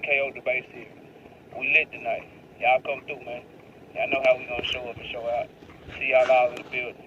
KO debate series. We lit tonight. Y'all come through, man. Y'all know how we gonna show up and show out. See y'all all in the building.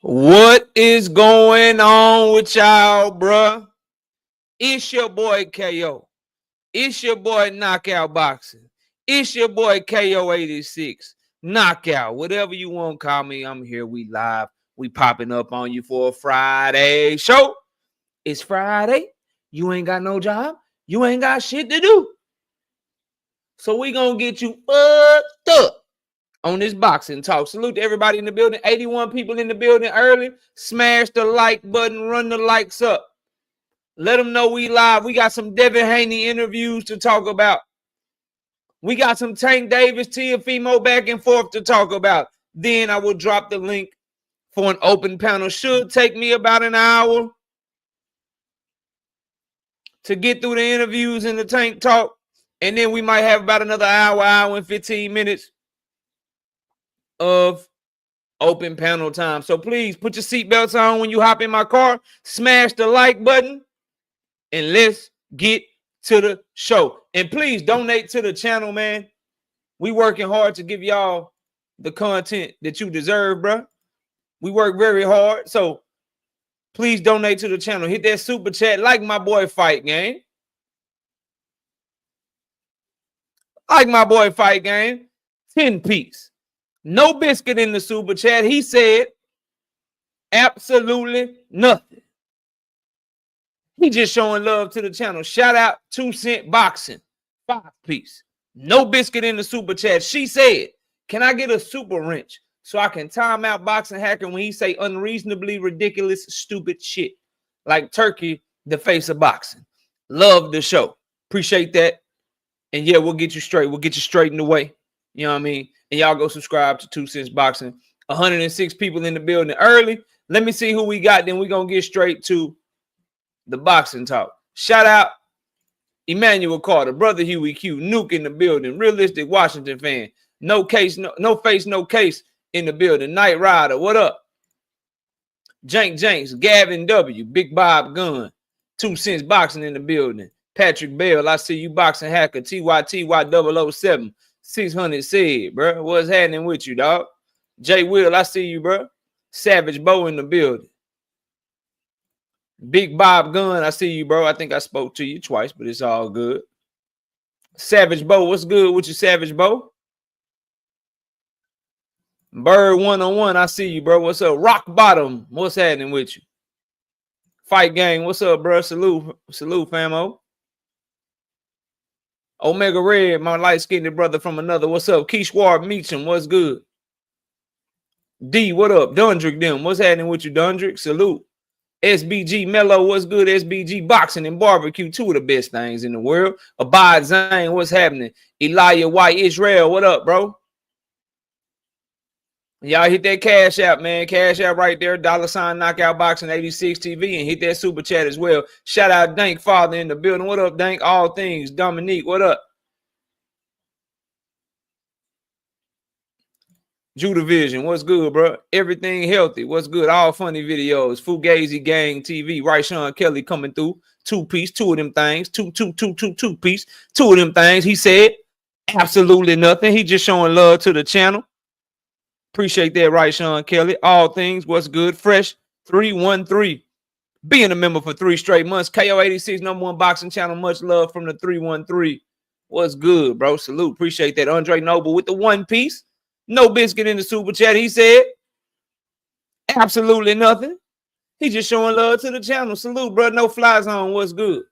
What is going on with y'all, bruh? It's your boy KO. It's your boy Knockout Boxing. It's your boy KO86. Knockout. Whatever you want to call me, I'm here. We live. We popping up on you for a Friday show. It's Friday. You ain't got no job. You ain't got shit to do. So we gonna get you fucked up on this boxing talk. Salute to everybody in the building. 81 people in the building early. Smash the like button. Run the likes up. Let them know we live. We got some Devon Haney interviews to talk about. We got some Tank Davis, Teofimo back and forth to talk about. Then I will drop the link for an open panel. Should take me about an hour to get through the interviews and the Tank talk. And then we might have about another hour and 15 minutes of open panel time. So please put your seatbelts on when you hop in my car. Smash the like button. And let's get to the show. And please donate to the channel, man. We working hard to give y'all the content that you deserve, bro. We work very hard. So please donate to the channel. Hit that super chat like my boy Fight Game. Like my boy Fight Game. 10 piece. No biscuit in the super chat. He said absolutely nothing. He just showing love to the channel. Shout out 2 Cent Boxing. 5 piece. No biscuit in the super chat. She said, can I get a super wrench so I can time out Boxing Hacker when he say unreasonably ridiculous, stupid shit? Like Turkey, the face of boxing. Love the show. Appreciate that. And yeah, we'll get you straight. We'll get you straight in the way. You know what I mean? And y'all go subscribe to 2 Cents Boxing. 106 people in the building early. Let me see who we got. Then we're going to get straight to the boxing talk. Shout out Emmanuel Carter, brother Huey Q, Nuke in the building, realistic Washington fan, no case, no face, no case in the building. Night Rider, what up? Jank Janks, Gavin W, Big Bob Gun, 2 Cents Boxing in the building. Patrick Bell, I see you, Boxing Hacker, TYTY007, 600 said, bro. What's happening with you, dog? Jay Will, I see you, bro. Savage Bo in the building. Big Bob Gun, I see you, bro. I think I spoke to you twice, but it's all good. Savage Bo, what's good with you, Savage Bo? Bird 101, I see you, bro. What's up? Rock Bottom, what's happening with you? Fight Gang, what's up, bro? Salute, famo. Omega Red, my light-skinned brother from another. What's up? Keishwar Meacham, what's good? D, what up? Dundrick, them. What's happening with you, Dundrick? Salute. SBG Mello, what's good? SBG Boxing and Barbecue, two of the best things in the world. Abad Zane, what's happening? Elijah White Israel, what up, bro? Y'all hit that Cash App, man. Cash App right there. $ Knockout Boxing 86 TV, and hit that super chat as well. Shout out Dank Father in the building. What up, Dank? All things. Dominique, what up? Judah Vision, what's good, bro? Everything healthy, what's good? All funny videos. Fugazi Gang TV, right? Sean Kelly coming through. Two-piece, two of them things. Two-piece, two of them things. He said absolutely nothing. He just showing love to the channel. Appreciate that, right, Sean Kelly? All things, what's good? Fresh 313. Being a member for 3 straight months. KO86, #1 boxing channel. Much love from the 313. What's good, bro? Salute. Appreciate that. Andre Noble with the 1 piece. No biscuit in the super chat. He said absolutely nothing. He just showing love to the channel. Salute, bro. No fly zone. What's good?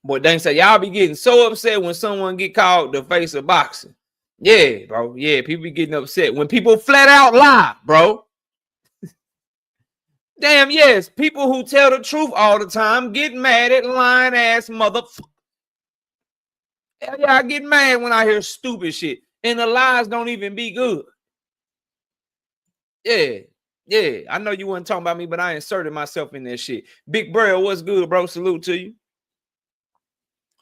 Boy, dang, say y'all be getting so upset when someone get called the face of boxing. Yeah, bro. Yeah, people be getting upset when people flat out lie, bro. Damn, yes. People who tell the truth all the time get mad at lying ass motherfuckers. Yeah, I get mad when I hear stupid shit. And the lies don't even be good. Yeah. I know you weren't talking about me, but I inserted myself in that shit. Big Braille, what's good, bro? Salute to you.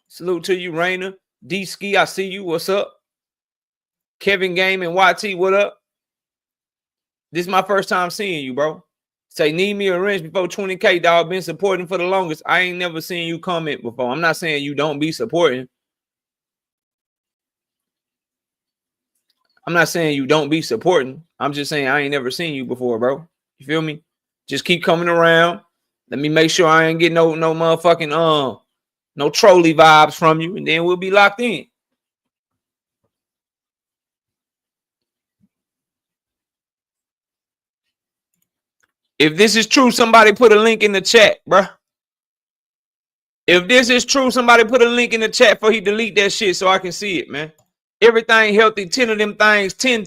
Salute to you, Rainer. D-Ski, I see you. What's up? Kevin Game and YT, what up? This is my first time seeing you, bro. Say, need me a wrench before 20K, dog. Been supporting for the longest. I ain't never seen you comment before. I'm not saying you don't be supporting. I'm not saying you don't be supporting. I'm just saying I ain't never seen you before, bro. You feel me? Just keep coming around. Let me make sure I ain't get no motherfucking no trolley vibes from you, and then we'll be locked in. If this is true, somebody put a link in the chat, bro. If this is true, somebody put a link in the chat for he delete that shit so I can see it, man. Everything healthy, 10 of them things, 10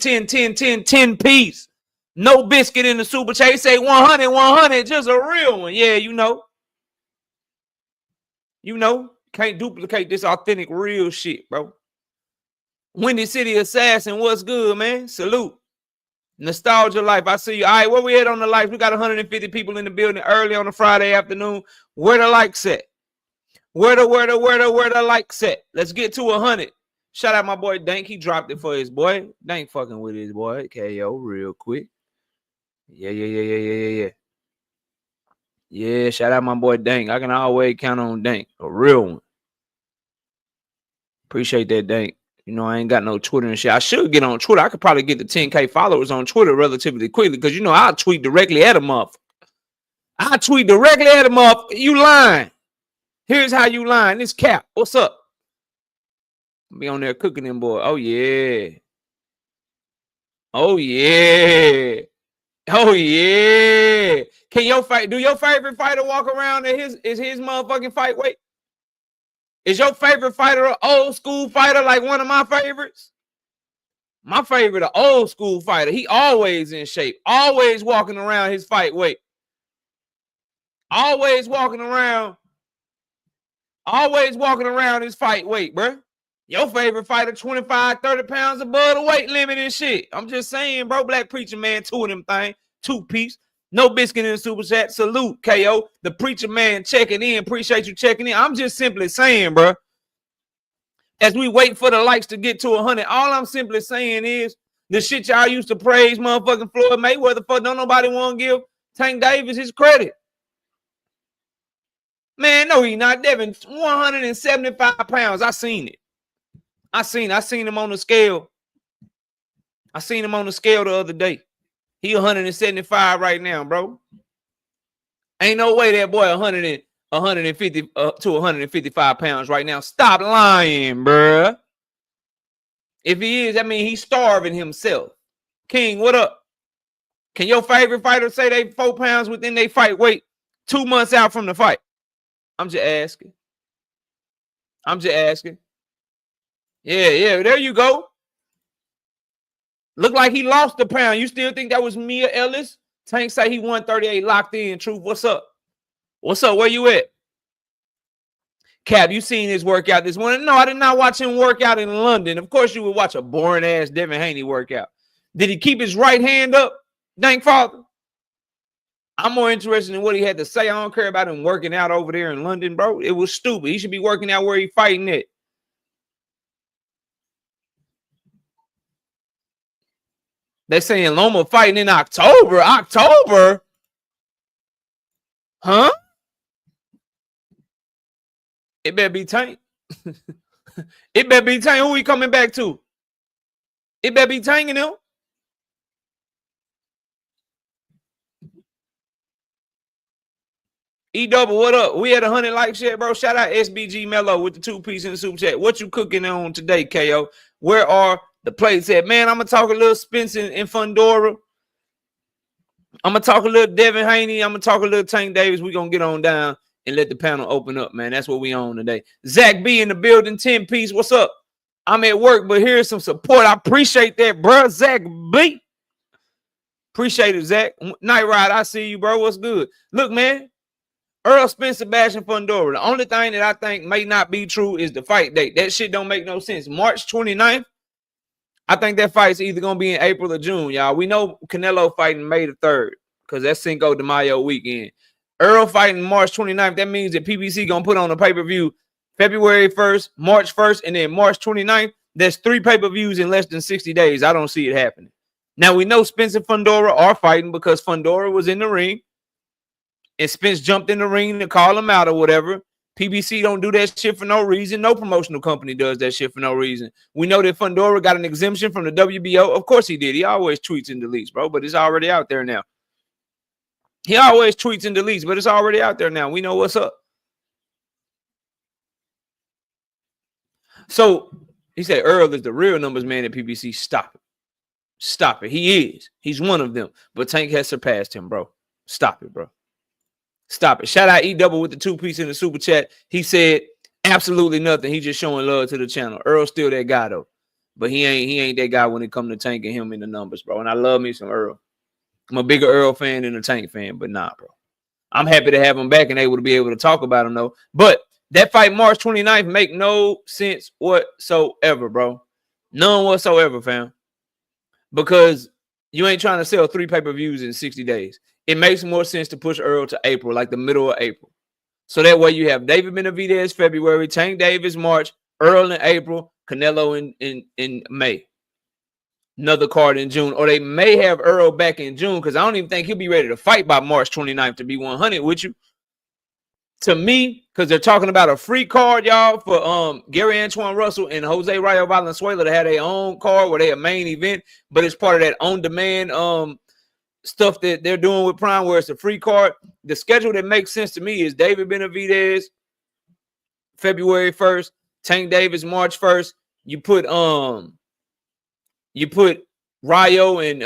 piece. No biscuit in the super chat. Say 100, just a real one. Yeah, you know. Can't duplicate this authentic real shit, bro. Windy City Assassin, what's good, man? Salute. Nostalgia Life, I see you. All right, where we at on the life? We got 150 people in the building early on a Friday afternoon. Where the likes at? Where the likes at? Let's get to 100. Shout out my boy Dank. He dropped it for his boy. Dank fucking with his boy. KO real quick. Yeah. Yeah, shout out my boy Dank. I can always count on Dank. A real one. Appreciate that, Dank. You know, I ain't got no Twitter and shit. I should get on Twitter. I could probably get the 10K followers on Twitter relatively quickly because, you know, I'll tweet directly at a motherfucker. You lying. Here's how you lying. This cap. What's up? Be on there cooking them, boy. Oh yeah. Can your do your favorite fighter walk around at his motherfucking fight weight? Is your favorite fighter an old school fighter like one of my favorites? My favorite, an old school fighter. He always in shape. Always walking around his fight weight. Always walking around his fight weight, bro. Your favorite fighter, 25, 30 pounds above the weight limit and shit. I'm just saying, bro. Black Preacher Man, 2 of them things. 2 piece. No biscuit in the super chat. Salute, KO. The Preacher Man checking in. Appreciate you checking in. I'm just simply saying, bro, as we wait for the likes to get to 100, all I'm simply saying is the shit y'all used to praise motherfucking Floyd Mayweather for, don't nobody want to give Tank Davis his credit. Man, no, he not. Devin, 175 pounds. I seen it. I seen him on the scale. I seen him on the scale the other day. He 175 right now, bro. Ain't no way that boy 150 to 155 pounds right now. Stop lying, bruh. If he is, I mean, he's starving himself. King, what up? Can your favorite fighter say they 4 pounds within they fight weight 2 months out from the fight? I'm just asking. Yeah, there you go. Look like he lost a pound. You still think that was Mia Ellis? Tank say he won 38 locked in. Truth, what's up? What's up? Where you at? Cap, you seen his workout this morning? No, I did not watch him work out in London. Of course you would watch a boring-ass Devon Haney workout. Did he keep his right hand up? Thank Father. I'm more interested in what he had to say. I don't care about him working out over there in London, bro. It was stupid. He should be working out where he fighting at. They're saying Loma fighting in October. October? Huh? It better be Tank. It better be Tank. Who he coming back to? It better be Tank and him. E-Double, what up? We had 100 likes yet, bro. Shout out SBG Mello with the 2-piece in the super chat. What you cooking on today, KO? Where are the plates at? Man, I'm going to talk a little Spence and Fundora. I'm going to talk a little Devin Haney. I'm going to talk a little Tank Davis. We're going to get on down and let the panel open up, man. That's what we on today. Zach B in the building, 10-piece. What's up? I'm at work, but here's some support. I appreciate that, bro. Zach B. Appreciate it, Zach. Night Ride, I see you, bro. What's good? Look, man. Earl Spence, Sebastian Fundora. The only thing that I think may not be true is the fight date. That shit don't make no sense. March 29th, I think that fight's either going to be in April or June, y'all. We know Canelo fighting May the 3rd because that's Cinco de Mayo weekend. Earl fighting March 29th. That means that PBC going to put on a pay-per-view February 1st, March 1st, and then March 29th. There's 3 pay-per-views in less than 60 days. I don't see it happening. Now, we know Spence and Fundora are fighting because Fundora was in the ring. And Spence jumped in the ring to call him out or whatever. PBC don't do that shit for no reason. No promotional company does that shit for no reason. We know that Fundora got an exemption from the WBO. Of course he did. He always tweets and deletes, bro, but it's already out there now. He always tweets and deletes, but it's already out there now. We know what's up. So he said Earl is the real numbers man at PBC. Stop it. Stop it. He is. He's one of them. But Tank has surpassed him, bro. Stop it, bro. Stop it. Shout out E-Double with the 2-piece in the super chat. He said absolutely nothing. He just showing love to the channel. Earl's still that guy, though. But he ain't that guy when it comes to Tank and him in the numbers, bro. And I love me some Earl. I'm a bigger Earl fan than a Tank fan, but nah, bro. I'm happy to have him back and able to be able to talk about him, though. But that fight March 29th make no sense whatsoever, bro. None whatsoever, fam. Because you ain't trying to sell 3 pay-per-views in 60 days. It makes more sense to push Earl to April, like the middle of April. So that way you have David Benavidez February, Tank Davis March, Earl in April, Canelo in May. Another card in June. Or they may have Earl back in June because I don't even think he'll be ready to fight by March 29th to be 100 with you. To me, because they're talking about a free card, y'all, for Gary Antoine Russell and Jose Rayo Valenzuela to have their own card where they a main event, but it's part of that on-demand stuff that they're doing with Prime where it's a free card. The schedule that makes sense to me is David Benavidez February 1st, Tank Davis March 1st. You put Rayo and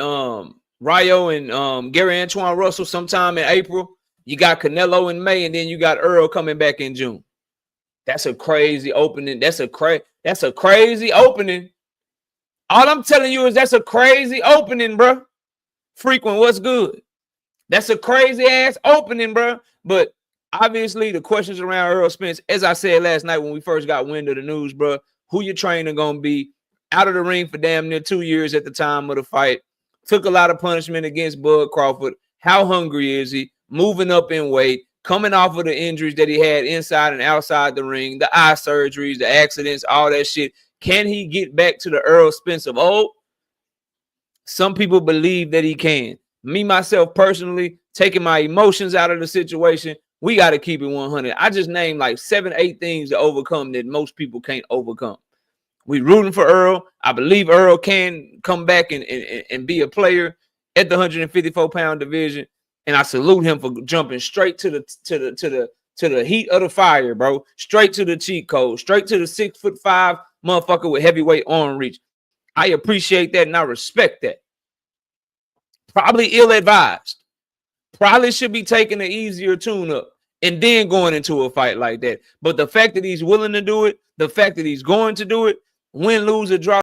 Gary Antoine Russell sometime in April. You got Canelo in May, and then you got Earl coming back in June. That's a crazy opening. That's a crazy opening. All I'm telling you is that's a crazy opening, bro. Frequent, what's good? That's a crazy ass opening, bro. But obviously, the questions around Earl Spence, as I said last night when we first got wind of the news, bro, who your trainer gonna be? Out of the ring for damn near 2 years at the time of the fight. Took a lot of punishment against Bud Crawford. How hungry is he? Moving up in weight, coming off of the injuries that he had inside and outside the ring, the eye surgeries, the accidents, all that shit. Can he get back to the Earl Spence of old? Some people believe that he can. Me, myself, personally, taking my emotions out of the situation, we got to keep it 100. I just named like 7, 8 things to overcome that most people can't overcome. We rooting for Earl. I believe Earl can come back and be a player at the 154-pound division. And I salute him for jumping straight to the heat of the fire, bro. Straight to the cheat code. Straight to the 6'5" motherfucker with heavyweight arm reach. I appreciate that and I respect that. Probably ill-advised. Probably should be taking an easier tune-up and then going into a fight like that. But the fact that he's willing to do it, the fact that he's going to do it, win, lose, or draw,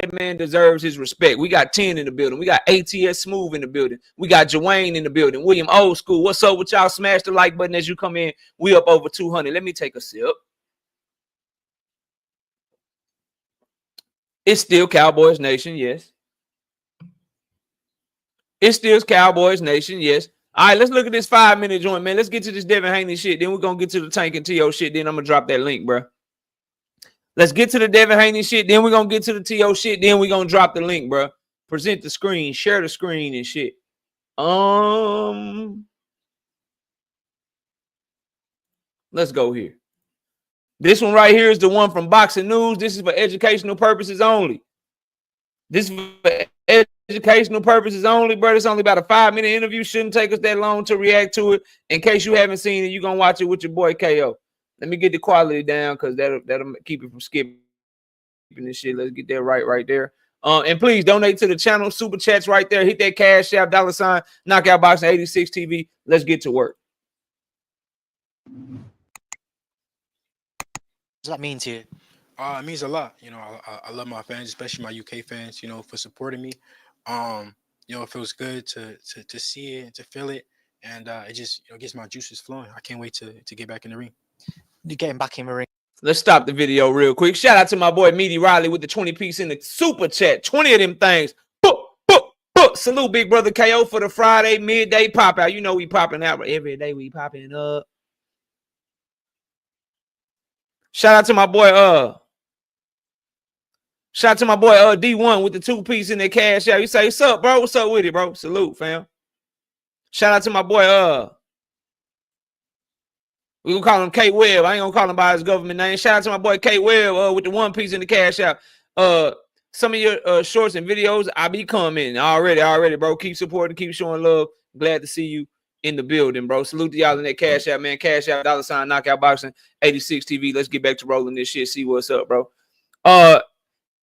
that man deserves his respect. We got 10 in the building. We got ATS Smooth in the building. We got Jawayne in the building. William Old School. What's up with y'all? Smash the like button as you come in. We up over 200. Let me take a sip. It's still Cowboys Nation, yes. It's still Cowboys Nation, yes. All right, let's look at this 5-minute joint, man. Let's get to this Devon Haney shit. Then we're going to get to the Tank and T.O. shit. Then I'm going to drop that link, bro. Let's get to the Devon Haney shit. Then we're going to get to the T.O. shit. Then we're going to drop the link, bro. Present the screen. Share the screen and shit. Let's go here. This one right here is the one from Boxing News. This is for educational purposes only. This is for educational purposes only, bro. It's only about a 5-minute interview. Shouldn't take us that long to react to it. In case you haven't seen it, you're going to watch it with your boy KO. Let me get the quality down because that'll keep it from skipping this shit. Let's get that right there. And please donate to the channel. Super chats right there. Hit that Cash App, $ Knockout Boxing 86 TV. Let's get to work. What does that mean to you? It means a lot. You know, I love my fans, especially my UK fans, you know, for supporting me. You know, it feels good to see it, to feel it. And it just, you know, gets my juices flowing. I can't wait to get back in the ring. You're getting back in the ring. Let's stop the video real quick. Shout out to my boy Meaty Riley with the 20-piece in the super chat. 20 of them things. Salute Big Brother KO for the Friday midday pop out. You know we popping out, but every day we popping up. Shout out to my boy D1 with the 2-piece in the Cash out. You say, what's up, bro? What's up with it, bro? Salute, fam. Shout out to my boy we gonna call him K Webb. I ain't gonna call him by his government name. Shout out to my boy K Webb with the 1-piece in the Cash out. Some of your shorts and videos, I be commenting already, bro. Keep supporting, keep showing love. Glad to see you in the building, bro. Salute to y'all in that Cash out, man. Cash out, $ Knockout Boxing 86 TV. Let's get back to rolling this shit. See what's up, bro.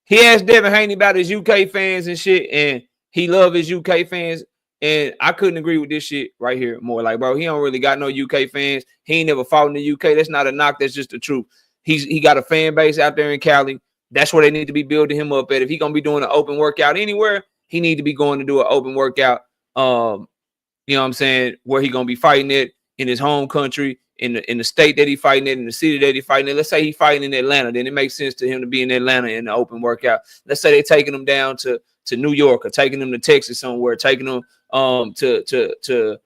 He asked Devon Haney about his UK fans and shit, and he love his UK fans. And I couldn't agree with this shit right here more. Like, bro, he don't really got no UK fans. He ain't never fought in the UK. That's not a knock. That's just the truth. He got a fan base out there in Cali. That's where they need to be building him up at. If he gonna be doing an open workout anywhere, he need to be going to do an open workout. You know what I'm saying? Where he gonna be fighting it in his home country, in the state that he fighting it, in the city that he fighting it. Let's say he fighting in Atlanta, then it makes sense to him to be in Atlanta in the open workout. Let's say they taking him down to New York or taking him to Texas somewhere, taking him to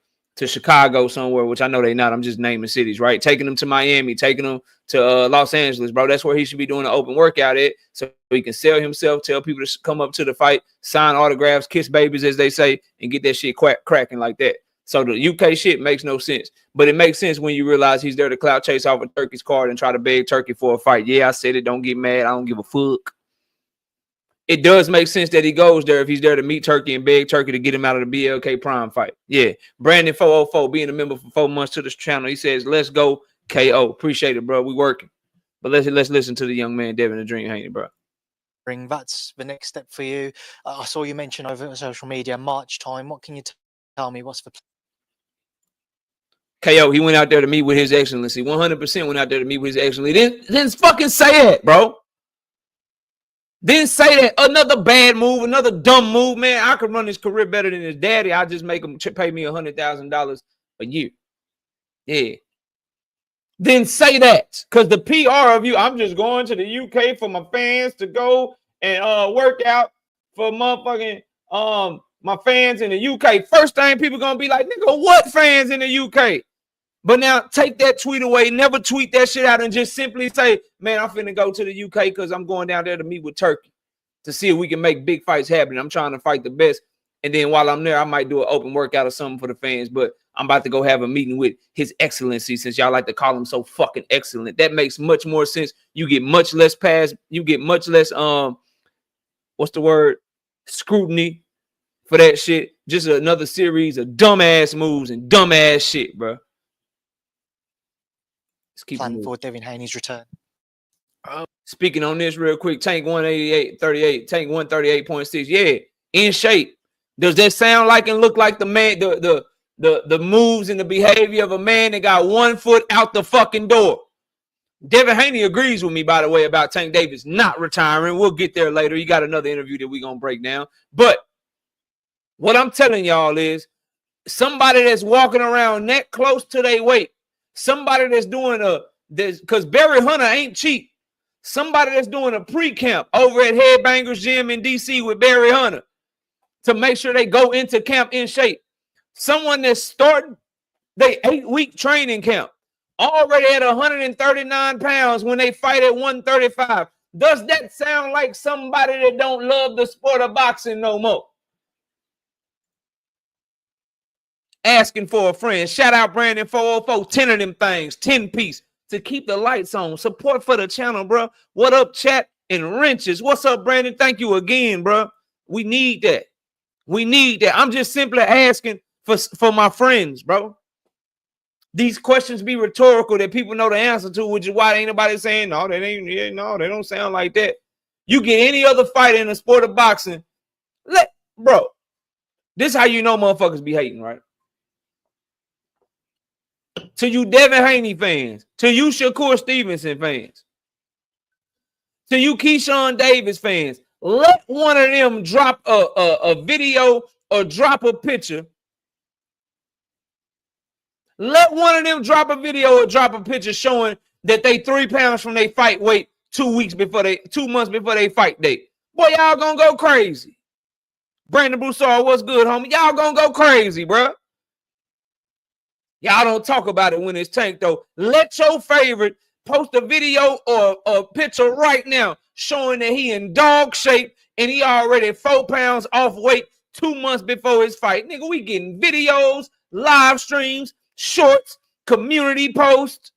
Chicago somewhere, which I know they not. I'm just naming cities, right? Taking them to Miami, taking them to Los Angeles, bro. That's where he should be doing an open workout at, so he can sell himself, tell people to come up to the fight, sign autographs, kiss babies, as they say, and get that shit cracking like that. So the UK shit makes no sense, but it makes sense when you realize he's there to clout chase off a Turkey's card and try to beg Turkey for a fight. Yeah, I said it. Don't get mad. I don't give a fuck. It does make sense that he goes there if he's there to meet Turkey and beg Turkey to get him out of the BLK Prime fight. Yeah. Brandon 404 being a member for 4 months to this channel. He says, let's go KO. Appreciate it, bro. We working. But let's listen to the young man, Devin the Dream Haney, bro. That's the next step for you. I saw you mention over social media, March time. What can you tell me? What's the plan? KO, he went out there to meet with His Excellency. 100% went out there to meet with His Excellency. Then fucking say it, bro. Didn't say that. Another bad move, another dumb move, man. I could run his career better than his daddy. I just make him pay me $100,000 a year. Yeah. Then say that, because the PR of you, I'm just going to the UK for my fans to go and work out for motherfucking my fans in the UK. First thing people gonna be like, nigga, what fans in the UK? But now take that tweet away. Never tweet that shit out and just simply say, man, I'm finna go to the UK because I'm going down there to meet with Turkey to see if we can make big fights happen. I'm trying to fight the best. And then while I'm there, I might do an open workout or something for the fans. But I'm about to go have a meeting with His Excellency, since y'all like to call him so fucking excellent. That makes much more sense. You get much less you get much less what's the word? Scrutiny for that shit. Just another series of dumbass moves and dumbass shit, bro. Let's keep plan for Devin Haney's return. Speaking on this real quick, Tank 188.38, Tank 138.6. Yeah, in shape. Does that sound like and look like the man, the moves and the behavior of a man that got 1 foot out the fucking door? Devon Haney agrees with me, by the way, about Tank Davis not retiring. We'll get there later. You got another interview that we're going to break down. But what I'm telling y'all is somebody that's walking around that close to their weight, somebody that's doing because Barry Hunter ain't cheap. Somebody that's doing a pre-camp over at Headbangers Gym in D.C. with Barry Hunter to make sure they go into camp in shape. Someone that's starting their 8-week training camp already at 139 pounds when they fight at 135. Does that sound like somebody that don't love the sport of boxing no more? Asking for a friend. Shout out Brandon 404. 10 of them things. 10 piece to keep the lights on. Support for the channel, bro. What up, chat and wrenches? What's up, Brandon? Thank you again, bro. We need that. We need that. I'm just simply asking for my friends, bro. These questions be rhetorical that people know the answer to, which is why ain't nobody saying, no, that ain't, yeah, no, they don't sound like that. You get any other fight in the sport of boxing, bro, this is how you know motherfuckers be hating, right? To you Devin Haney fans, to you Shakur Stevenson fans, to you Keyshawn Davis fans, let one of them drop a video or drop a picture. Let one of them drop a video or drop a picture showing that they 3 pounds from their fight weight 2 months before they fight date. Boy, y'all gonna go crazy. Brandon Broussard, what's good, homie? Y'all gonna go crazy, bro. Y'all don't talk about it when it's Tank, though. Let your favorite post a video or a picture right now showing that he in dog shape and he already 4 pounds off weight 2 months before his fight. Nigga, we getting videos, live streams, shorts, community posts,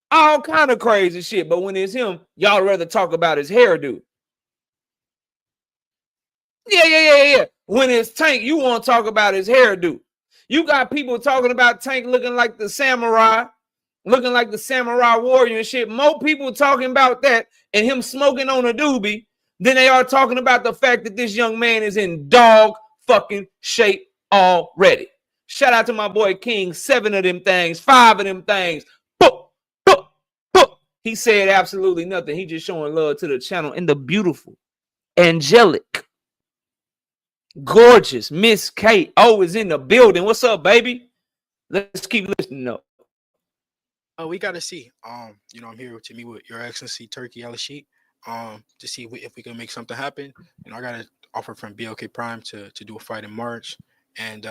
all kind of crazy shit. But when it's him, y'all rather talk about his hairdo. Yeah. When it's Tank, you want to talk about his hairdo. You got people talking about Tank looking like the samurai warrior and shit. More people talking about that and him smoking on a doobie than they are talking about the fact that this young man is in dog fucking shape already. Shout out to my boy King. 7 of them things, 5 of them things. Boop, boop, boop. He said absolutely nothing. He just showing love to the channel and the beautiful, angelic, gorgeous Miss Kate is in the building. What's up, baby? Let's keep listening up. We gotta see. I'm here to meet with Your Excellency Turkey Al-Sheikh, to see if we can make something happen. I got an offer from BLK Prime to do a fight in March, and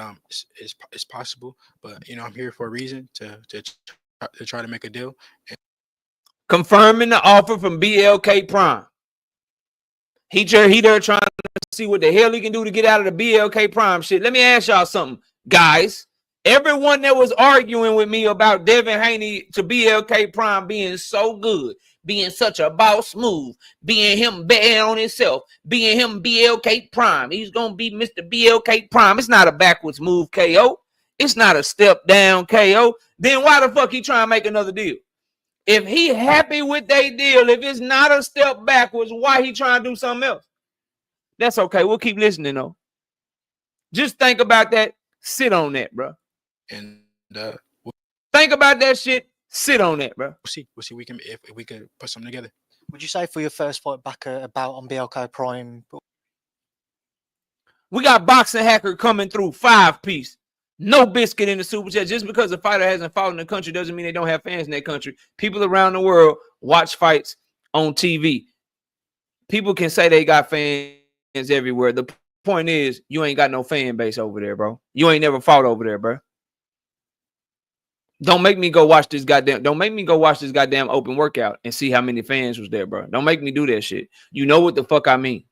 it's possible. But I'm here for a reason to try to make a deal. Confirming the offer from BLK Prime. He there trying to see what the hell he can do to get out of the BLK Prime shit. Let me ask y'all something, guys. Everyone that was arguing with me about Devin Haney to BLK Prime being so good, being such a boss move, being him betting on himself, being him BLK Prime. He's going to be Mr. BLK Prime. It's not a backwards move KO. It's not a step down KO. Then why the fuck he trying to make another deal? If he happy with their deal, if it's not a step backwards, why he trying to do something else? That's okay. We'll keep listening, though. Just think about that. Sit on that, bro. And think about that shit. Sit on that, bro. We'll see. If we could put something together. Would you say for your first fight back about on BLK Prime? We got Boxing Hacker coming through 5-piece. No biscuit in the super chat. Just because a fighter hasn't fought in the country doesn't mean they don't have fans in that country. People around the world watch fights on TV. People can say they got fans everywhere. The point is, you ain't got no fan base over there, bro. You ain't never fought over there, bro. Don't make me go watch this goddamn open workout and see how many fans was there, bro. Don't make me do that shit. You know what the fuck I mean.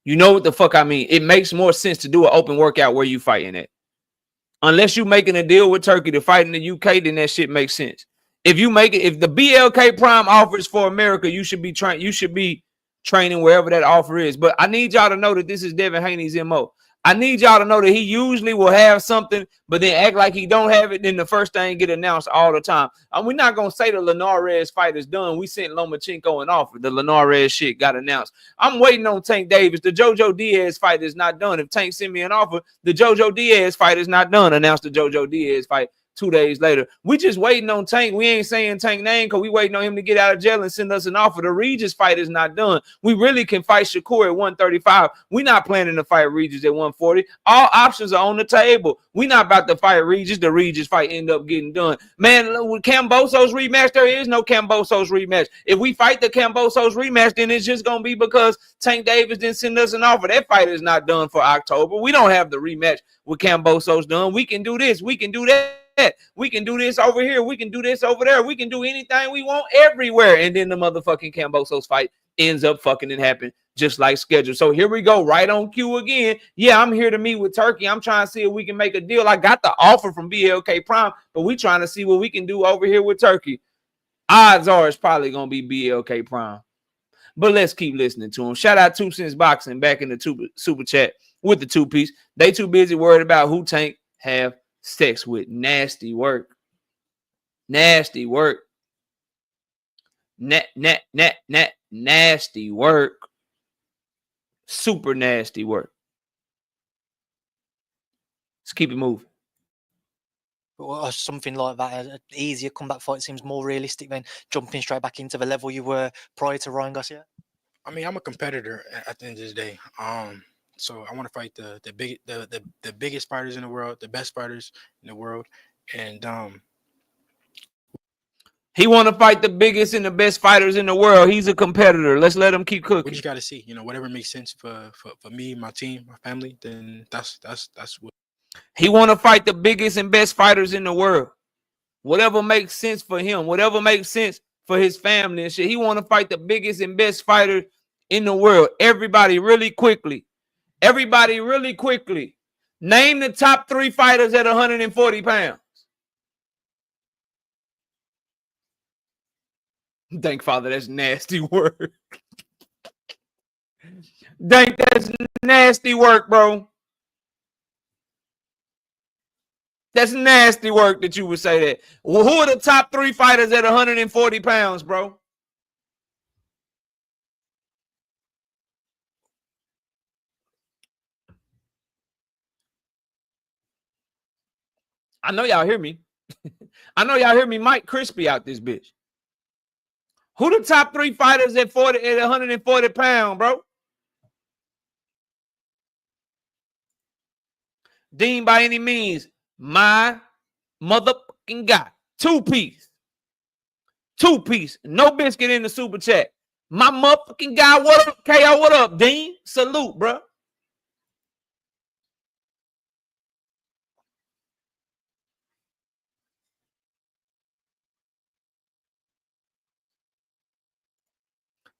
It makes more sense to do an open workout where you fighting at. Unless you making a deal with Turkey to fight in the UK, then that shit makes sense. If the BLK Prime offers for America, you should be training wherever that offer is. But I need y'all to know that this is Devin Haney's MO. I need y'all to know that he usually will have something, but then act like he don't have it. Then the first thing get announced all the time. We're not going to say the Linares fight is done. We sent Lomachenko an offer. The Linares shit got announced. I'm waiting on Tank Davis. The JoJo Diaz fight is not done. If Tank sent me an offer, the JoJo Diaz fight is not done. Announced the JoJo Diaz fight 2 days later. We just waiting on Tank. We ain't saying Tank name because we waiting on him to get out of jail and send us an offer. The Regis fight is not done. We really can fight Shakur at 135. We not planning to fight Regis at 140. All options are on the table. We not about to fight Regis. The Regis fight end up getting done. Man, with Kambosos rematch, there is no Kambosos rematch. If we fight the Kambosos rematch, then it's just going to be because Tank Davis didn't send us an offer. That fight is not done for October. We don't have the rematch with Kambosos done. We can do this. We can do that. We can do this over here. We can do this over there. We can do anything we want everywhere. And then the motherfucking Kambosos fight ends up fucking and happen just like scheduled. So here we go, right on cue again. Yeah, I'm here to meet with Turkey. I'm trying to see if we can make a deal. I got the offer from BLK Prime, but we trying to see what we can do over here with Turkey. Odds are it's probably going to be BLK Prime. But let's keep listening to him. Shout out 2 Cents Boxing back in the super chat with the 2-piece. They too busy worried about who Tank have sex with. Nasty work. Nasty work. Nasty work. Super nasty work. Let's keep it moving. Well, something like that, an easier comeback fight seems more realistic than jumping straight back into the level you were prior to Ryan Garcia. I mean, I'm a competitor at the end of the day. So I want to fight the biggest fighters in the world, the best fighters in the world, and he want to fight the biggest and the best fighters in the world. He's a competitor. Let's let him keep cooking. We just got to see, whatever makes sense for me, my team, my family. Then that's what he want to fight the biggest and best fighters in the world. Whatever makes sense for him, whatever makes sense for his family and shit. He want to fight the biggest and best fighter in the world. Everybody, really quickly. Everybody, really quickly. Name the top 3 fighters at 140 pounds. Thank Father, that's nasty work. Thank, that's nasty work, bro. That's nasty work that you would say that. Well, who are the top 3 fighters at 140 pounds, bro? I know y'all hear me. I know y'all hear me. Mike Crispy out this bitch. Who the top 3 fighters at 140 pounds, bro? Dean by any means, my motherfucking guy. 2-piece. 2-piece. No biscuit in the super chat. My motherfucking guy. What up, KO? What up, Dean? Salute, bro.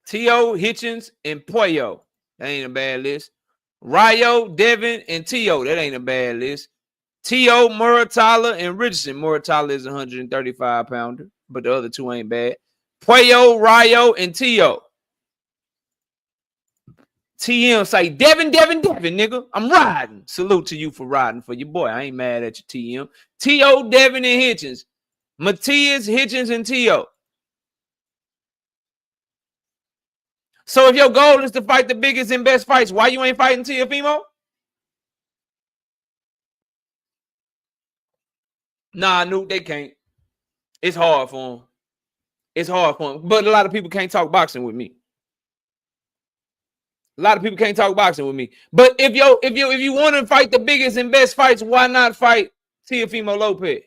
T.O., Hitchens, and Puello. That ain't a bad list. Rayo, Devin, and T.O. That ain't a bad list. T.O., Muratalla, and Richardson. Muratalla is a 135-pounder, but the other 2 ain't bad. Puello, Rayo, and T.O. TM say, Devin, nigga. I'm riding. Salute to you for riding for your boy. I ain't mad at you, TM. T.O., Devin, and Hitchens. Matias, Hitchens, and T.O. So if your goal is to fight the biggest and best fights, why you ain't fighting Teofimo? Nah, Nuke, they can't. It's hard for them. It's hard for them. But a lot of people can't talk boxing with me. A lot of people can't talk boxing with me. But if you want to fight the biggest and best fights, why not fight Teofimo Lopez?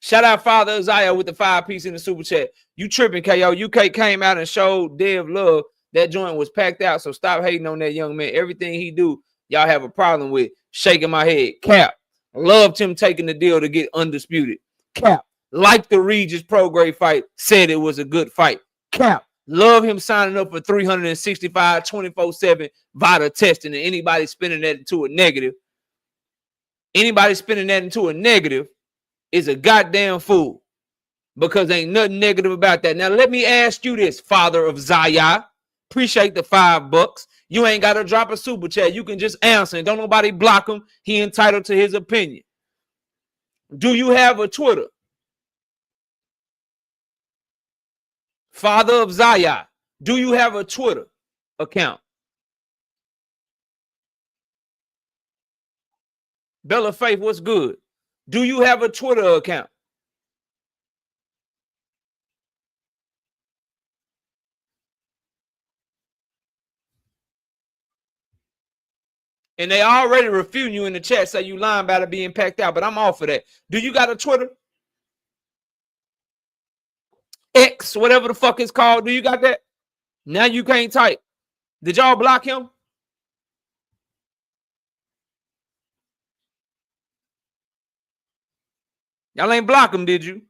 Shout out Father Isaiah with the 5-piece in the super chat. You tripping, KO. UK came out and showed Dev love. That joint was packed out, so stop hating on that young man. Everything he do, y'all have a problem with. Shaking my head. Cap. Loved him taking the deal to get undisputed. Cap. Like the Regis Prograde fight. Said it was a good fight. Cap. Love him signing up for 365, 24/7 VITA testing. And anybody spinning that into a negative. Anybody spinning that into a negative is a goddamn fool, because ain't nothing negative about that. Now, let me ask you this, Father of Zaya. Appreciate the $5. You ain't got to drop a super chat. You can just answer. Don't nobody block him. He entitled to his opinion. Do you have a Twitter? Father of Zaya, do you have a Twitter account? Bella Faith, what's good? Do you have a Twitter account? And they already refuting you in the chat, say you lying about it being packed out, but I'm off of that. Do you got a Twitter? X, whatever the fuck it's called. Do you got that? Now you can't type. Did y'all block him? Y'all ain't block him, did you?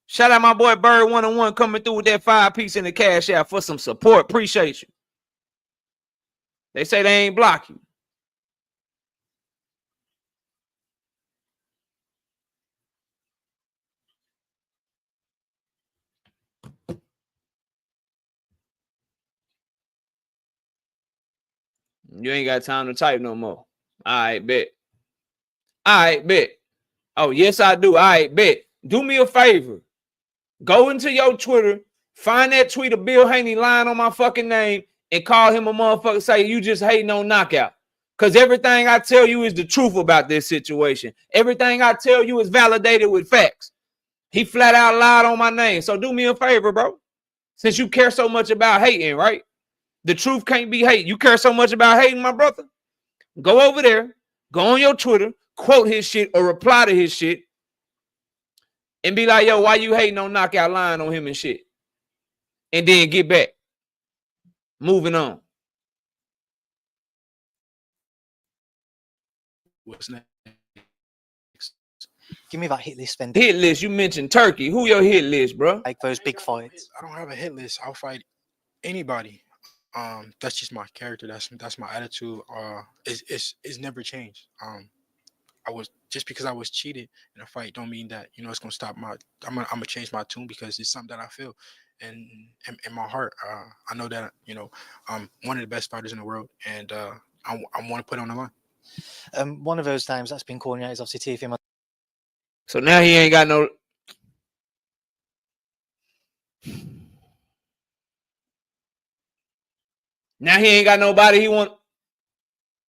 Shout out my boy Bird 101 coming through with that 5-piece in the cash app for some support. Appreciate you. They say they ain't block you. You ain't got time to type no more. All right, bet. All right, bet. Oh, yes, I do. All right, bet. Do me a favor. Go into your Twitter, find that tweet of Bill Haney lying on my fucking name, and call him a motherfucker, say you just hating on Knockout. Because everything I tell you is the truth about this situation. Everything I tell you is validated with facts. He flat out lied on my name. So do me a favor, bro. Since you care so much about hating, right? The truth can't be hate. You care so much about hating, my brother? Go over there, go on your Twitter, quote his shit or reply to his shit, and be like, yo, why you hating on Knockout, lying on him and shit? And then get back. Moving on. What's next? Give me that hit list, then. Hit list, you mentioned Turkey. Who your hit list, bro? Like those big fights. I don't have a hit list. I'll fight anybody. That's just my character. That's my attitude. It's never changed. I was just because I was cheated in a fight don't mean that it's gonna stop my. I'm gonna change my tune because it's something that I feel, and in my heart, I know that I'm one of the best fighters in the world, and I want to put it on the line. One of those names that's been calling out is obviously Teofimo. So now he ain't got no. Now he ain't got nobody he want.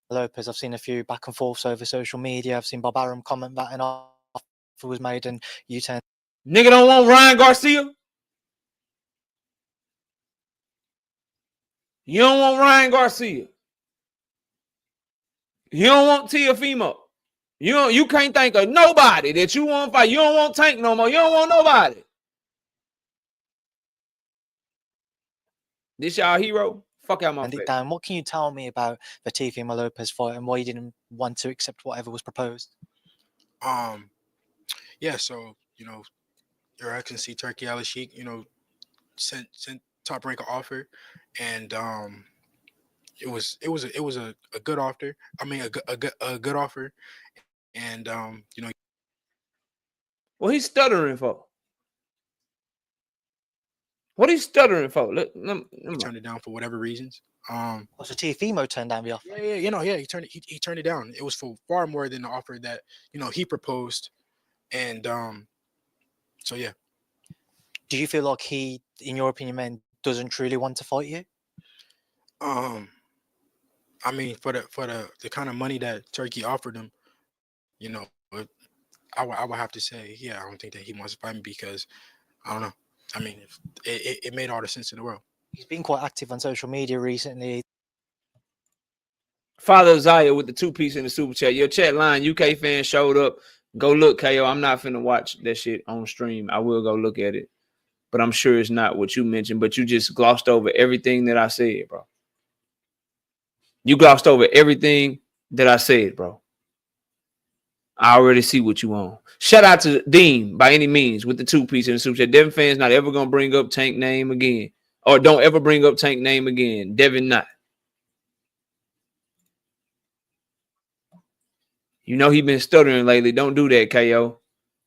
Lopez. I've seen a few back and forths over social media. I've seen Bob Arum comment that an offer was made and you turned. Nigga don't want Ryan Garcia. You don't want Ryan Garcia. You don't want Teofimo. You can't think of nobody that you want to fight. You don't want Tank no more. You don't want nobody. This y'all hero? Fuck out my face. Dan, what can you tell me about the Teofimo Lopez fight and why you didn't want to accept whatever was proposed? Yeah, so Your Excellency Turkey Al-Sheikh, sent Top Rank an offer, and it was a good offer. I mean, a good offer, and What he's stuttering for? What he's stuttering for? Look, he turned it down for whatever reasons. So Teofimo turned down the offer. Yeah. He turned it down. It was for far more than the offer that he proposed, and so yeah. Do you feel like he, in your opinion, man, doesn't truly want to fight you? I mean, for the kind of money that Turkey offered him, I would have to say, yeah, I don't think that he wants to fight me because I don't know. I mean, it made all the sense in the world. He's been quite active on social media recently. Father Zaya with the 2-piece in the super chat. Your chat line, UK fan showed up. Go look, KO. I'm not finna watch that shit on stream. I will go look at it. But I'm sure it's not what you mentioned. But you just glossed over everything that I said, bro. You glossed over everything that I said, bro. I already see what you want. Shout out to Dean by any means with the 2-piece in the super chat. Devin fans not ever gonna bring up Tank name again. Or don't ever bring up Tank name again. Devin not. You know he been stuttering lately. Don't do that, KO.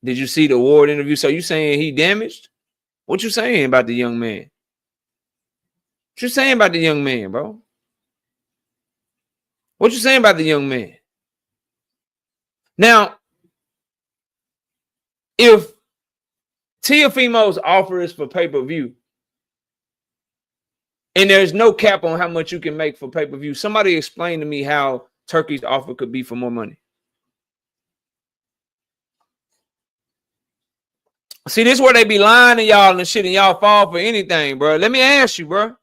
Did you see the award interview? So you saying he damaged? What you saying about the young man? What you saying about the young man, bro? What you saying about the young man? Now, if Teofimo's offer is for pay-per-view, and there's no cap on how much you can make for pay-per-view, somebody explain to me how Turkey's offer could be for more money. See, this is where they be lying to y'all and shit, and y'all fall for anything, bro. Let me ask you, bro.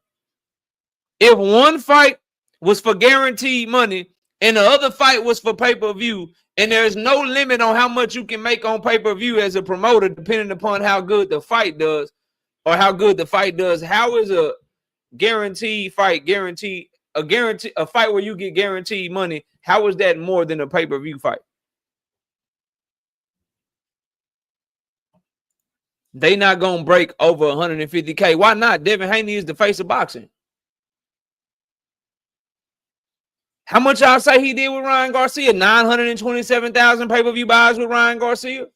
If one fight was for guaranteed money and the other fight was for pay-per-view, and there's no limit on how much you can make on pay-per-view as a promoter, depending upon how good the fight does or how good the fight does, how is a guaranteed fight a fight where you get guaranteed money, how is that more than a pay-per-view fight? They not gonna break over 150K. Why not? Devon Haney is the face of boxing. How much y'all say he did with Ryan Garcia? 927,000 pay-per-view buys with Ryan Garcia.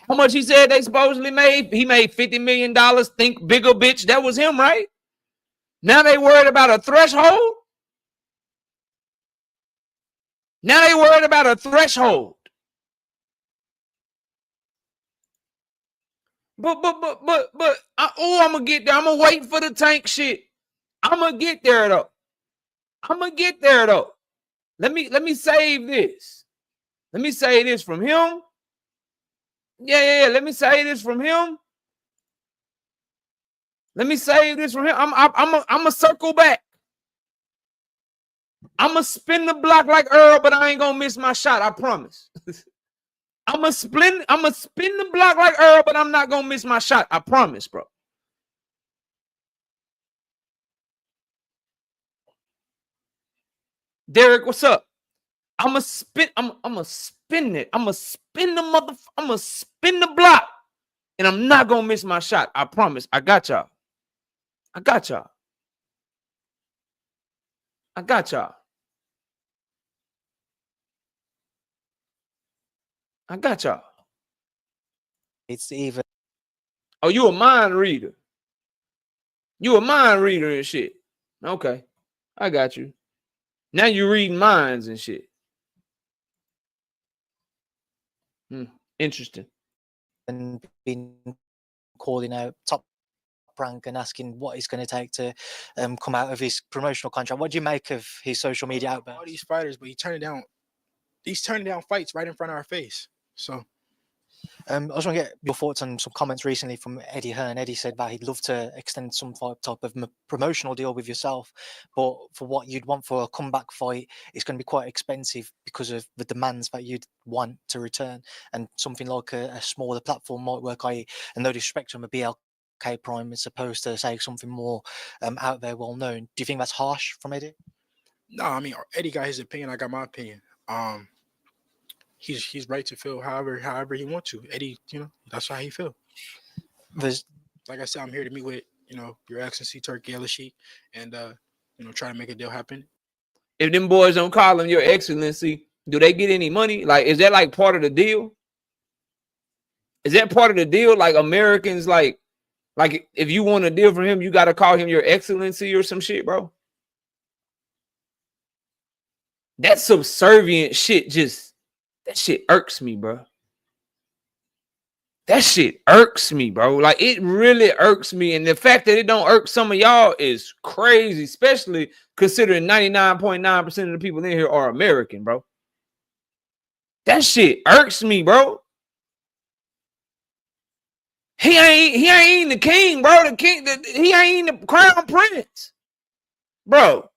How much he said they supposedly made? He made $50 million. Think bigger, bitch. That was him, right? Now they worried about a threshold. Now they worried about a threshold. But I'm gonna get there. I'm gonna wait for the tank shit. I'm gonna get there though. Let me save this. Let me say this from him. Yeah. Let me say this from him. Let me save this from him. I'm a circle back. I'm gonna spin the block like Earl, but I ain't gonna miss my shot. I promise. I'm gonna spin the block like Earl, but I'm not gonna miss my shot. I promise, bro. Derek, what's up? I'm gonna spin it. I'm gonna spin the block, and I'm not gonna miss my shot. I promise. I got y'all. It's even. Oh, you a mind reader. You a mind reader and shit. Okay. I got you. Now you reading minds and shit. Interesting. And been calling out Top Rank and asking what it's going to take to come out of his promotional contract. What do you make of his social media outbursts? All these fighters, but he's turning down fights right in front of our face. So I just want to get your thoughts on some comments recently from Eddie Hearn. Eddie said that he'd love to extend some type of promotional deal with yourself, but for what you'd want for a comeback fight, it's going to be quite expensive because of the demands that you'd want to return. And something like a smaller platform might work. And no disrespect from a BLK Prime is supposed to say something more out there, well known. Do you think that's harsh from Eddie? No, I mean Eddie got his opinion. I got my opinion. He's right to feel however he wants to. Eddie, that's how he feel. Like I said, I'm here to meet with Your Excellency Turkey El-Sheikh and try to make a deal happen. If them boys don't call him Your Excellency, do they get any money? Like, is that like part of the deal? Is that part of the deal? Like Americans, like if you want a deal from him, you got to call him Your Excellency or some shit, bro. That subservient shit that shit irks me, bro. That shit irks me, bro. Like, it really irks me. And the fact that it don't irk some of y'all is crazy, especially considering 99.9% of the people in here are American, bro. That shit irks me, bro. He ain't the king, bro. He ain't the crown prince, bro.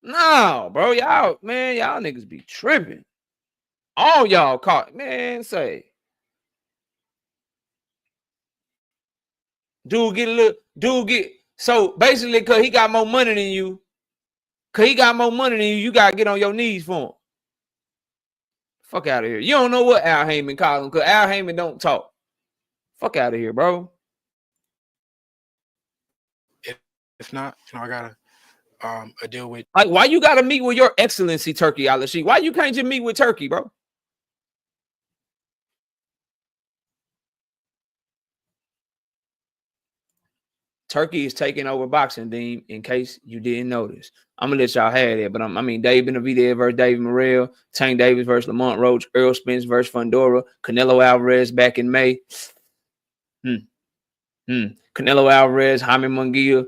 No, bro. Y'all niggas be tripping. All y'all caught, man. Say, so basically, cause he got more money than you. You gotta get on your knees for him. Fuck out of here. You don't know what Al Heyman called him, cause Al Heyman don't talk. Fuck out of here, bro. If not, I gotta a deal with. Like, why you gotta meet with Your Excellency Turkey El-Sheikh? Why you can't just meet with Turkey, bro? Turkey is taking over boxing, Dean, in case you didn't notice. I'm gonna let y'all have that. But I mean, Dave Benavidez versus David Morrell, Tank Davis versus Lamont Roach, Earl Spence versus Fundora, Canelo Alvarez back in May. Canelo Alvarez, Jaime Munguia,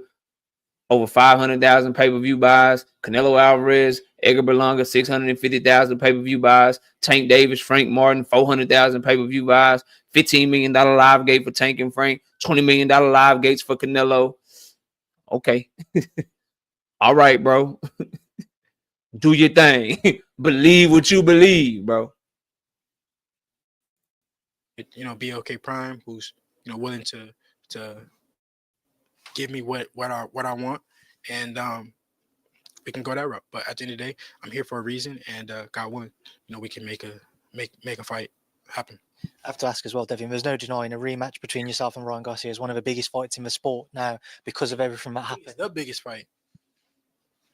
over 500,000 pay-per-view buys. Canelo Alvarez, Edgar Berlanga, 650,000 pay-per-view buys. Tank Davis, Frank Martin, 400,000 pay-per-view buys. $15 million live gate for Tank and Frank. $20 million live gates for Canelo. Okay. All right, bro. Do your thing. Believe what you believe, bro. BLK Prime, who's willing to give me what I want, and we can go that route. But at the end of the day, I'm here for a reason, and God willing, we can make a fight happen. I have to ask as well, Devin, there's no denying a rematch between yourself and Ryan Garcia is one of the biggest fights in the sport now because of everything that happened. It's the biggest fight.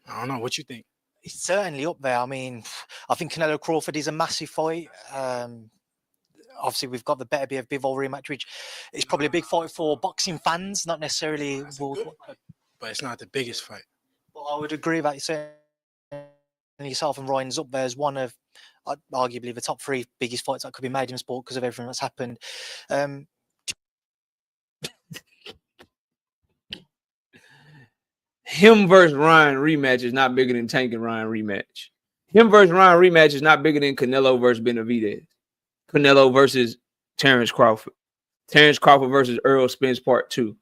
I don't know. What you think? It's certainly up there. I mean, I think Canelo Crawford is a massive fight. Obviously, we've got the Better Be a Bivol rematch, which is probably a big fight for boxing fans, not necessarily worldwide. But it's not the biggest fight. But I would agree that saying yourself and Ryan's up there as one of arguably the top 3 biggest fights that could be made in sport because of everything that's happened. Him versus Ryan rematch is not bigger than Tank and Ryan rematch. Him versus Ryan rematch is not bigger than Canelo versus Benavidez. Canelo versus Terrence Crawford. Terrence Crawford versus Earl Spence Part 2.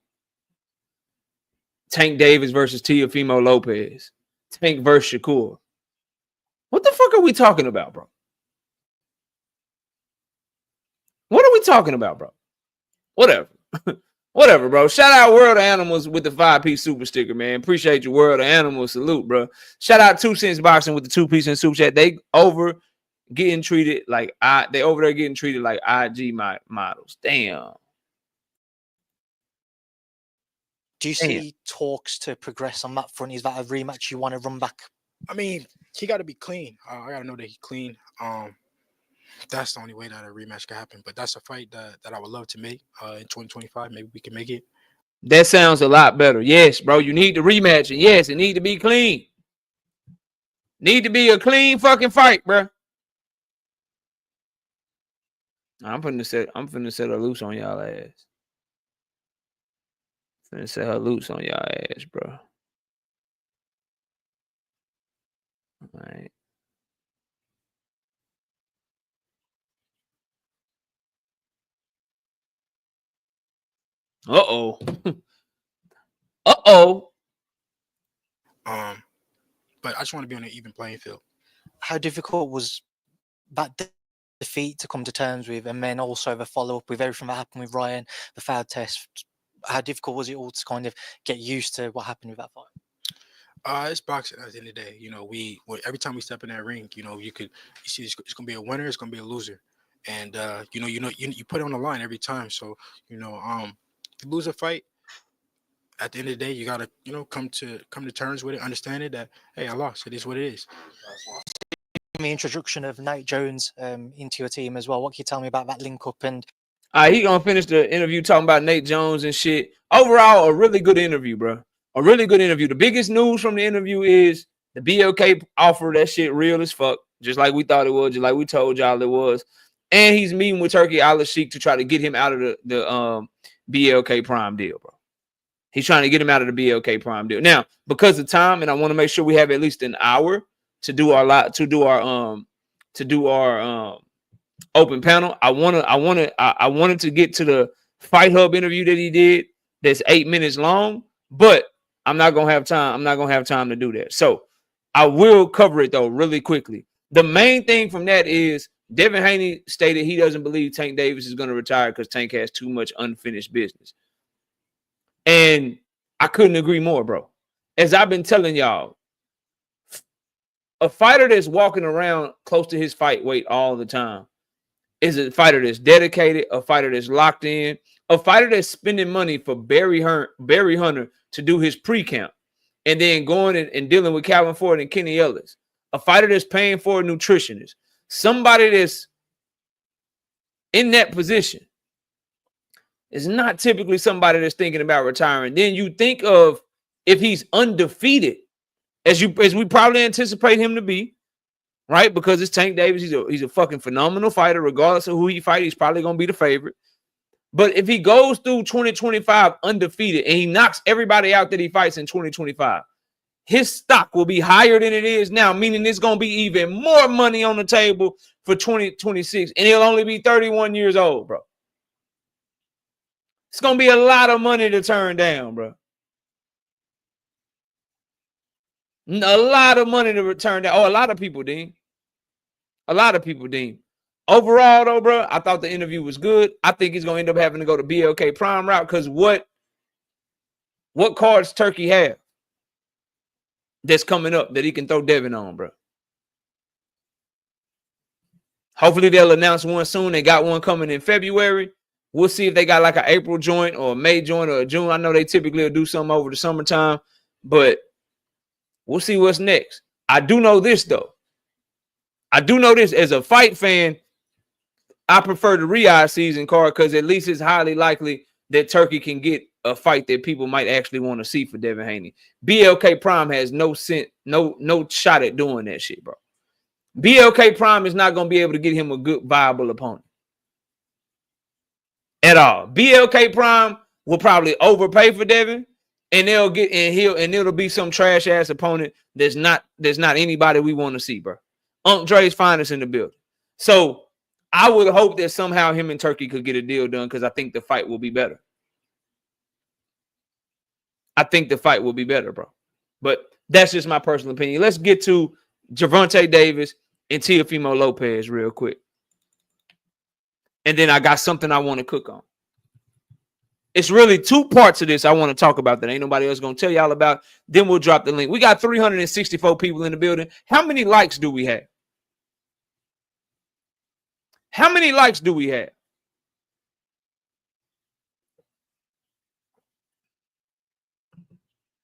Tank Davis versus Teofimo Lopez. Tank versus Shakur. What the fuck are we talking about, bro? What are we talking about, bro? Whatever. Whatever, bro. Shout out World of Animals with the 5-piece super sticker, man. Appreciate you, World of Animals. Salute, bro. Shout out 2 Cents Boxing with the 2-piece and super chat. They over there getting treated like IG models. Damn. Do you see talks to progress on that front? Is that a rematch you want to run back? I mean, he got to be clean. I got to know that he's clean. That's the only way that a rematch can happen. But that's a fight that I would love to make in 2025. Maybe we can make it. That sounds a lot better. Yes, bro. You need the rematch. And yes, it need to be clean. Need to be a clean fucking fight, bro. I'm finna set her loose on y'all ass. Finna set her loose on y'all ass, bro. All right. Uh-oh. Uh-oh. But I just want to be on an even playing field. How difficult was that defeat to come to terms with, and then also the follow-up with everything that happened with Ryan, the foul test? How difficult was it all to kind of get used to what happened with that fight? It's boxing at the end of the day. Every time we step in that ring, you see it's gonna be a winner, it's gonna be a loser, and you put it on the line every time. So if you lose a fight, at the end of the day, you gotta come to terms with it, understand it that hey, I lost. It is what it is. The introduction of Nate Jones into your team as well. What can you tell me about that link up? And he gonna finish the interview talking about Nate Jones and shit. Overall, a really good interview, bro. A really good interview. The biggest news from the interview is the BLK offer. That shit real as fuck, just like we thought it was, just like we told y'all it was. And he's meeting with Turkey Al-Sheikh to try to get him out of the BLK Prime deal, bro. He's trying to get him out of the BLK Prime deal. Now, because of time, and I want to make sure we have at least an hour to do our open panel. I wanted to get to the Fight Hub interview that he did. That's 8 minutes long, but I'm not gonna have time. I'm not gonna have time to do that. So I will cover it though really quickly. The main thing from that is Devon Haney stated he doesn't believe Tank Davis is going to retire because Tank has too much unfinished business. And I couldn't agree more, bro. As I've been telling y'all, a fighter that's walking around close to his fight weight all the time is a fighter that's dedicated, a fighter that's locked in, a fighter that's spending money for Barry Hunter to do his pre-camp, and then going and dealing with Calvin Ford and Kenny Ellis, a fighter that's paying for a nutritionist, somebody that's in that position is not typically somebody that's thinking about retiring. Then you think of if he's undefeated as we probably anticipate him to be, right? Because it's Tank Davis. He's a fucking phenomenal fighter. Regardless of who he fights, he's probably gonna be the favorite. But if he goes through 2025 undefeated and he knocks everybody out that he fights in 2025, his stock will be higher than it is now, meaning there's going to be even more money on the table for 2026, and he'll only be 31 years old, bro. It's going to be a lot of money to turn down, bro. A lot of money to return down. Oh, a lot of people, Dean. A lot of people, Dean. Overall, though, bro, I thought the interview was good. I think he's going to end up having to go to BLK Prime route because what cards Turkey have that's coming up that he can throw Devin on, bro? Hopefully they'll announce one soon. They got one coming in February. We'll see if they got like an April joint or a May joint or a June. I know they typically will do something over the summertime, but we'll see what's next. I do know this, though. I do know this as a fight fan. I prefer the Riyadh season card because at least it's highly likely that Turkey can get a fight that people might actually want to see for Devon Haney. BLK Prime has no shot at doing that shit, bro. BLK Prime is not going to be able to get him a good, viable opponent at all. BLK Prime will probably overpay for Devin, and it'll be some trash ass opponent that's not anybody we want to see, bro. Dre's finest in the building. So I would hope that somehow him and Turkey could get a deal done because I think the fight will be better. I think the fight will be better, bro. But that's just my personal opinion. Let's get to Gervonta Davis and Teofimo Lopez real quick. And then I got something I want to cook on. It's really two parts of this I want to talk about that ain't nobody else going to tell y'all about. Then we'll drop the link. We got 364 people in the building. How many likes do we have? How many likes do we have?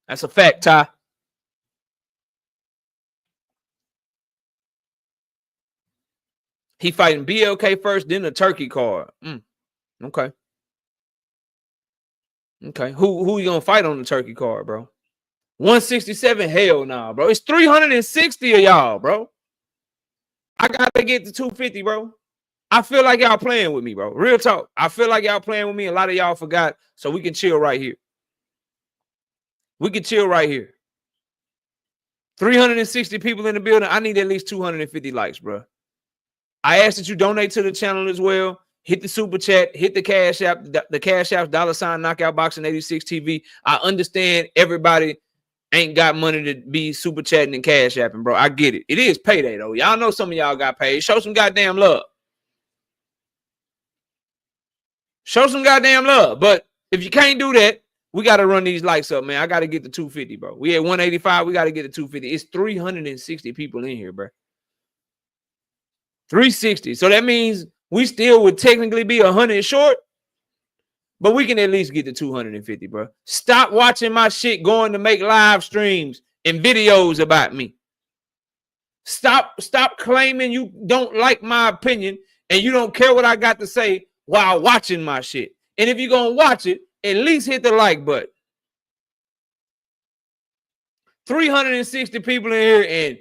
That's a fact, Ty. He fighting BLK first, then the Turkey card. Okay. Okay. Who you gonna fight on the Turkey card, bro? 167? Hell nah, bro. It's 360 of y'all, bro. I gotta get to 250, bro. I feel like y'all playing with me, bro. Real talk. I feel like y'all playing with me. A lot of y'all forgot, so we can chill right here. We can chill right here. 360 people in the building. I need at least 250 likes, bro. I ask that you donate to the channel as well. Hit the super chat. Hit the Cash App. The Cash App's $ Knockout Boxing 86 TV. I understand everybody ain't got money to be super chatting and Cash Apping, bro. I get it. It is payday, though. Y'all know some of y'all got paid. Show some goddamn love. Show some goddamn love. But if you can't do that, we got to run these likes up, man. I got to get to 250, bro. We at 185. We got to get to 250. It's 360 people in here, bro. 360. So that means we still would technically be 100 short, but we can at least get to 250, bro. Stop watching my shit going to make live streams and videos about me. Stop claiming you don't like my opinion and you don't care what I got to say while watching my shit. And if you're going to watch it, at least hit the like button. 360 people in here, and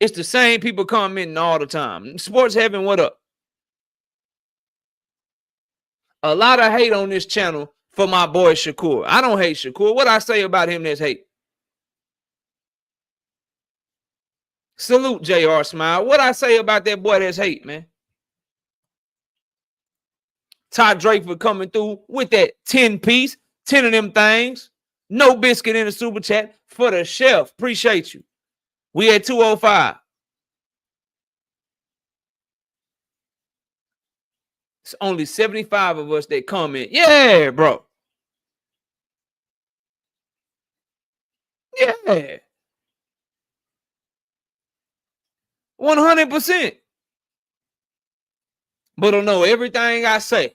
it's the same people commenting all the time. Sports Heaven, what up? A lot of hate on this channel for my boy Shakur. I don't hate Shakur. What I say about him that's hate? Salute JR Smile. What I say about that boy that's hate, man? Todd Drake for coming through with that 10-piece, 10 of them things. No biscuit in the super chat for the chef. Appreciate you. We at 205. It's only 75 of us that comment. Yeah, bro. Yeah. 100%. But don't know everything I say.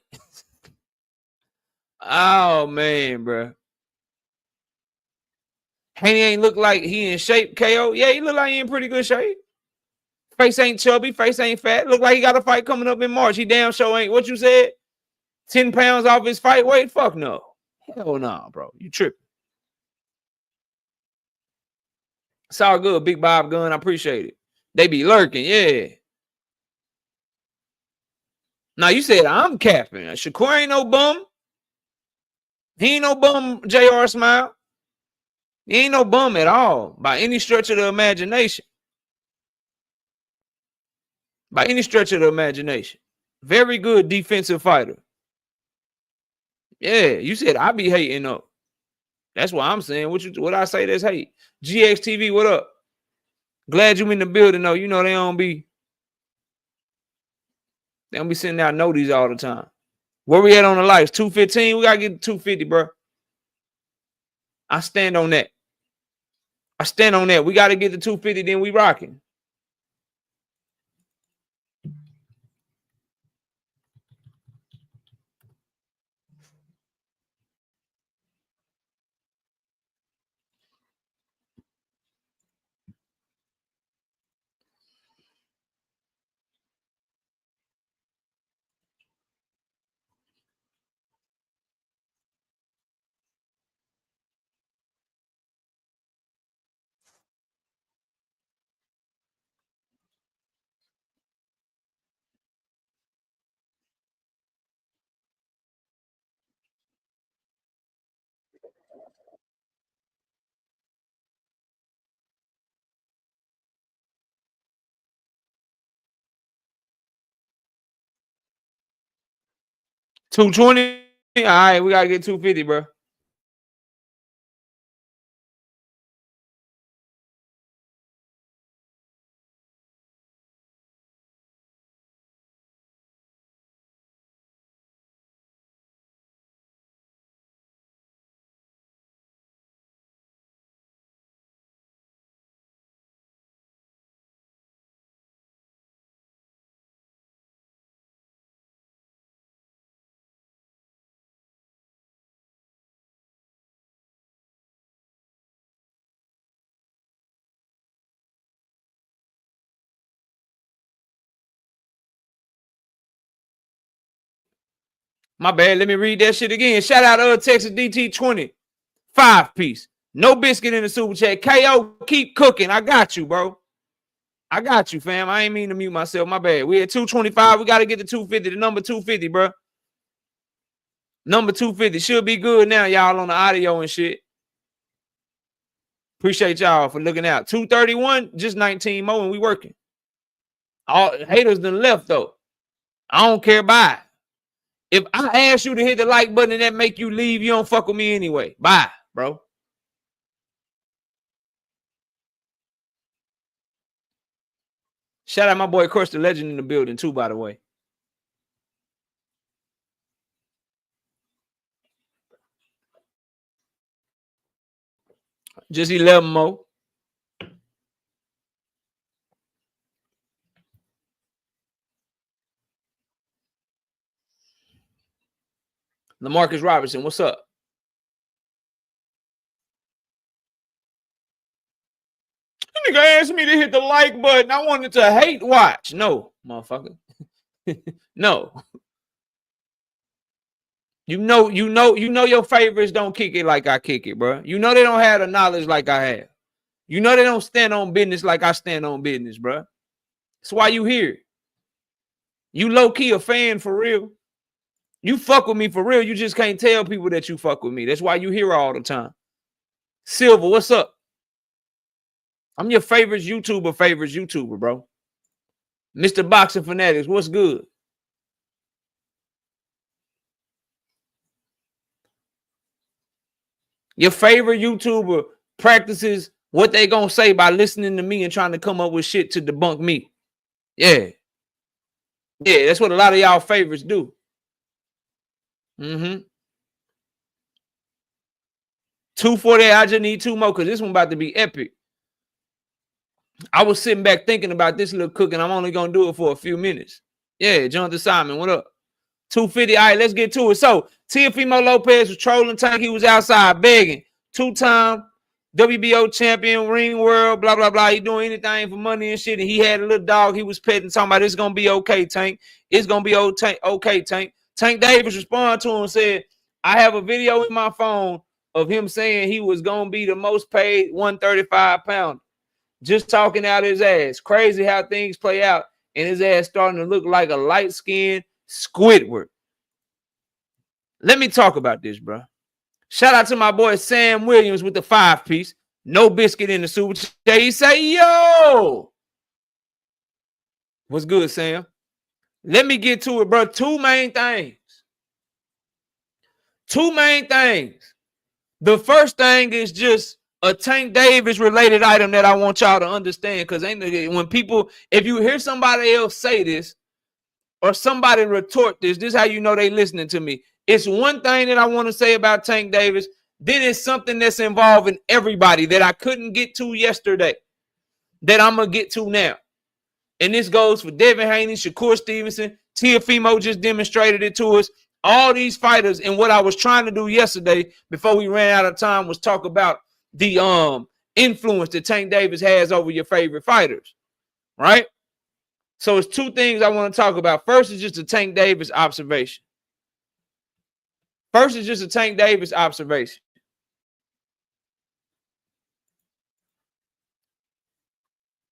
Oh, man, bro. Haney ain't look like he in shape, KO. Yeah, he look like he in pretty good shape. Face ain't chubby. Face ain't fat. Look like he got a fight coming up in March. He damn sure ain't. What you said? 10 pounds off his fight weight? Fuck no. Hell no, bro. You tripping. It's all good, Big Bob Gun. I appreciate it. They be lurking, yeah. Now you said I'm capping. Shakur ain't no bum. He ain't no bum, JR Smile. He ain't no bum at all by any stretch of the imagination. By any stretch of the imagination. Very good defensive fighter. Yeah, you said I be hating up. That's what I'm saying. What I say that's hate. GXTV, what up? Glad you in the building though. You know they don't be sending out notices all the time. Where we at on the lights? 215. We gotta get to 250, bro. I stand on that. We gotta get to 250, then we rocking. $220. All right, we gotta get 250, bro. My bad. Let me read that shit again. Shout out to Texas DT20. 5-piece. No biscuit in the super chat. KO, keep cooking. I got you, bro. I got you, fam. I ain't mean to mute myself. My bad. We at 225. We got to get to 250. The number 250, bro. Number 250. Should be good now, y'all, on the audio and shit. Appreciate y'all for looking out. 231, just 19 more, and we working. All haters done left, though. I don't care. Bye. If I ask you to hit the like button and that make you leave, you don't fuck with me anyway. Bye, bro. Shout out my boy Crush the Legend in the building, too, by the way. Just 11 more. LaMarcus Robertson, what's up? Nigga asked me to hit the like button. I wanted to hate watch. No, motherfucker. No. You know your favorites don't kick it like I kick it, bro. You know they don't have the knowledge like I have. You know they don't stand on business like I stand on business, bro. That's why you here. You low-key a fan for real. You fuck with me for real. You just can't tell people that you fuck with me. That's why you here all the time. Silver, what's up? I'm your favorite YouTuber, bro. Mr. Boxing Fanatics, what's good? Your favorite YouTuber practices what they gonna say by listening to me and trying to come up with shit to debunk me. Yeah. Yeah, that's what a lot of y'all favorites do. 240, I just need 2 more because this one about to be epic. I was sitting back thinking about this little cook, and I'm only going to do it for a few minutes. Yeah, Jonathan Simon, what up? 250, all right, let's get to it. So, Teofimo Lopez was trolling Tank. He was outside begging. 2-time WBO champion, ring world, blah, blah, blah. He doing anything for money and shit, and he had a little dog he was petting, talking about it's going to be okay, Tank. It's going to be okay, Tank. Tank Davis responded to him and said, I have a video in my phone of him saying he was going to be the most paid 135 pounder. just talking out his ass. Crazy how things play out, and his ass starting to look like a light-skinned Squidward. Let me talk about this, bro. Shout out to my boy Sam Williams with the 5-piece. No biscuit in the super chat. He say, yo. What's good, Sam? Let me get to it, bro. Two main things. The first thing is just a Tank Davis related item that I want y'all to understand. Because when people, if you hear somebody else say this or somebody retort this is how you know they listening to me. It's one thing that I want to say about Tank Davis. Then it's something that's involving everybody that I couldn't get to yesterday that I'm going to get to now. And this goes for Devon Haney, Shakur Stevenson, Teofimo just demonstrated it to us. All these fighters, and what I was trying to do yesterday before we ran out of time was talk about the influence that Tank Davis has over your favorite fighters, right? So it's two things I want to talk about. First is just a Tank Davis observation.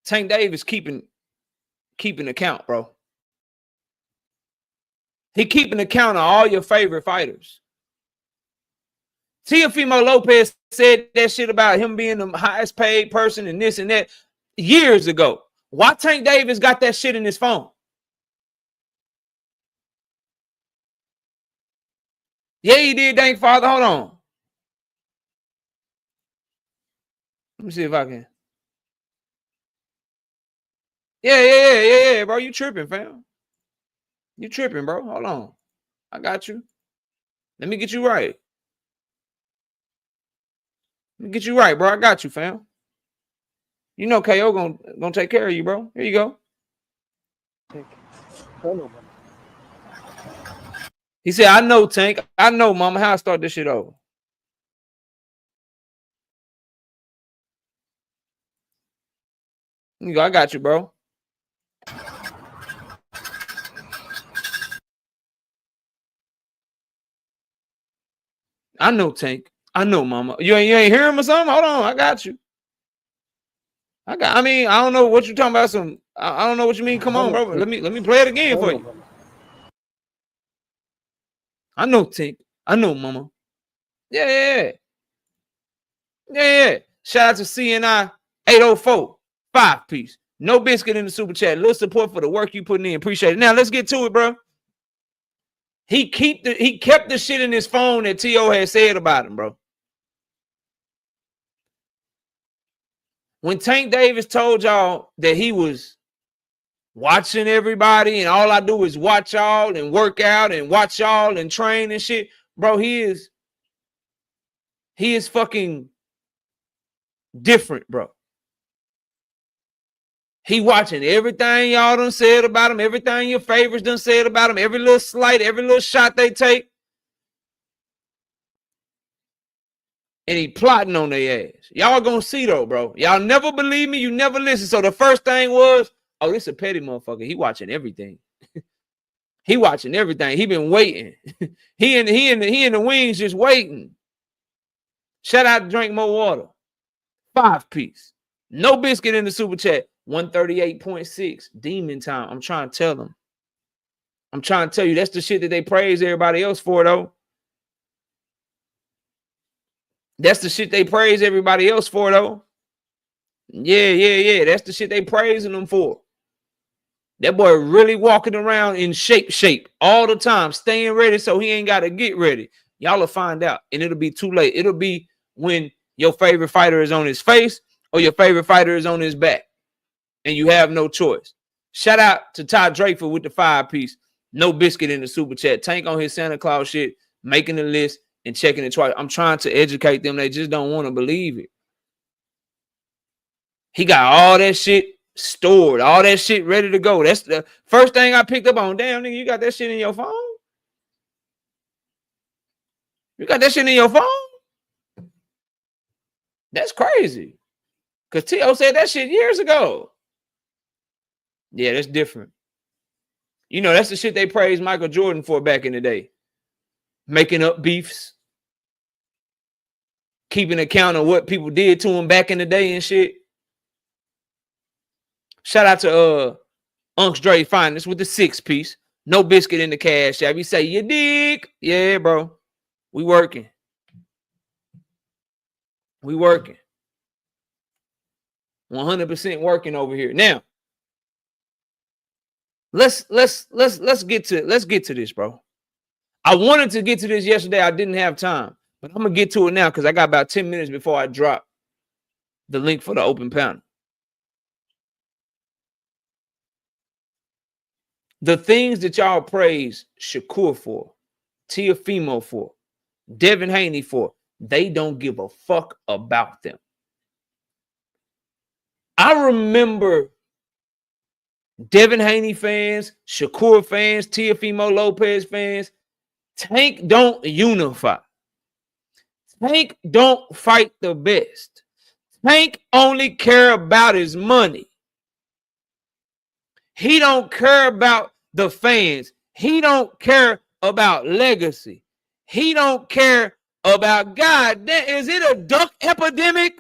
Tank Davis keeping account, bro. He keeping account of all your favorite fighters. Teofimo Lopez said that shit about him being the highest paid person and this and that years ago. Why Tank Davis got that shit in his phone? Yeah, he did, thank Father. Hold on. Let me see if I can. Yeah, bro. You tripping, fam. You tripping, bro. Hold on. I got you. Let me get you right. Let me get you right, bro. I got you, fam. You know KO gonna take care of you, bro. Here you go. He said, I know, Tank. I know, mama, how I start this shit over. You go, I got you, bro. I know, Tank. I know, mama. You ain't hear him or something? Hold on, I got you. I don't know what you're talking about. I don't know what you mean. Come on, bro. Let me play it again for you. I know, Tank. I know, mama. Yeah. Shout out to CNI 804 5-piece. No biscuit in the super chat. Little support for the work you putting in. Appreciate it. Now let's get to it, bro. He kept the shit in his phone that T.O. had said about him, bro. When Tank Davis told y'all that he was watching everybody and all I do is watch y'all and work out and watch y'all and train and shit, bro, he is fucking different, bro. He watching everything y'all done said about him, everything your favorites done said about him, every little slight, every little shot they take. And he plotting on their ass. Y'all gonna see though, bro. Y'all never believe me. You never listen. So the first thing was, oh, this a petty motherfucker. He watching everything. He watching everything. He been waiting. he in the wings just waiting. Shout out to Drink More Water. 5-piece. No biscuit in the super chat. 138.6. Demon time. I'm trying to tell them. I'm trying to tell you that's the shit that they praise everybody else for, though. That's the shit they praise everybody else for, though. Yeah. That's the shit they praising them for. That boy really walking around in shape all the time, staying ready so he ain't got to get ready. Y'all will find out, and it'll be too late. It'll be when your favorite fighter is on his face or your favorite fighter is on his back, and you have no choice. Shout out to Todd Draper with the 5-piece. No biscuit in the super chat. Tank on his Santa Claus shit, making the list and checking it twice. I'm trying to educate them. They just don't want to believe it. He got all that shit stored, all that shit ready to go. That's the first thing I picked up on. Damn, nigga, you got that shit in your phone? You got that shit in your phone? That's crazy. Because T.O. said that shit years ago. Yeah, that's different. You know, that's the shit they praised Michael Jordan for back in the day. Making up beefs. Keeping account of what people did to him back in the day and shit. Shout out to Unks Dre Finest with the 6-piece. No biscuit in the cash app. You say, you dig? Yeah, bro. We working. We working. 100% working over here. Now, let's get to this, bro. I wanted to get to this yesterday. I didn't have time, but I'm gonna get to it now because I got about 10 minutes before I drop the link for the open panel. The things that y'all praise Shakur for, Teofimo for, Devon Haney for, they don't give a fuck about them. I remember Devon Haney fans, Shakur fans, Teofimo Lopez fans. Tank don't unify. Tank don't fight the best. Tank only care about his money. He don't care about the fans. He don't care about legacy. He don't care about God. Is it a duck epidemic?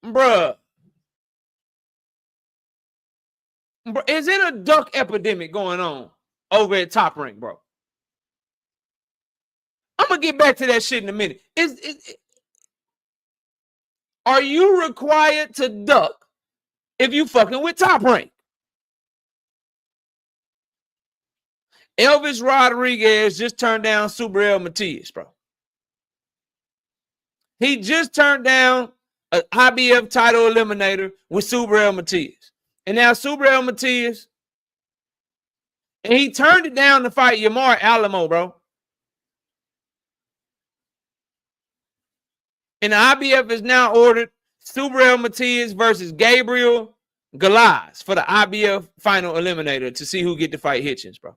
Bruh. Is it a duck epidemic going on over at Top Rank, bro? I'm going to get back to that shit in a minute. Are you required to duck if you fucking with Top Rank? Elvis Rodriguez just turned down Super El Matias, bro. He just turned down an IBF title eliminator with Super El Matias. And now Super El Matias, and he turned it down to fight Yamar Alamo, bro. And the IBF is now ordered Super El Matias versus Gabriel Galaz for the IBF final eliminator to see who get to fight Hitchens, bro.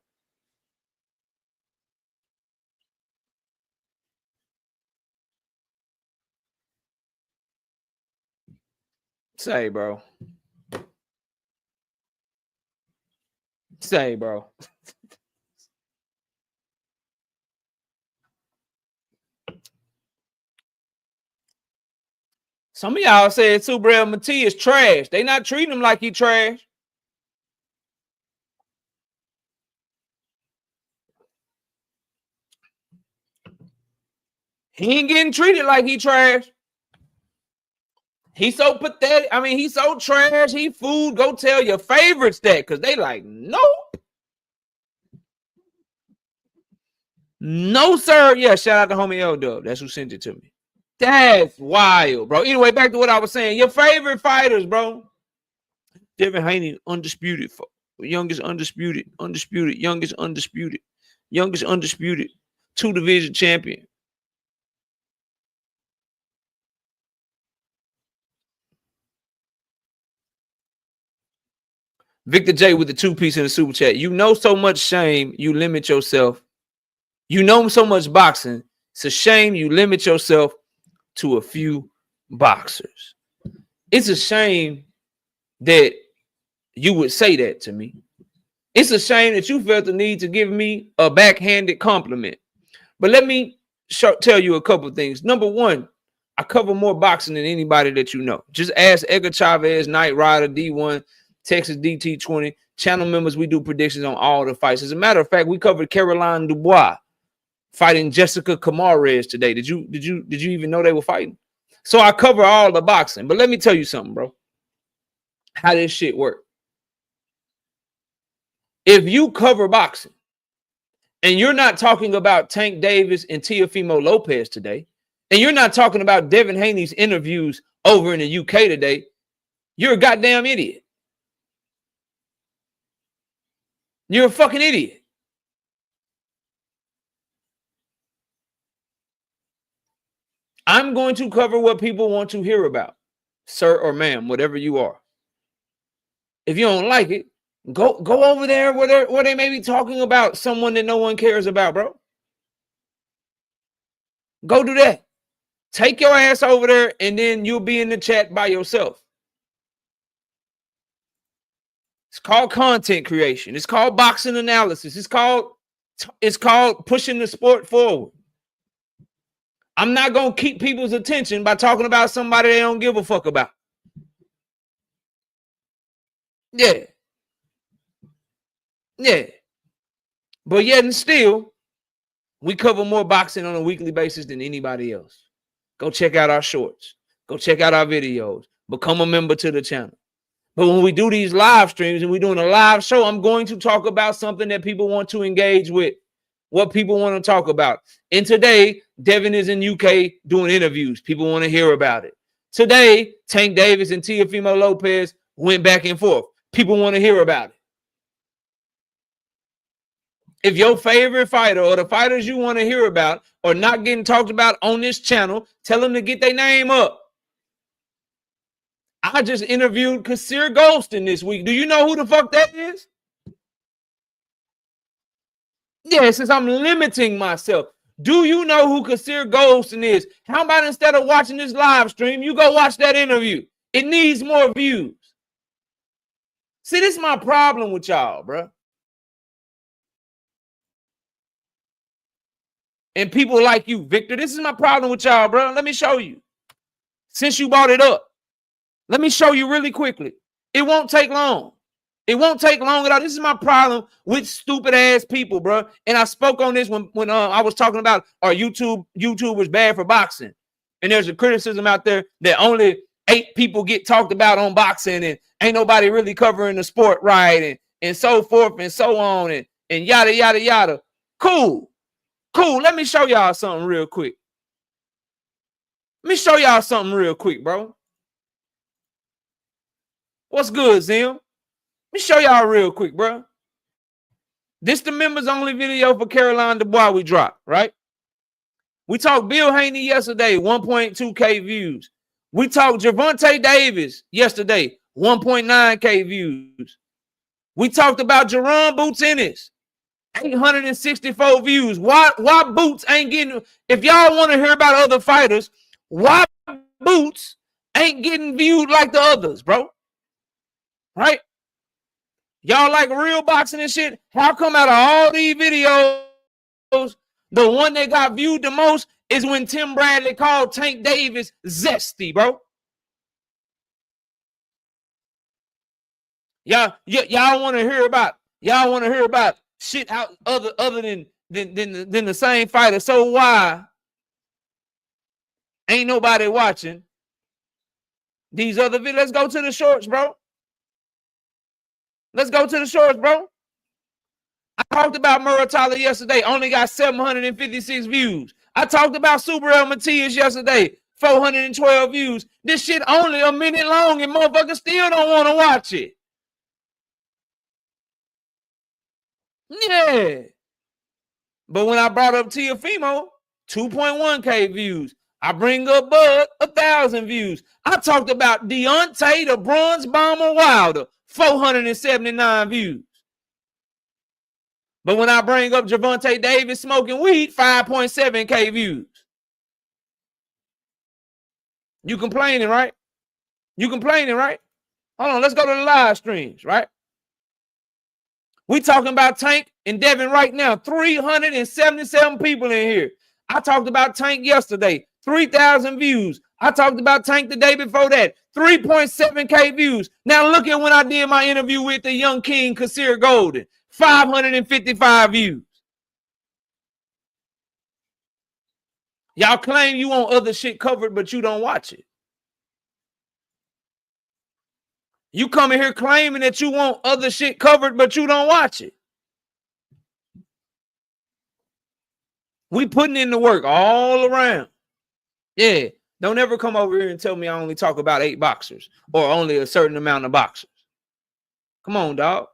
Say, bro. Say, bro. Some of y'all said Super El Matias trash. They not treating him like he trash. He ain't getting treated like he trash. He's so pathetic. I mean, he's so trash. He food. Go tell your favorites that because they like, nope. No, sir. Yeah, shout out to homie L-Dub. That's who sent it to me. That's wild, bro. Anyway, back to what I was saying. Your favorite fighters, bro. Devin Haney, undisputed. Youngest undisputed. Undisputed. Youngest undisputed. Youngest undisputed. 2-division champion. Victor J with the 2-piece in the super chat. You know so much shame, you limit yourself. You know so much boxing. It's a shame you limit yourself to a few boxers. It's a shame that you would say that to me. It's a shame that you felt the need to give me a backhanded compliment. But let me tell you a couple of things. Number one, I cover more boxing than anybody that you know. Just ask Edgar Chavez, Knight Rider, D1, Texas DT20. Channel members, we do predictions on all the fights. As a matter of fact, we covered Caroline Dubois fighting Jessica Camarez today. Did you even know they were fighting? So I cover all the boxing. But let me tell you something, bro. How this shit work. If you cover boxing and you're not talking about Tank Davis and Teofimo Lopez today, and you're not talking about Devin Haney's interviews over in the UK today, you're a goddamn idiot. You're a fucking idiot. I'm going to cover what people want to hear about, sir or ma'am, whatever you are. If you don't like it, go over there where they may be talking about someone that no one cares about, bro. Go do that. Take your ass over there, and then you'll be in the chat by yourself. It's called content creation. It's called boxing analysis. It's called pushing the sport forward. I'm not going to keep people's attention by talking about somebody they don't give a fuck about. Yeah. Yeah. But yet and still, we cover more boxing on a weekly basis than anybody else. Go check out our shorts. Go check out our videos. Become a member to the channel. But when we do these live streams and we're doing a live show, I'm going to talk about something that people want to engage with, what people want to talk about. And today, Devin is in UK doing interviews. People want to hear about it. Today, Tank Davis and Teofimo Lopez went back and forth. People want to hear about it. If your favorite fighter or the fighters you want to hear about are not getting talked about on this channel, tell them to get their name up. I just interviewed Kasir Golston this week. Do you know who the fuck that is? Yeah, since I'm limiting myself. Do you know who Kasir Golston is? How about instead of watching this live stream, you go watch that interview? It needs more views. See, this is my problem with y'all, bro. And people like you, Victor. This is my problem with y'all, bro. Let me show you. Since you brought it up, let me show you really quickly. It won't take long. It won't take long at all. This is my problem with stupid ass people, bro. And I spoke on this when I was talking about our YouTube was bad for boxing. And there's a criticism out there that only 8 people get talked about on boxing and ain't nobody really covering the sport right and so forth and so on and yada, yada, yada. Cool. Cool. Let me show y'all something real quick. Let me show y'all something real quick, bro. What's good, Zim? Let me show y'all real quick, bro. This the members only video for Caroline Dubois we dropped, right? We talked Bill Haney yesterday, 1.2K views. We talked Gervonta Davis yesterday, 1.9K views. We talked about Jerome Boots Ennis, 864 views. Why Boots ain't getting, if y'all want to hear about other fighters, why Boots ain't getting viewed like the others, bro? Right? Y'all like real boxing and shit? How come out of all these videos, the one that got viewed the most is when Tim Bradley called Tank Davis zesty, bro? Y'all want to hear about shit out other than the same fighter. So why ain't nobody watching these other videos? Let's go to the shorts, bro. Let's go to the shorts, bro. I talked about Muratalla yesterday, only got 756 views. I talked about Super El Matias yesterday, 412 views. This shit only a minute long and motherfuckers still don't want to watch it. Yeah. But when I brought up Teofimo, 2.1K views. I bring up Bud, 1,000 views. I talked about Deontay, the Bronze Bomber Wilder, 479 views. But when I bring up Gervonta Davis smoking weed, 5.7K views. You complaining, right? You complaining, right? Hold on, let's go to the live streams, right? We talking about Tank and Devin right now. 377 people in here. I talked about Tank yesterday. 3,000 views. I talked about Tank the day before that. 3.7K views. Now look at when I did my interview with the young king, Kasir Golden. 555 views. Y'all claim you want other shit covered, but you don't watch it. You come in here claiming that you want other shit covered, but you don't watch it. We putting in the work all around. Yeah. Don't ever come over here and tell me I only talk about 8 boxers or only a certain amount of boxers. Come on, dog.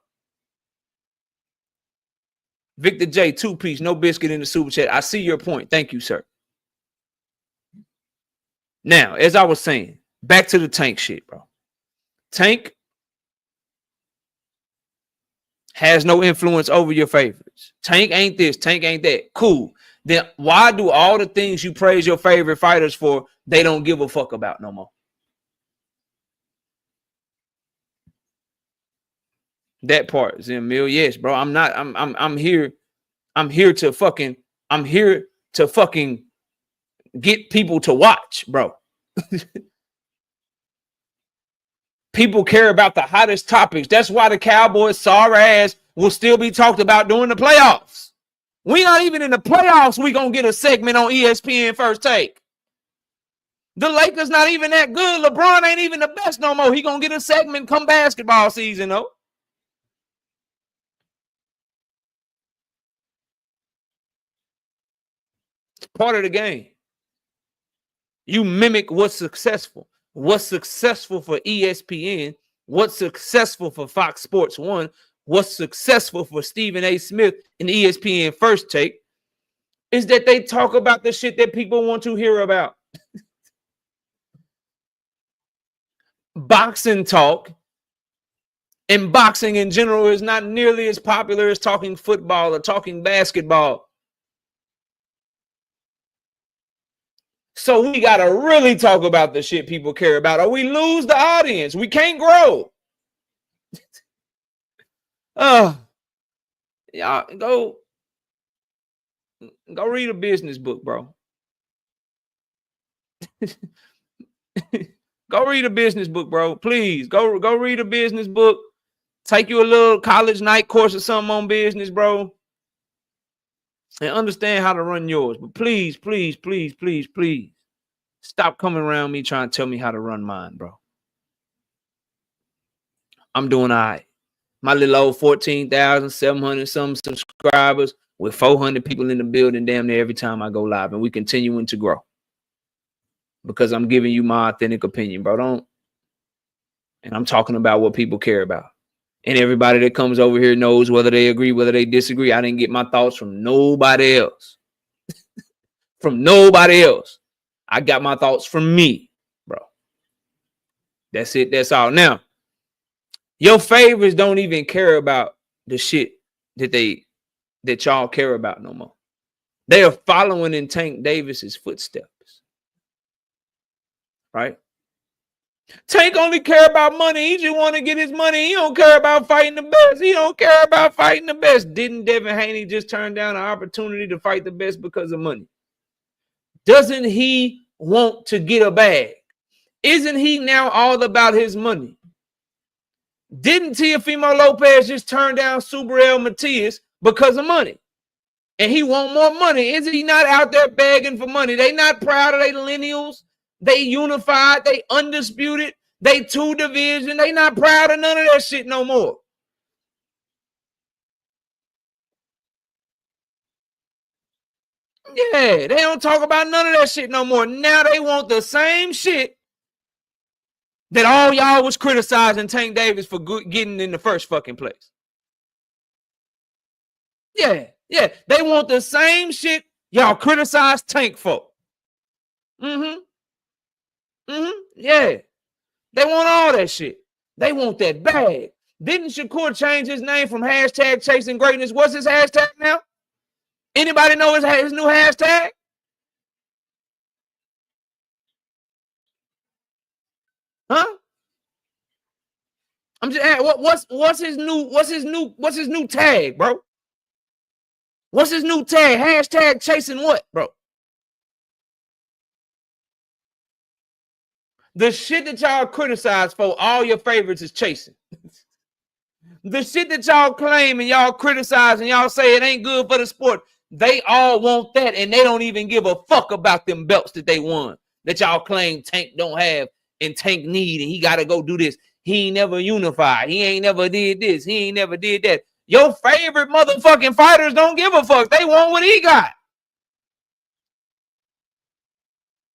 Victor J, 2-piece, no biscuit in the super chat. I see your point. Thank you, sir. Now, as I was saying, back to the Tank shit, bro. Tank has no influence over your favorites. Tank ain't this, Tank ain't that. Cool. Then why do all the things you praise your favorite fighters for, they don't give a fuck about no more? That part, Zemil. Yes, bro. I'm here to fucking get people to watch, bro. People care about the hottest topics. That's why the Cowboys' sorry ass will still be talked about during the playoffs. We not even in the playoffs. We gonna get a segment on ESPN First Take. The Lakers not even that good. LeBron ain't even the best no more. He gonna get a segment come basketball season though. It's part of the game. You mimic what's successful. What's successful for ESPN, what's successful for Fox Sports 1, what's successful for Stephen A. Smith and ESPN First Take is that they talk about the shit that people want to hear about. Boxing talk and boxing in general is not nearly as popular as talking football or talking basketball. So we got to really talk about the shit people care about or we lose the audience. We can't grow. Y'all go read a business book, bro. Go read a business book, bro. Please go read a business book. Take you a little college night course or something on business, bro. And understand how to run yours. But please, please, please, please, please stop coming around me trying to tell me how to run mine, bro. I'm doing all right. My little old 14,700 some subscribers with 400 people in the building damn near every time I go live. And we continuing to grow. Because I'm giving you my authentic opinion, bro. And I'm talking about what people care about. And everybody that comes over here knows whether they agree, whether they disagree. I didn't get my thoughts from nobody else. From nobody else. I got my thoughts from me, bro. That's it. That's all. Now, your favorites don't even care about the shit that y'all care about no more. They are following in Tank Davis's footsteps. Right? Tank only care about money. He just want to get his money. He don't care about fighting the best. He don't care about fighting the best. Didn't Devon Haney just turn down an opportunity to fight the best because of money? Doesn't he want to get a bag? Isn't he now all about his money? Didn't Teofimo Lopez just turn down Subriel Matias because of money? And he want more money. Is he not out there begging for money? They not proud of their lineals. They unified. They undisputed. They 2 division. They not proud of none of that shit no more. Yeah, they don't talk about none of that shit no more. Now they want the same shit that all y'all was criticizing Tank Davis for getting in the first fucking place. Yeah. They want the same shit y'all criticized Tank for. Yeah. They want all that shit. They want that bag. Didn't Shakur change his name from hashtag chasing greatness? What's his hashtag now? Anybody know his new hashtag? Huh? I'm just asking, what's his new tag, bro? What's his new tag? Hashtag chasing what, bro? The shit that y'all criticize for, all your favorites is chasing. The shit that y'all claim and y'all criticize and y'all say it ain't good for the sport, they all want that, and they don't even give a fuck about them belts that they won, that y'all claim Tank don't have and Tank need, and he got to go do this. He ain't never unified. He ain't never did this. He ain't never did that. Your favorite motherfucking fighters don't give a fuck. They want what he got.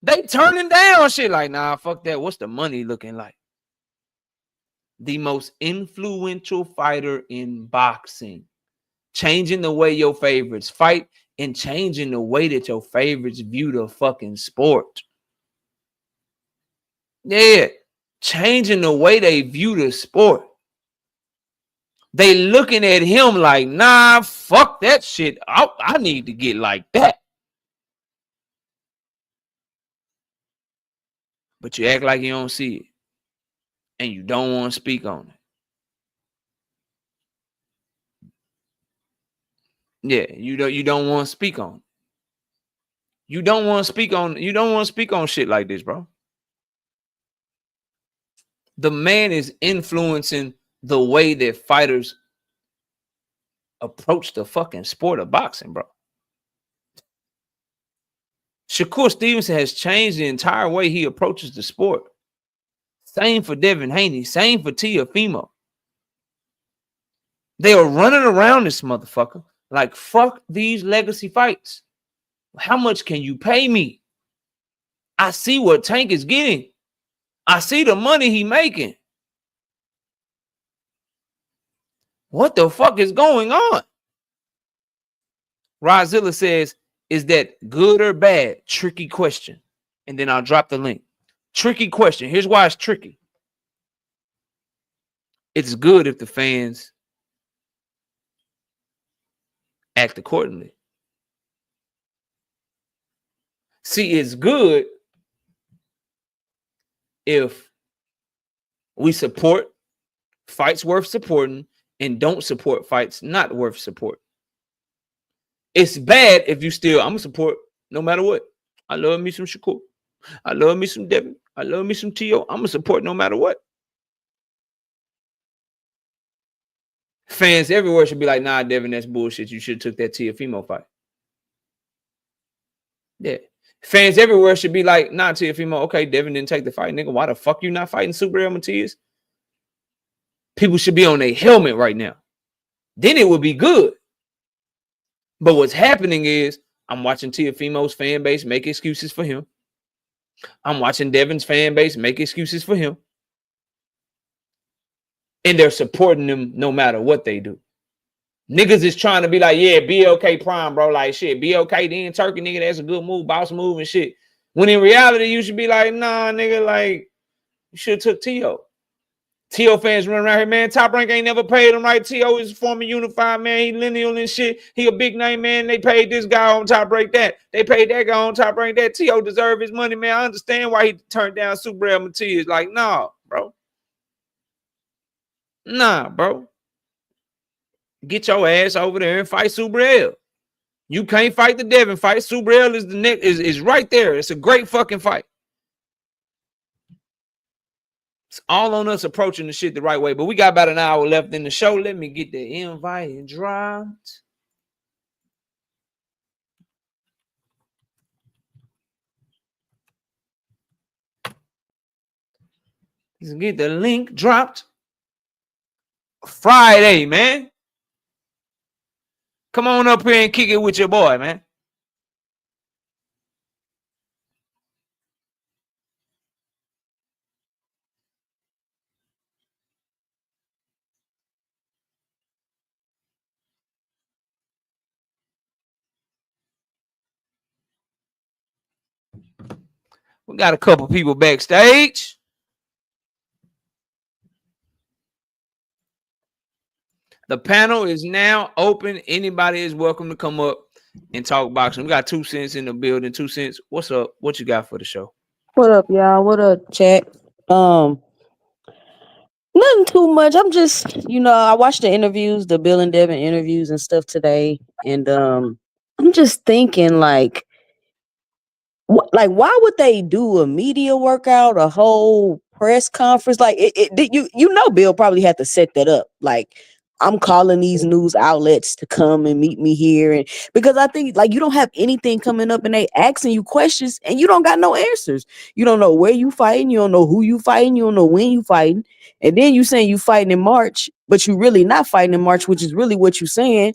They turning down shit like, nah, fuck that. What's the money looking like? The most influential fighter in boxing. Changing the way your favorites fight and changing the way that your favorites view the fucking sport. Yeah. Changing the way they view the sport. They looking at him like, nah, fuck that shit. I need to get like that. But you act like you don't see it. And you don't want to speak on it. Yeah, you don't want to speak on it. You don't want to speak on shit like this, bro. The man is influencing the way that fighters approach the fucking sport of boxing, bro. Shakur Stevenson has changed the entire way he approaches the sport. Same for Devon Haney. Same for Teofimo. They are running around this motherfucker like, fuck these legacy fights. How much can you pay me? I see what Tank is getting. I see the money he making. What the fuck is going on? Rozilla says, is that good or bad? Tricky question. And then I'll drop the link. Tricky question. Here's why it's tricky. It's good if the fans act accordingly. See, it's good if we support fights worth supporting and don't support fights not worth support. It's bad if you still, I'm going to support no matter what. I love me some Shakur. I love me some Devin. I love me some T.O. I'm going to support no matter what. Fans everywhere should be like, nah, Devin, that's bullshit. You should have took that Teofimo fight. Yeah. Fans everywhere should be like, nah, Teofimo, okay, Devin didn't take the fight, nigga. Why the fuck you not fighting Super El Matias? People should be on their helmet right now. Then it would be good. But what's happening is I'm watching Teofimo's fan base make excuses for him. I'm watching Devin's fan base make excuses for him. And they're supporting them no matter what they do. Niggas is trying to be like, yeah, BLK Prime, bro. Like, shit, BLK, then Turkey, nigga, that's a good move, boss move and shit. When in reality, you should be like, nah, nigga, like, you should have took T.O. T.O. fans running around here, man. Top Rank ain't never paid him right. T.O. is former unified, man. He lineal and shit. He a big name, man. They paid this guy on Top Rank that. They paid that guy on Top Rank that. T.O. deserve his money, man. I understand why he turned down Super El Matias. Like, nah, bro. Nah, bro. Get your ass over there and fight Super El. You can't fight the Devin fight. Super El is the next is right there. It's a great fucking fight. It's all on us approaching the shit the right way. But we got about an hour left in the show. Let me get the invite dropped. Let's get the link dropped. Friday, man. Come on up here and kick it with your boy, man. We got a couple people backstage. The panel is now open. Anybody is welcome to come up and talk boxing. We got 2 cents in the building. 2 cents. What's up? What you got for the show? What up, y'all? What up, chat? Nothing too much. I'm just, I watched the interviews, the Bill and Devin interviews and stuff today, and I'm just thinking, like, why would they do a media workout, a whole press conference? Like, Bill probably had to set that up. Like, I'm calling these news outlets to come and meet me here, and because I think, like, you don't have anything coming up, and they asking you questions, and you don't got no answers. You don't know where you fighting, you don't know who you fighting, you don't know when you fighting, and then you saying you fighting in March, but you really not fighting in March, which is really what you saying.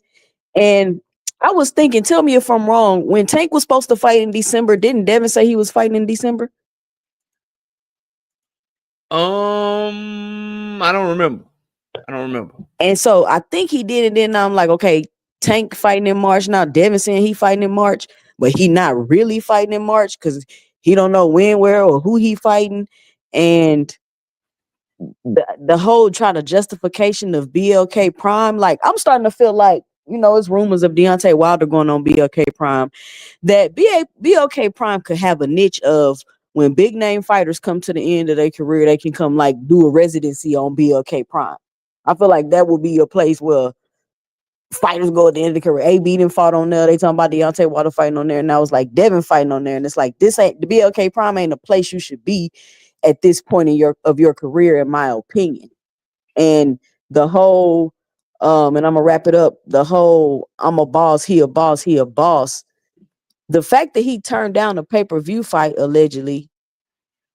And I was thinking, tell me if I'm wrong. When Tank was supposed to fight in December, didn't Devin say he was fighting in December? I don't remember. And so I think he did, and then I'm like, okay, Tank fighting in March. Now Devin saying he fighting in March, but he not really fighting in March because he don't know when, where, or who he fighting. And the whole trying to justification of BLK Prime, like, I'm starting to feel like, it's rumors of Deontay Wilder going on BLK Prime, that BLK Prime could have a niche of when big name fighters come to the end of their career, they can come like do a residency on BLK Prime. I feel like that would be a place where fighters go at the end of the career. AB didn't fought on there. They talking about Deontay Wilder fighting on there, and I was like Devin fighting on there, and it's like, this ain't the BLK Prime ain't a place you should be at this point in your career, in my opinion. And the whole and I'm gonna wrap it up. The whole I'm a boss, he a boss, he a boss. The fact that he turned down a pay-per-view fight allegedly,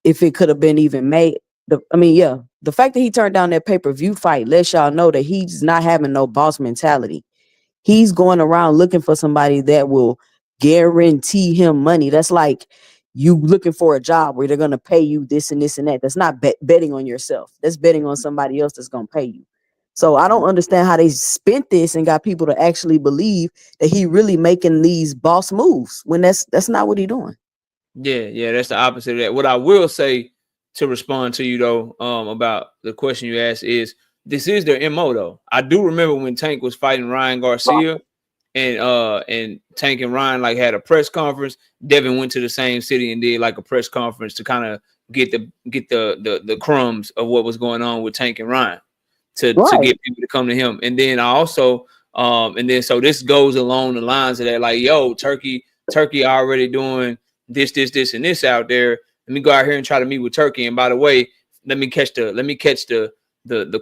if it could have been even made, the fact that he turned down that pay-per-view fight lets y'all know that he's not having no boss mentality. He's going around looking for somebody that will guarantee him money. That's like you looking for a job where they're going to pay you this and this and that. That's not betting on yourself. That's betting on somebody else that's going to pay you. So I don't understand how they spent this and got people to actually believe that he really making these boss moves when that's not what he doing. Yeah, that's the opposite of that. What I will say to respond to you though, about the question you asked is this is their MO though. I do remember when Tank was fighting Ryan Garcia and Tank and Ryan like had a press conference. Devin went to the same city and did like a press conference to kind of get the crumbs of what was going on with Tank and Ryan to get people to come to him. And then I also so this goes along the lines of that, like, yo, Turkey already doing this and this out there. Let me go out here and try to meet with Turkey. And by the way, let me catch the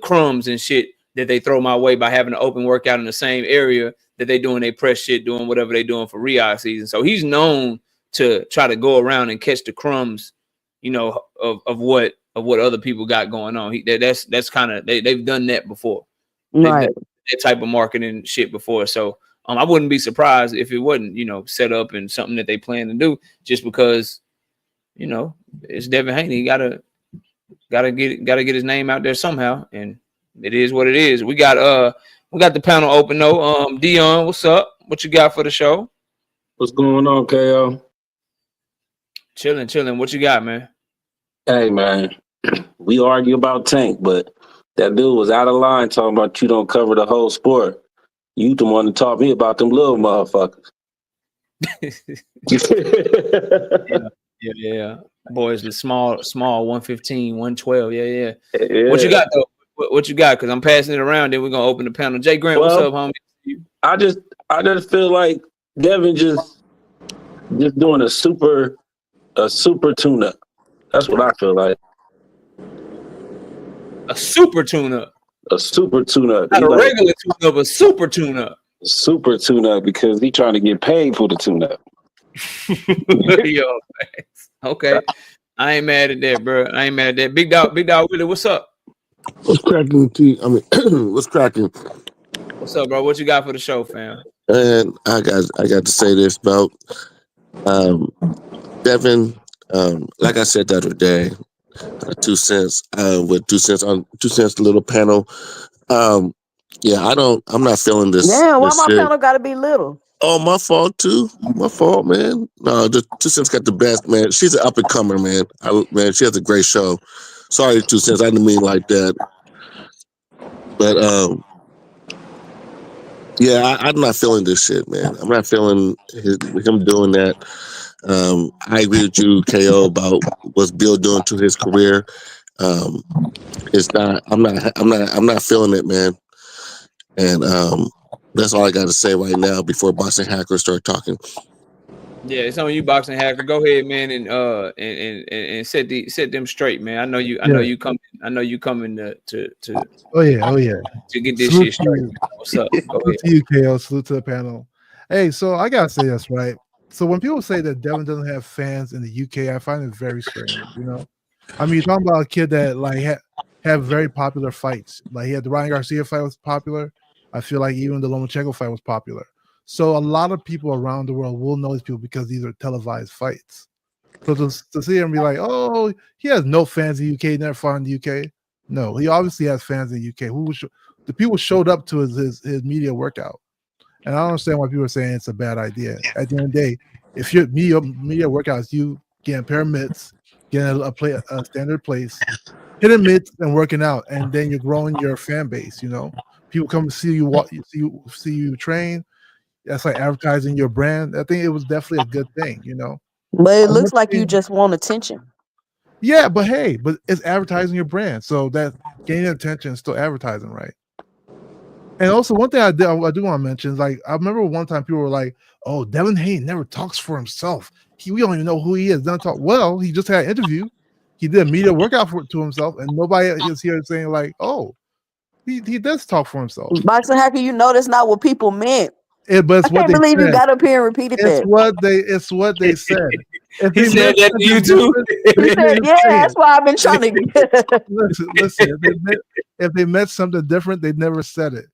crumbs and shit that they throw my way by having an open workout in the same area that they doing their press shit, doing whatever they doing for Riyadh season. So he's known to try to go around and catch the crumbs, of what other people got going on. That's kind of they've done that before. Right. That type of marketing shit before. So I wouldn't be surprised if it wasn't, set up and something that they plan to do just because, it's Devon Haney. He gotta get his name out there somehow. And it is what it is. We got the panel open though. Dion, what's up? What you got for the show? What's going on, KO? Chilling. What you got, man? Hey, man. We argue about Tank, but that dude was out of line talking about you don't cover the whole sport. You the one to talk me about them little motherfuckers. Yeah. Boys, the small 115, 112. Yeah. What you got though? What you got? Because I'm passing it around. Then we're gonna open the panel. Jay Grant, what's up, homie? I just feel like Devin just doing a super tune-up. That's what I feel like. A super tune-up. A super tune-up. Not a regular tune-up, a super tune-up. Super tune-up because he trying to get paid for the tune-up. Yo, okay. I ain't mad at that, bro. I ain't mad at that. Big dog Willie, what's up? What's cracking, what's cracking? What's up, bro? What you got for the show, fam? And I got to say this about Devin. Like I said the other day, 2 cents with 2 cents on 2 cents little panel. I'm not feeling this. Yeah, why my shit. panel gotta be little? Oh, my fault too. My fault, man. No, the 2 cents got the best, man. She's an up and comer, man. Man, she has a great show. Sorry, 2 cents. I didn't mean like that. But I'm not feeling this shit, man. I'm not feeling him doing that. I agree with you, KO, about what's Bill doing to his career. It's not. I'm not feeling it, man. And that's all I got to say right now before Boxing Hackers start talking. Yeah, it's on you, Boxing Hacker. Go ahead, man, and set them straight, man. I know you coming. I know you coming to. Oh yeah. To get this Salute shit straight. What's up? Go Salute ahead. to you, KO. Salute to the panel. Hey, so I gotta say this, right? So when people say that Devin doesn't have fans in the UK, I find it very strange. I mean, you're talking about a kid that like had very popular fights. Like he had the Ryan Garcia fight was popular. I feel like even the Lomachenko fight was popular. So a lot of people around the world will know these people because these are televised fights. So to see him be like, oh, he has no fans in the UK, never fought in the UK. No, he obviously has fans in the UK. The people showed up to his media workout. And I don't understand why people are saying it's a bad idea. At the end of the day, if your media workouts, you getting permits, getting a standard place, hitting mitts and working out, and then you're growing your fan base. People come to see you see you train. That's like advertising your brand. I think it was definitely a good thing. But it looks like you just want attention. Yeah, but it's advertising your brand, so that gaining attention is still advertising, right? And also, one thing I do want to mention is like I remember one time people were like, "Oh, Devon Haney never talks for himself. We don't even know who he is. Doesn't talk." Well, he just had an interview. he did a media workout to himself, and nobody is here saying like, "Oh, he does talk for himself." Boxing hacker, you know that's not what people meant. But it's I what can't they believe you said. got up here and repeated It's that. what they said. If He they said meant that to you something too. different, He said, yeah, that's why I've been trying to. listen. If they meant something different, they never said it.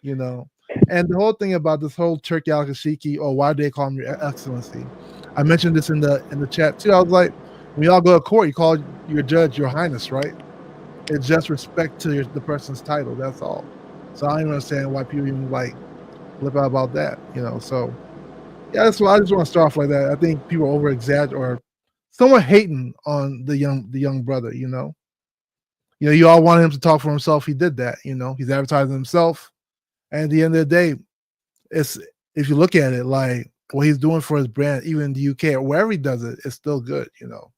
You know. And the whole thing about this whole Turkey al-Kashiki, or why do they call him Your Excellency? I mentioned this in the chat too. I was like, when y'all go to court, you call your judge Your Highness, right? It's just respect to the person's title. That's all. So I don't even understand why people even like flip out about that. You know. So yeah, that's why I just want to start off like that. I think people over exaggerate or someone hating on the young brother. You know, you all wanted him to talk for himself. He did that. You know, he's advertising himself. And at the end of the day, it's if you look at it like what he's doing for his brand, even in the UK or wherever he does it, it's still good, you know.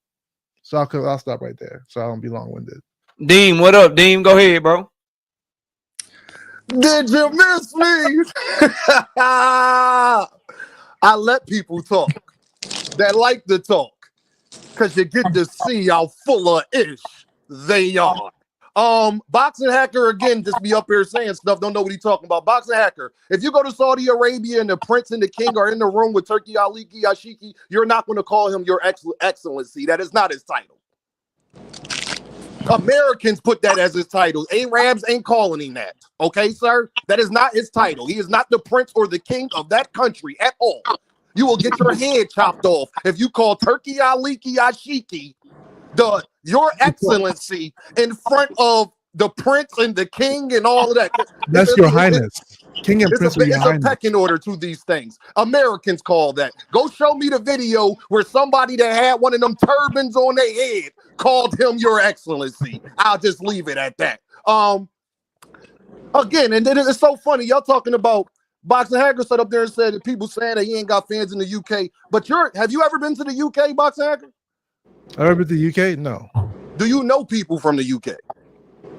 So I'll stop right there, so I don't be long-winded. Dean, what up? Dean, go ahead, bro. Did you miss me? I let people talk that like to talk because you get to see how full of ish they are. Boxing hacker again, just be up here saying stuff, don't know what he's talking about. Boxing hacker, if you go to Saudi Arabia and the prince and the king are in the room with Turkey Aliki Ashiki, you're not going to call him your excellency. That is not his title. Americans put that as his title. Arabs ain't calling him that. Okay, sir? That is not his title. He is not the prince or the king of that country at all. You will get your head chopped off if you call Turkey Aliki Ashiki your excellency in front of the prince and the king and all of that. That's Your Highness. King and Prince are Your Highness. It's a pecking order to these things. Americans call that. Go show me the video where somebody that had one of them turbans on their head called him Your Excellency. I'll just leave it at that. Again, and then it's so funny. Y'all talking about Boxing Hacker sat up there and said that people saying that he ain't got fans in the UK. But have you ever been to the UK, Boxing Hacker? Ever been to the UK? No. Do you know people from the UK?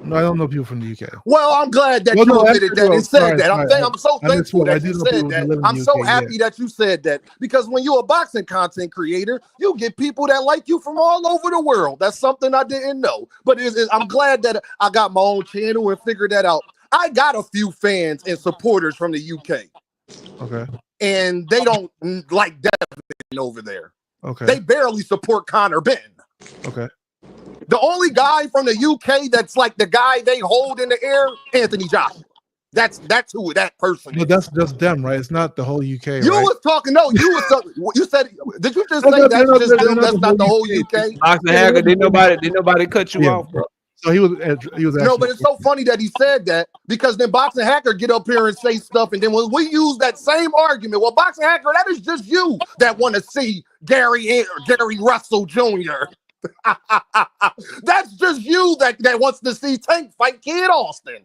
No, I don't know people from the UK. Well, I'm glad that you admitted that and said that. I'm so thankful that you said that. I'm so happy that you said that, because when you're a boxing content creator, you get people that like you from all over the world. That's something I didn't know. But I'm glad that I got my own channel and figured that out. I got a few fans and supporters from the UK. Okay. And they don't like Devin over there. Okay. They barely support Conor Ben. Okay. The only guy from the UK that's like the guy they hold in the air, Anthony Joshua. That's who that person is. But that's just them, right? It's not the whole UK. You was talking. No, you was talking. You said. Did you just say that's just them? That's not the whole UK. Boxing hacker, did nobody cut you off, bro? So he was. No, but it's so funny that he said that, because then Boxing Hacker get up here and say stuff, and then when we use that same argument, well, Boxing Hacker, that is just you that want to see Gary Russell Jr. That's just you that wants to see Tank fight Kid Austin.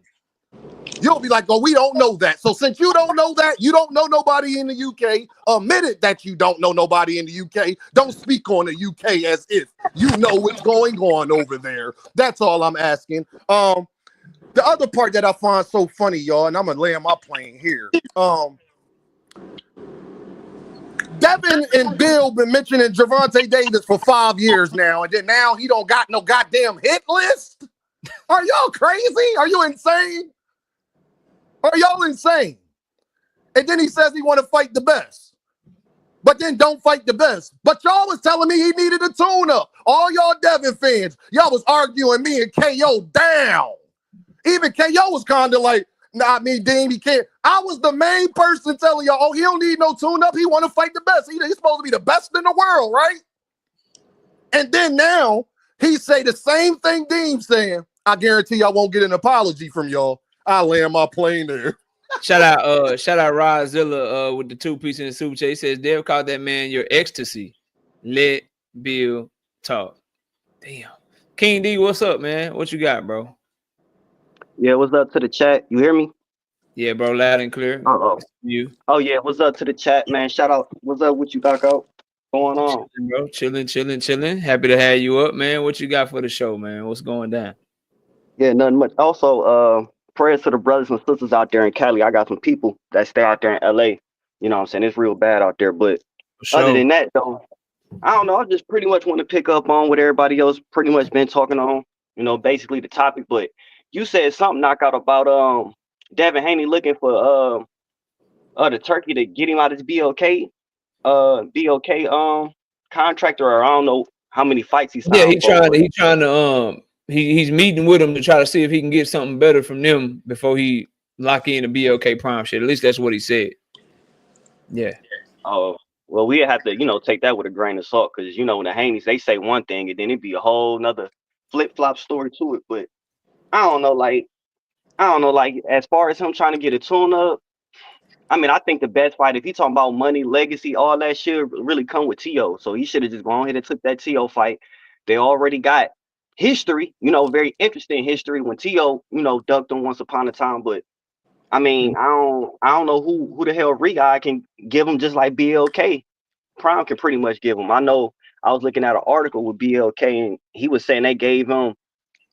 You'll be like, oh, we don't know that. So since you don't know that, you don't know nobody in the UK, admit it that you don't know nobody in the UK. Don't speak on the UK as if you know what's going on over there. That's all I'm asking. The other part that I find so funny, y'all, and I'm going to land my plane here. Devin and Bill been mentioning Gervonta Davis for 5 years now, and then now he don't got no goddamn hit list? Are y'all crazy? Are you insane? Are y'all insane? And then he says he want to fight the best, but then don't fight the best. But y'all was telling me he needed a tune-up. All y'all Devin fans, y'all was arguing me and KO down. Even KO was kind of like, nah, Dean, he can't. I was the main person telling y'all, oh, he don't need no tune-up. He want to fight the best. He's supposed to be the best in the world, right? And then now he say the same thing Dean's saying. I guarantee I won't get an apology from y'all. I land my plane there. Shout out Rodzilla with the 2-piece in the super chat. He says Dev called that man your ecstasy. Let Bill talk. Damn. King D, what's up, man? What you got, bro? Yeah, what's up to the chat? You hear me? Yeah, bro, loud and clear. You. Oh yeah, what's up to the chat, man? Shout out. What's up with you, Doc? Going on, bro? Chilling. Happy to have you up, man. What you got for the show, man? What's going down? Yeah, nothing much. Also, prayers to the brothers and sisters out there in Cali. I got some people that stay out there in LA. You know what I'm saying? It's real bad out there. But other than that, though, I don't know. I just pretty much want to pick up on what everybody else pretty much been talking on. Basically the topic. But you said something knockout about Devin Haney looking for the turkey to get him out of his BOK contract, or I don't know how many fights he Yeah, signed for. But he's meeting with him to try to see if he can get something better from them before he lock in the BLK Prime shit. At least that's what he said. Yeah. oh, well, we have to take that with a grain of salt, because the Haneys, they say one thing and then it'd be a whole nother flip flop story to it. But I don't know, like as far as him trying to get a tune up. I mean, I think the best fight, if you talking about money, legacy, all that shit, really come with T.O. So he should have just gone ahead and took that T.O. fight. They already got history, very interesting history when T.O., ducked him once upon a time. But I mean, I don't know who the hell Riga can give him, just like BLK. Prime can pretty much give him. I know I was looking at an article with BLK, and he was saying they gave him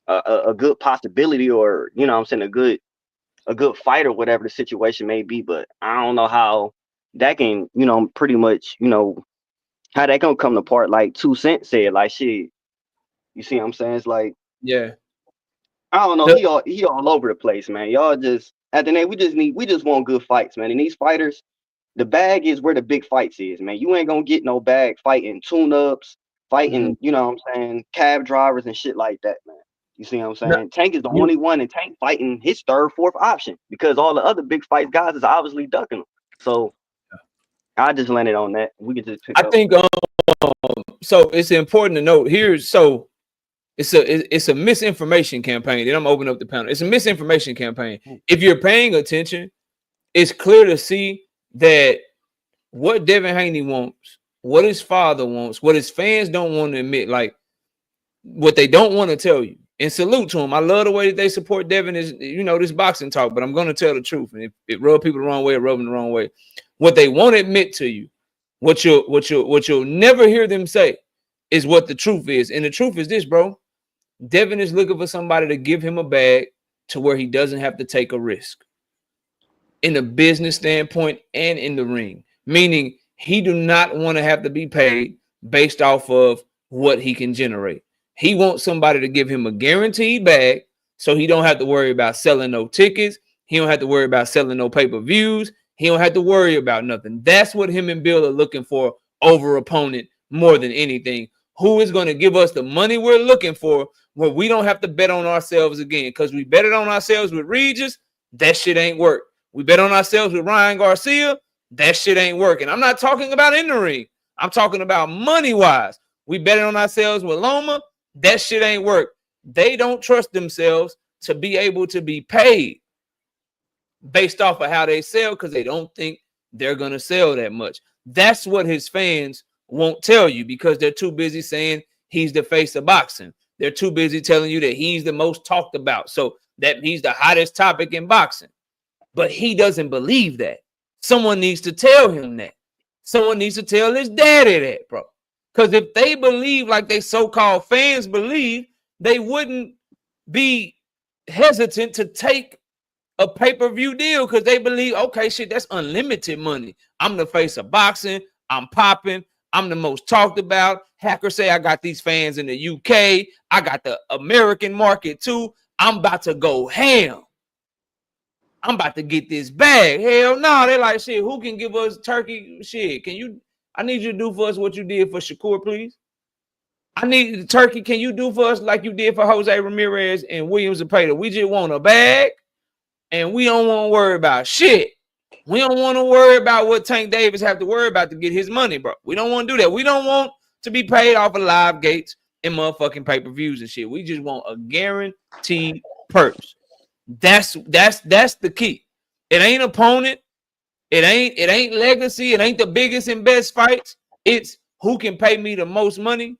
a good possibility, or what I'm saying, a good fight, or whatever the situation may be. But I don't know how that can, pretty much, how that gonna come apart. Like 2 Cent said, like, shit, you see what I'm saying? It's like, Yeah. I don't know. He all over the place, man. Y'all just, at the end, we just want good fights, man. And these fighters, the bag is where the big fights is, man. You ain't gonna get no bag fighting tune-ups, fighting, you know what I'm saying, cab drivers and shit like that, man. You see what I'm saying? No, Tank is the only one, and Tank fighting his third, fourth option, because all the other big fight guys is obviously ducking him. So I just landed on that. We can just pick I up. think so it's important to note here. So it's a misinformation campaign. Then I'm opening up the panel. It's a misinformation campaign. If you're paying attention, it's clear to see that what Devin Haney wants, what his father wants, what his fans don't want to admit, like what they don't want to tell you. And salute to him. I love the way that they support Devin. Is this boxing talk, but I'm going to tell the truth. And if it rub people the wrong way, it rub them the wrong way. What they won't admit to you, what you'll never hear them say, is what the truth is. And the truth is this, bro. Devin is looking for somebody to give him a bag to where he doesn't have to take a risk in a business standpoint and in the ring. Meaning he do not want to have to be paid based off of what he can generate. He wants somebody to give him a guaranteed bag so he don't have to worry about selling no tickets. He don't have to worry about selling no pay-per-views. He don't have to worry about nothing. That's what him and Bill are looking for over opponent more than anything. Who is going to give us the money we're looking for where we don't have to bet on ourselves again? Because we betted on ourselves with Regis, that shit ain't work. We bet on ourselves with Ryan Garcia, that shit ain't working. I'm not talking about in the ring. I'm talking about money-wise. We betted on ourselves with Loma, that shit ain't work. They don't trust themselves to be able to be paid based off of how they sell, because they don't think they're going to sell that much. That's what his fans won't tell you, because they're too busy saying he's the face of boxing. They're too busy telling you that he's the most talked about, so that he's the hottest topic in boxing. But he doesn't believe that. Someone needs to tell him that. Someone needs to tell his daddy that, bro. Because if they believe like they so-called fans believe, they wouldn't be hesitant to take a pay-per-view deal, because they believe, okay, shit, that's unlimited money. I'm the face of boxing. I'm popping. I'm the most talked about. Hackers say I got these fans in the UK. I got the American market too. I'm about to go ham. I'm about to get this bag. Hell no. They're like, shit, who can give us turkey? Shit, I need you to do for us what you did for Shakur, please. I need turkey. Can you do for us like you did for Jose Ramirez and William Zepeda? We just want a bag, and we don't want to worry about shit. We don't want to worry about what Tank Davis have to worry about to get his money, bro. We don't want to do that. We don't want to be paid off of live gates and motherfucking pay-per-views and shit. We just want a guaranteed purse. That's the key. It ain't opponent. It ain't legacy. It ain't the biggest and best fights. It's who can pay me the most money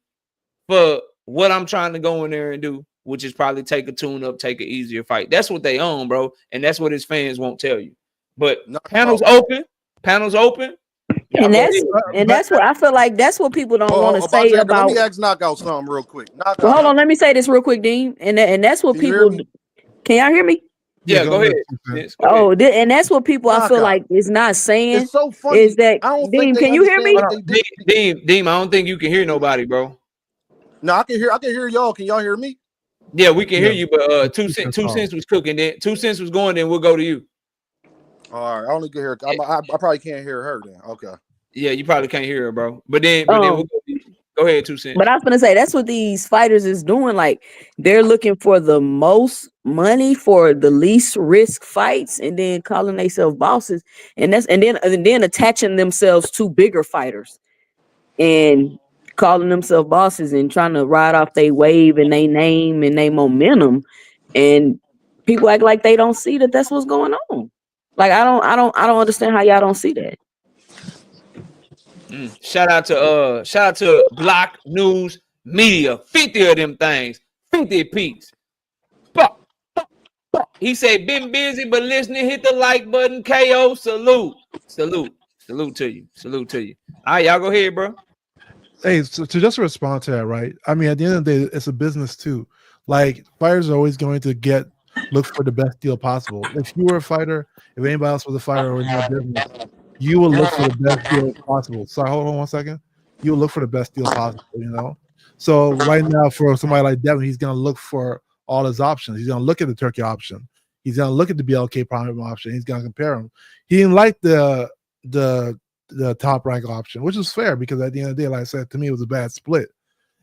for what I'm trying to go in there and do, which is probably take a tune-up, take an easier fight. That's what they own, bro. And that's what his fans won't tell you. But panels open. And that's what I feel like. That's what people don't want to say about. Let me ask Knockout something real quick. Well, hold on. Let me say this real quick, Dean. And that's what people. Can y'all hear me? Yeah, go ahead. Spence. Oh, and that's what people I feel like is not saying. It's so funny. Is that I don't Dean? think they Can you hear me? understand what they did. Deem, I don't think you can hear nobody, bro. No, I can hear y'all. Can y'all hear me? Yeah, we can hear you, but 2 cents was cooking. Then 2 cents was going. Then we'll go to you. All right, I only can hear. I probably can't hear her then. Okay. Yeah, you probably can't hear her, bro. But then we'll go to you. Go ahead, 2 cents. But I was gonna say that's what these fighters is doing. Like they're looking for the most money for the least risk fights, and then calling themselves bosses, and then attaching themselves to bigger fighters, and calling themselves bosses and trying to ride off their wave and their name and their momentum, and people act like they don't see that that's what's going on. Like I don't understand how y'all don't see that. Shout out to Block News Media. 50 of them things. 50 apiece. He said, been busy but listening. Hit the like button. KO. Salute to you. All right, y'all go ahead, bro. Hey, so to just respond to that, right? I mean, at the end of the day, it's a business too. Like fighters are always going to look for the best deal possible. If you were a fighter, if anybody else was a fighter or in your business, you will look for the best deal possible. Sorry, hold on 1 second. You will look for the best deal possible, you know? So right now, for somebody like Devin, he's going to look for all his options. He's going to look at the Turkey option. He's going to look at the BLK Prime option. He's going to compare them. He didn't like the top rank option, which is fair because at the end of the day, like I said, to me, it was a bad split.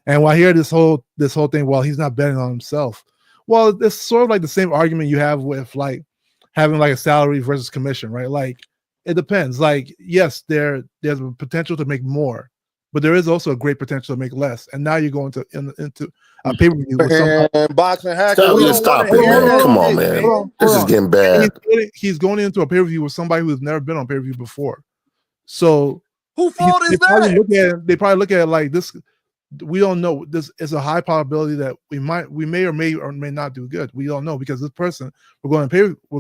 And while I hear this whole thing, well, he's not betting on himself. Well, it's sort of like the same argument you have with like having like a salary versus commission, right? Like, it depends. Like, yes, there's a potential to make more, but there is also a great potential to make less. And now you're going into a pay-per-view with somebody. Boxing hacker. Stop it, man. Come on, man. This is getting bad. He's going into a pay-per-view with somebody who's never been on pay-per-view before. So who fault is that? They probably look at it like this. We don't know. This is a high probability that we may or may not do good. We don't know because this person we're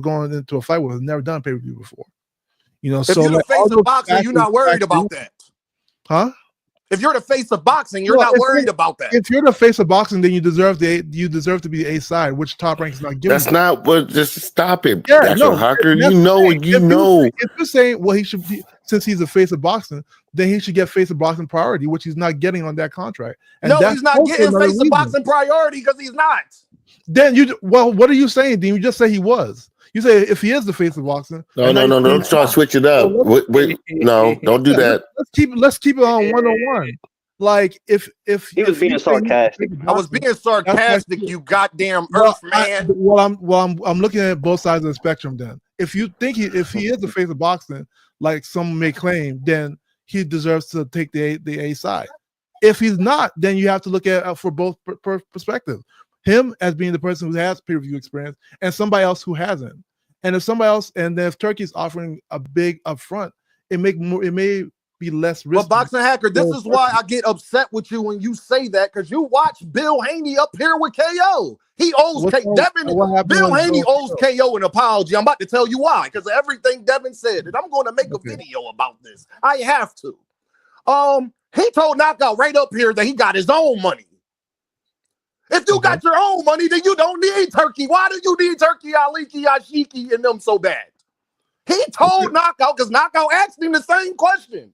going into a fight with has never done pay-per-view before. You know, if so you're the like, face of boxing, you're not worried about that. Huh? If you're the face of boxing, you're not worried about that. If you're the face of boxing, then you deserve to be the A side, which Top Rank is not giving. That's not what. Just stop it. Yeah, that's no, Hacker. You know. If you're saying, well, he should be, since he's the face of boxing, then he should get face of boxing priority, which he's not getting on that contract. And no, he's not getting face of boxing priority because he's not. Then what are you saying, Dean? You just say he was. You say if he is the face of boxing. No. Don't try to switch it up. Wait, no, don't do that. Let's keep it on 101. Like if he was being sarcastic. I was being sarcastic, you goddamn earth man. I'm looking at both sides of the spectrum. Then, if you think if he is the face of boxing, like some may claim, then he deserves to take the A side. If he's not, then you have to look at for both perspectives. Him as being the person who has pay-per-view experience, and somebody else who hasn't. And if somebody else, and if Turkey's offering a big upfront, it may be less risky. But Boxing Hacker, this is why I get upset with you when you say that, because you watch Bill Haney up here with KO. He owes Bill Haney owes KO an apology. I'm about to tell you why, because of everything Devin said, and I'm going to make a video about this. I have to. He told Knockout right up here that he got his own money. If you got your own money, then you don't need Turkey. Why do you need Turkey, Aliki, Ashiki, and them so bad? He told Knockout, because Knockout asked him the same question.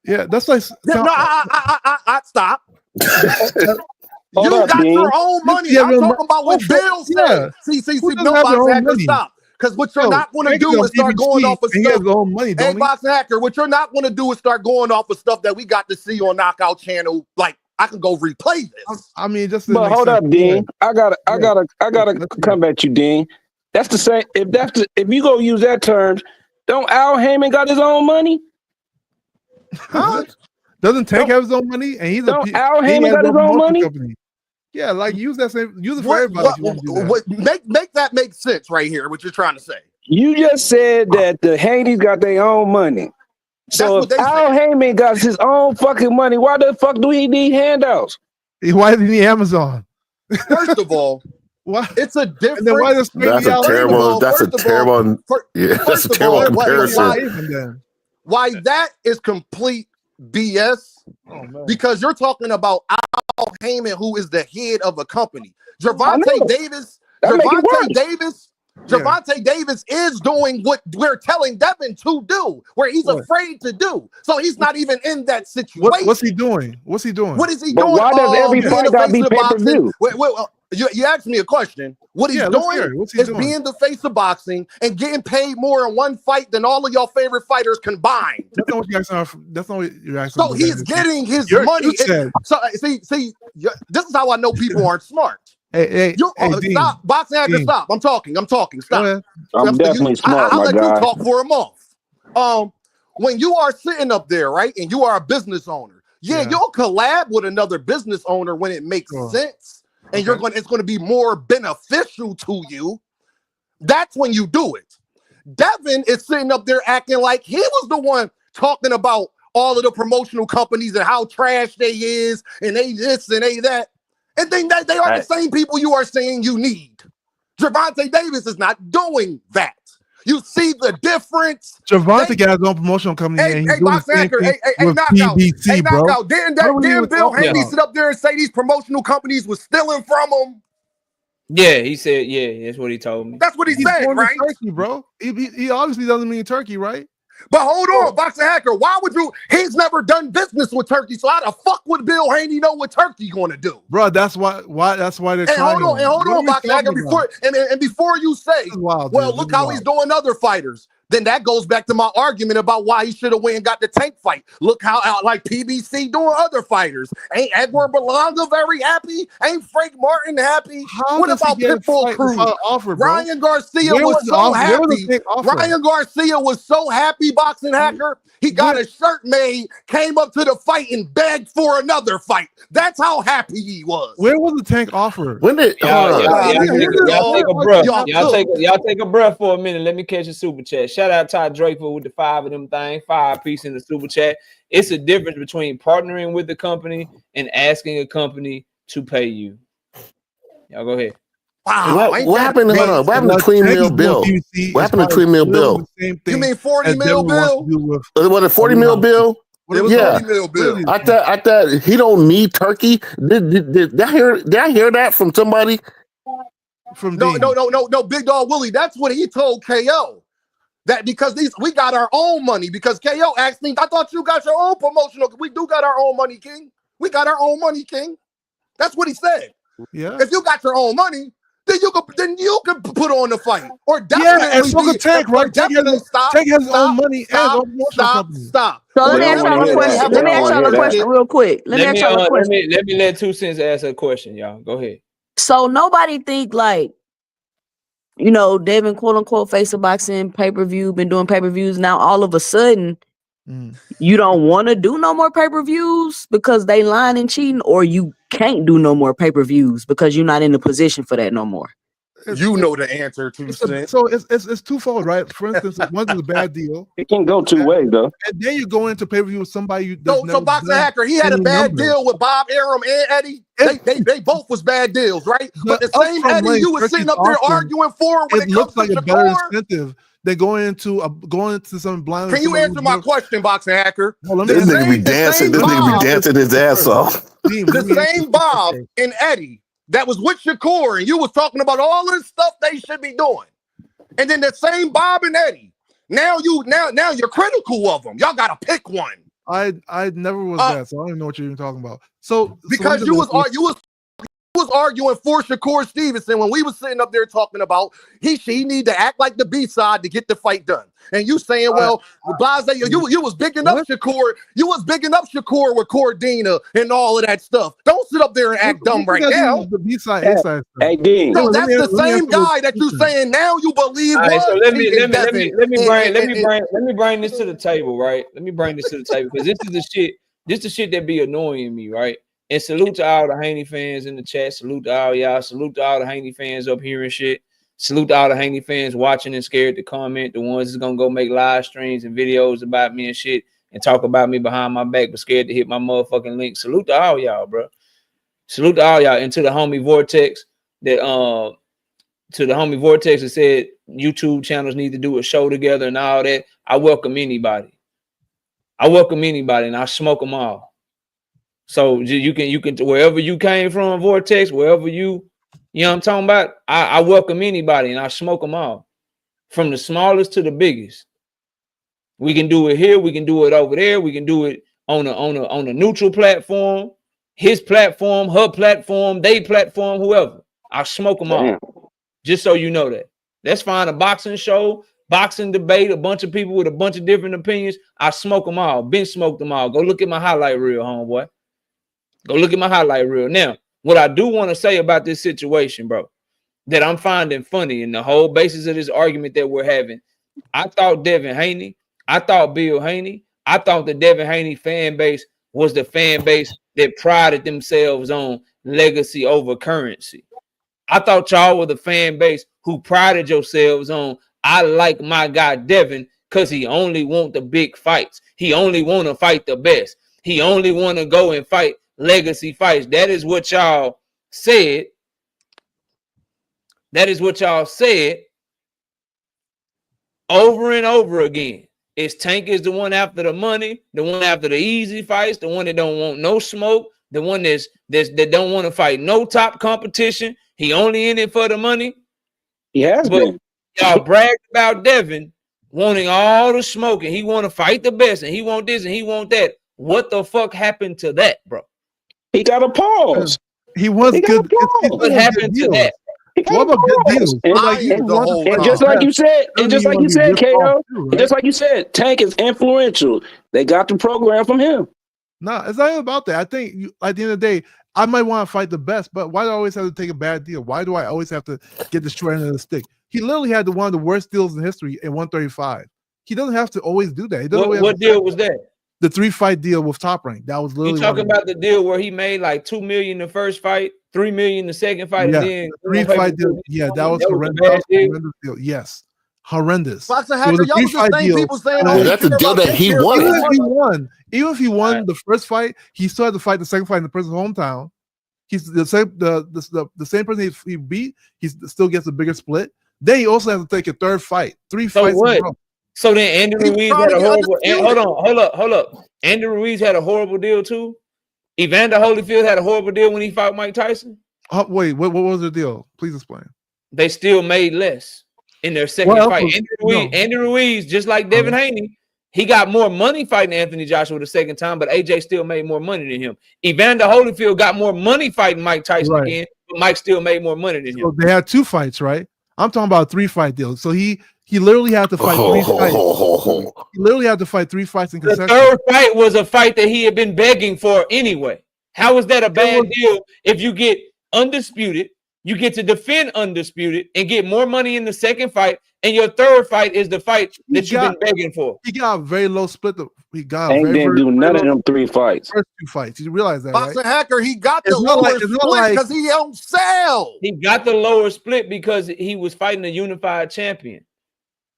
Yeah, that's like I stop. You got your own money. I'm talking about what Bill said. See, no, Boxing Hacker, stop. Because what you're not going to do is start going off of stuff. Hey, Boxing Hacker, what you're not going to do is start going off of stuff that we got to see on Knockout Channel. Like, I can go replay this. I mean, just. But hold up, Dean. I gotta come at you, Dean. That's the same. If you go use that term, don't Al Heyman got his own money? Huh? Doesn't Tank have his own money? And he's Al Heyman got his own money. Company. Yeah, like use it for everybody. Make that make sense right here. What you're trying to say? You just said that the Haneys got their own money. So if Al Heyman got his own fucking money, why the fuck do he need handouts? Why do he need Amazon? First of all, what? It's a different. That's a terrible comparison. Why that is complete BS? Because you're talking about Al Heyman, who is the head of a company. Gervonta Davis Gervonta Davis is doing what we're telling Devin to do, where he's afraid to do. So he's not even in that situation. What's he doing? What's he doing? What is he But doing? why does every Being fight the gotta face be of the boxing. pay-per-view? You asked me a question. What he's Let's hear it. doing What's he is doing? being the face of boxing and getting paid more in one fight than all of your favorite fighters combined. That's not what you asking. That's not what you're asking. So he's getting his money. You said, So see, this is how I know people aren't smart. hey, Dean, Stop, boxing actor, Dean. stop. I'm talking. Go Stop. ahead. I'm definitely smart, I'll my let guy. you talk for a month. When you are sitting up there, right, and you are a business owner, Yeah. you'll collab with another business owner when it makes sense, and it's going to be more beneficial to you. That's when you do it. Devin is sitting up there acting like he was the one talking about all of the promotional companies and how trash they is, and they this and they that. And then they are the same people you are saying you need. Gervonta Davis is not doing that. You see the difference. Gervonta got his own promotional company. Hey, and he's doing the boxing same anchor, thing hey, with knockout. PBC, Hey, bro. knockout. Didn't Bill Haney sit up there and say these promotional companies was stealing from him? Yeah, he said, yeah, that's what he told me. That's what he said, going to right? Turkey, bro. He obviously doesn't mean Turkey, right? But hold on, boxing hacker. Why would you? He's never done business with Turkey, so how the fuck would Bill Haney know what Turkey going to do? Bro, that's why they're And trying. hold on, boxing hacker. Before you say, wild, well, dude. look how he's doing other fighters. Then that goes back to my argument about why he should have went and got the Tank fight. Look how like PBC doing other fighters. Ain't Edward Belonga very happy? Ain't Frank Martin happy? What about Pitbull Cruz? Ryan Garcia was so happy. Ryan Garcia was so happy, boxing hacker. He got a shirt made, came up to the fight and begged for another fight. That's how happy he was. Where was the Tank offer? When did Y'all take a breath for a minute. Let me catch a super chat. Shout out Todd Draper with the 5 of them things, 5 piece in the super chat. It's a difference between partnering with the company and asking a company to pay you. Y'all go ahead. Wow, what happened to what happened to Tweet Mill Bill? What happened to Tweet Mill Bill? You mean 40 mil bill? Was it 40 mil bill? Yeah, 40 mil bill. I thought he don't need Turkey. Did I hear that from somebody? No, Big Dog Willie. That's what he told KO. That because we got our own money. Because KO asked me, I thought you got your own promotional. We do got our own money, King. We got our own money, King. That's what he said. Yeah. If you got your own money, then you could put on the fight. Or definitely and so could Tank, right? Tank has his own money and his own promotional company. Stop. So let me ask y'all a question. Let me ask y'all a question real quick. Let me let 2 Cents ask a question, y'all. Go ahead. So nobody think like, you know, Devin, quote unquote, face of boxing, pay-per-view, been doing pay-per-views. Now all of a sudden, you don't want to do no more pay-per-views because they lying and cheating, or you can't do no more pay-per-views because you're not in the position for that no more. You know the answer to so it's twofold, right? For instance, one is a bad deal. It can go 2 ways though. And then you go into pay-per-view with somebody so boxing hacker, he had a bad deal with Bob Arum and Eddie. They both was bad deals, right? But the same Eddie you was sitting up there arguing for when it looks like a better incentive than going into some blind. Can you answer my question, boxing hacker? This nigga be dancing. This nigga be dancing his ass off. The same Bob and Eddie that was with Shakur, and you was talking about all this stuff they should be doing. And then the same Bob and Eddie. Now you're critical of them. Y'all gotta pick one. I never was that, so I don't even know what you're even talking about. So because you was arguing for Shakur Stevenson when we was sitting up there talking about she need to act like the B-side to get the fight done. And you saying, well, Blase, you was bigging up Shakur. You was bigging up Shakur with Cordina and all of that stuff. Don't sit up there and act dumb right now. The B-side, A-side. Hey, Dean. So that's the same guy that you saying now you believe. All right, so let me bring this to the table, right? Let me bring this to the table because this is the shit that be annoying me, right? And salute to all the Haney fans in the chat. Salute to all y'all. Salute to all the Haney fans up here and shit. Salute to all the Haney fans watching and scared to comment. The ones that's gonna go make live streams and videos about me and shit and talk about me behind my back, but scared to hit my motherfucking link. Salute to all y'all, bro. Salute to all y'all. And to the homie Vortex that said YouTube channels need to do a show together and all that. I welcome anybody. And I smoke them all. So you can wherever you came from, Vortex, wherever you You know what I'm talking about? I welcome anybody and I smoke them all. From the smallest to the biggest. We can do it here, we can do it over there, we can do it on a neutral platform, his platform, her platform, they platform, whoever. I smoke them all. Just so you know that. Let's find a boxing show, boxing debate, a bunch of people with a bunch of different opinions. I smoke them all. Been smoked them all. Go look at my highlight reel, homeboy. Go look at my highlight reel. Now, what I do want to say about this situation, bro, that I'm finding funny in the whole basis of this argument that we're having. I thought Devon Haney, I thought Bill Haney, I thought the Devon Haney fan base was the fan base that prided themselves on legacy over currency. I thought y'all were the fan base who prided yourselves on, I like my guy Devin because he only want the big fights. He only want to fight the best. He only want to go and fight legacy fights. That is what y'all said. That is what y'all said over and over again. It's Tank is the one after the money, the one after the easy fights, the one that don't want no smoke, the one that don't want to fight no top competition. He only in it for the money. He has been. Y'all bragged about Devin wanting all the smoke and he want to fight the best and he want this and he want that. What the fuck happened to that, bro? He got a pause. He wants good. What happened to that? What about good deals? And just like you said, KO, just like you said, Tank is influential. They got the program from him. No, it's not even about that. I think at the end of the day, I might want to fight the best, but why do I always have to take a bad deal? Why do I always have to get the short end of the stick? He literally had one of the worst deals in history at 135. He doesn't have to always do that. What deal was that? The 3-fight deal with Top Rank. That was literally. You talking about the deal where he made like $2 million the first fight, $3 million the second fight, yeah, and then 3-fight deal. Yeah, that was horrendous. Deal. Yes, horrendous. Boxing Hacker, y'all was the same people saying, "Oh, that's the deal that he won." Even if he won the first fight, he still had to fight the second fight in the person's hometown. He's the same person he beat. He still gets a bigger split. Then he also has to take a third fight. 3 fights. What? So then Andy Ruiz had a horrible. Hold up. Andy Ruiz had a horrible deal too. Evander Holyfield had a horrible deal when he fought Mike Tyson. Wait, what was the deal? Please explain. They still made less in their second fight. Andy Ruiz, just like Devin Haney, he got more money fighting Anthony Joshua the second time, but AJ still made more money than him. Evander Holyfield got more money fighting Mike Tyson again, but Mike still made more money than him. So they had 2 fights, right? I'm talking about a 3-fight deal. So he literally had to fight 3 fights. He literally had to fight 3 fights in consecutive. The third fight was a fight that he had been begging for anyway. How is that a bad deal if you get undisputed, you get to defend undisputed and get more money in the second fight, and your third fight is the fight that you've been begging for? He got a very low split. He got Tank didn't do none of them 3 fights. First 2 fights. You realize that, Boxing right? Hacker, he got the lower split because he don't sell. He got the lower split because he was fighting a unified champion.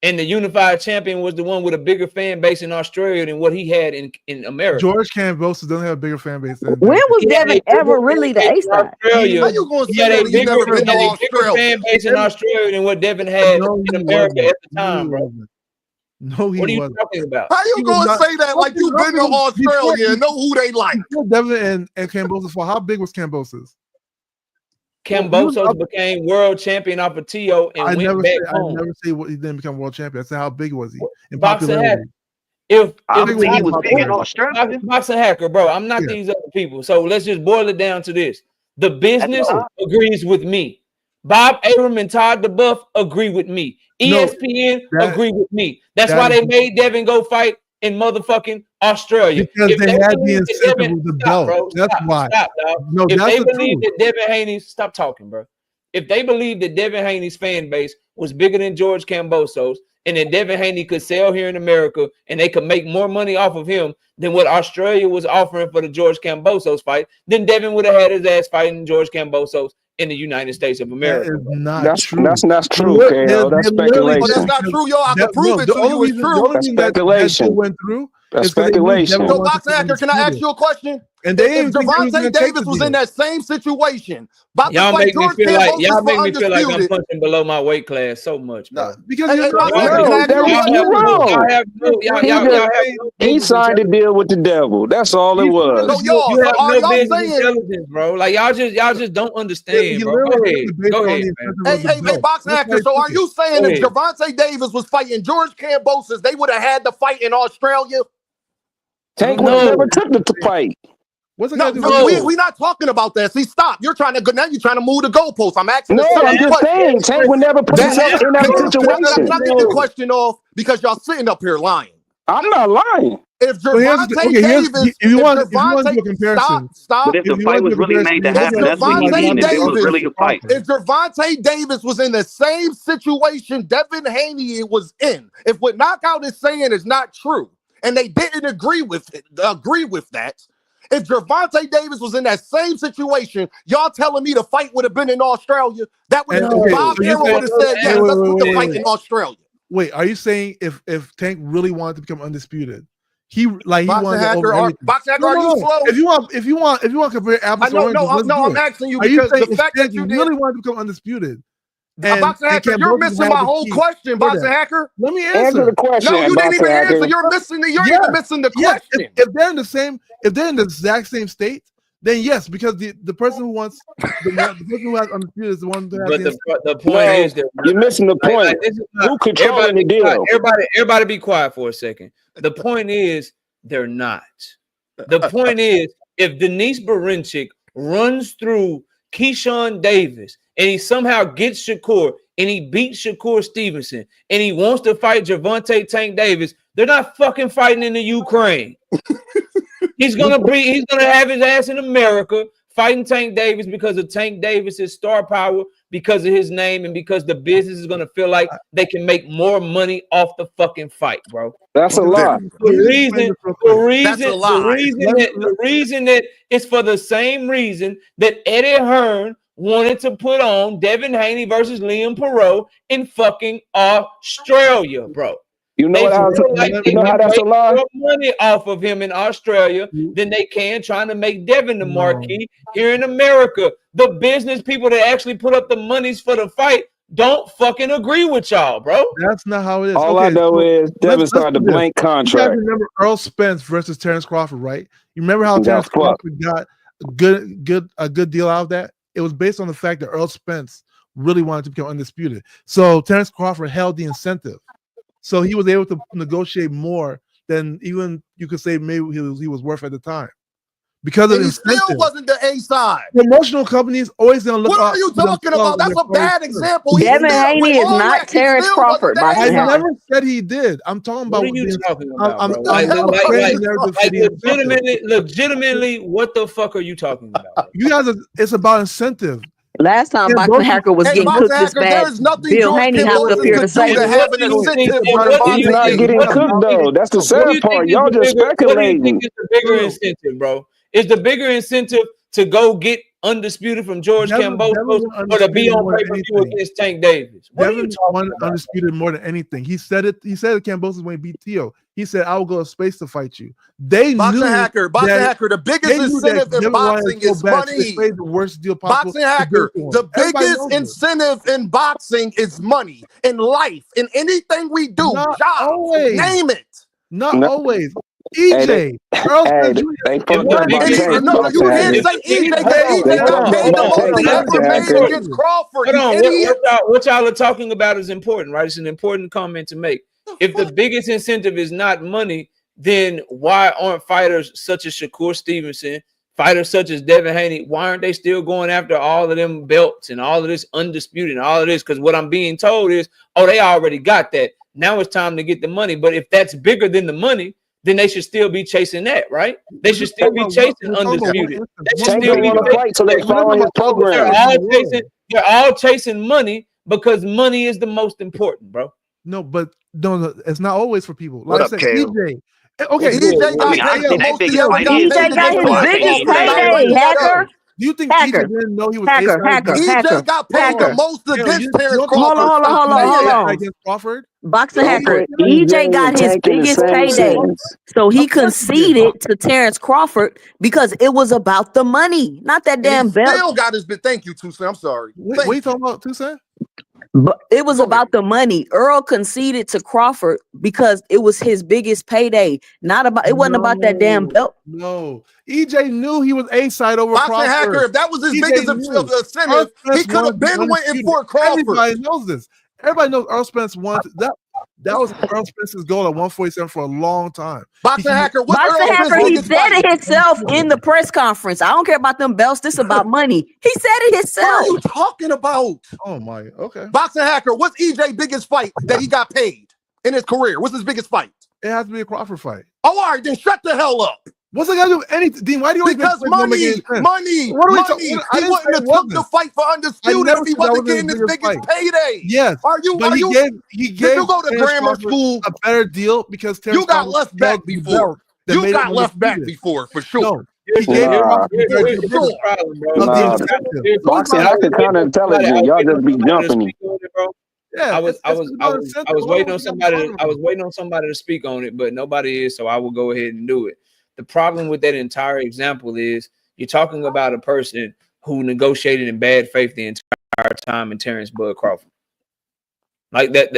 And the unified champion was the one with a bigger fan base in Australia than what he had in America. George Kambosos doesn't have a bigger fan base than when was Devin ever really the A side? How you going to say that he's never been to Australia? Fan base in Australia than what Devin had in America at the time, bro. No, he wasn't. What are you talking about? How you going to say that like you've been to Australia and know who they like? Devin and Kambosos, for how big was Kambosos? Kambosos became world champion off of Tio and went back home. I never say he didn't become world champion. I said how big was he in Boxing popularity? If he was big in Australia. Boxing Hacker, bro. I'm not these other people. So let's just boil it down to this. The business agrees with me. Bob Arum and Todd DeBuff agree with me. ESPN agree with me. That's why they made Devin go fight in motherfucking Australia. Because they had the incentive with the belt. That's why. No, if they believe that Devin Haney, stop talking, bro. If they believe that Devin Haney's fan base was bigger than George Kambosos, and that Devin Haney could sell here in America and they could make more money off of him than what Australia was offering for the George Kambosos fight, then Devin would have had his ass fighting George Kambosos in the United States of America. That's true. That's not true, KO. That's speculation. But that's not true, y'all. I can prove it to you. It's true. The only reason that went through That's It's 'cause they knew speculation. Devin So, wanted to Boxing come Hacker, can I ask undisputed. you a question? And they If didn't think they was Gervonta gonna take Davis the was in deal. that same situation, about to Y'all fight make me George feel like Kambosos for I'm undisputed. punching below my weight class so much, bro. No, because Hey, you're not. Boxing Hacker, can I No, ask you a Devin, question? you're wrong. Y'all have no He business signed a deal with the devil. That's all it was. So, y'all, You so have are no y'all business saying, intelligence, bro. Like y'all just don't understand, He bro. literally Go based on ahead, the man. incentive hey, of the hey, belt. Boxing That's Hacker, why he so took are it. you saying Go if ahead. Gervonta Davis was fighting George Kambosos, they would have had the fight in Australia? Tank would have No. never took the fight. What's it No, got to do no, with we're not talking about that. See, stop. You're trying to go now. You're trying to move the goalposts. I'm asking No, a simple I'm just question. saying, Tank would never put himself in that Can I situation. get the question off? Because y'all sitting up here lying. I'm not lying. If Well, here's the- Gervonta okay, here's- Davis, if you want to Gervonta, do a comparison, stop. But if if the you fight want to was do a really comparison, made to you happen, look that's what you Gervonta mean. If it was Davis- really a fight. If Gervonta Davis was in the same situation Devin Haney was in, if what Knockout is saying is not true, and they didn't agree with that. If Gervonta Davis was in that same situation, y'all telling me the fight would have been in Australia? That would have And, okay, Bob so you Arrow said- would have said, yes, let's put the fight in Australia. Wait, are you saying if Tank really wanted to become undisputed, he wanted Boxing to Hacker, over everything? Boxing Hacker, are you slow? If you want to compare apples to oranges, let's do I'm it. asking you Are you because saying the if fact Tank that you really did, wanted to become undisputed? Boxing Hacker, you're Kambosos missing had my the whole key question, for Boxing that. Hacker. Let me Answer answer. the question. No, you didn't even Boxing Hacker. answer. You're missing the Yes, question. if they're in the same, if they're in the exact same state, then yes, because the person who wants the person who has undisputed is the one that has But the point is that you're missing the point. this is not, Who controlling the be quiet. deal? Everybody be quiet for a second. The point is they're not. The point is if Denise Berinchik runs through Keyshawn Davis and he somehow gets Shakur and he beats Shakur Stevenson and he wants to fight Gervonta Tank Davis, they're not fucking fighting in the Ukraine. He's gonna have his ass in America fighting Tank Davis because of Tank Davis's star power, because of his name, and because the business is gonna feel like they can make more money off the fucking fight, bro. That's a lie. The reason that it's for the same reason that Eddie Hearn wanted to put on Devon Haney versus Liam Perot in fucking Australia, bro. You know They what? feel like they You know how can that's a make lie? more money off of him in Australia than they can trying to make Devin the marquee here in America. The business people that actually put up the monies for the fight don't fucking agree with y'all, bro. That's not how it is. All I know is Devin signed a blank You guys contract. remember Earl Spence versus Terrence Crawford, right? You remember how Terrence Crawford got a good deal out of that? It was based on the fact that Earl Spence really wanted to become undisputed. So Terrence Crawford held the incentive. So he was able to negotiate more than even you could say maybe he was worth at the time. Because of he incentive. still wasn't the A side. Promotional companies always gonna look. What are you talking about? That's a bad example. Devin Haney is not Terrence Crawford. I never said he did. I'm talking about. What are you talking about, I'm legitimately, what the fuck are you talking about? You guys, it's about incentive. Last time Boxing Hacker was getting cooked this bad, Bill Haney hopped up here to say to have an incentive. He's not getting cooked though. That's the sad part. Y'all just speculating. What do you think is the bigger incentive, bro? Is the bigger incentive to go get undisputed from George Kambosos or to be on pay-per-view against Tank Davis? Devin won undisputed more than anything. He said it. He said Kambosos when he beat Teo. He said, "I will go to space to fight you." They Boxing knew Hacker. The biggest incentive in boxing is money. The worst deal possible. Boxing Hacker. The biggest incentive in boxing is money. In life, in anything we do, jobs, name it. Not always. EJ, Earl Spence Jr. They fucked up by Tank. No, you can't say EJ because EJ got paid the most he ever made against Crawford. Hold on, what y'all are talking about is important, right? It's an important comment to make. If the biggest incentive is not money, then why aren't fighters such as Shakur Stevenson, fighters such as Devin Haney, why aren't they still going after all of them belts and all of this undisputed and all of this? Because what I'm being told is, oh, they already got that. Now it's time to get the money. But if that's bigger than the money, then they should still be chasing that, right? They should still be chasing undisputed. They should still be they're all chasing money because money is the most important, bro. No, but no, it's not always for people. What Like up, I said, Kale? EJ. Okay, EJ got paid the most he ever got his biggest payday, Hacker. Do you think Hacker. EJ didn't know he was Hacker, A-side? hacker, EJ hacker, got paid hacker. the most against you Terrence don't- Crawford. Hold on, Stop hold on, saying hold that. on. Against Crawford? Boxing Don't hacker. put EJ EJ got and his Tank in the biggest same payday. sentence. So he Of course he did. conceded to Terrence Crawford because it was about the money, not that And he damn belt. still got his bid. Thank you, Toussaint. I'm sorry. What Thank are you you. talking about, Toussaint? But it was Go about ahead. the money. Earl conceded to Crawford because it was his biggest payday. Not about it wasn't about that damn belt. No. EJ knew he was A-side over Boxing Crawford. hacker, if that was his EJ biggest knew. incentive, Earl he Spence could have wanted to been be went undisputed. for Crawford. Everybody knows this. Everybody knows Earl Spence wanted that was Earl Spence's goal at 147 for a long time. Boxing hacker, what's Boxing Earl hacker, Spence's he biggest said fight? it himself in the press conference. I don't care about them belts. This about money. He said it What are himself. you talking about? Oh my, okay. Boxing hacker, what's EJ biggest fight that he got paid in his career? What's his biggest fight? It has to be a Crawford fight. Oh, all right, then shut the hell up. What's it got to do with anything? Dean, why do you always Because make points that don't make any sense? money. What are we He talking? I didn't wouldn't say have it took the wasn't. fight for I Undisputed never if he said that wasn't was his getting his biggest biggest fight. payday. Yes, Are you? but Are he you? gave Did you go to Terrence grammar Crawford school? a better deal because Terrence You got Crawford left back held the before. belt that You made got him left back undisputed. before, for sure. No, he gave Nah. Crawford a better Here's deal the because problem, bro. of the Nah, incentive. So it's Boxing not- hacker kind of intelligent. Y'all just be jumping me. Yeah, I was about incentive. waiting on What somebody. are we I was waiting on somebody to speak on it, but nobody is, so I will go ahead and do it. The problem with that entire example is you're talking about a person who negotiated in bad faith the entire time in Terrence Bud Crawford. Like that's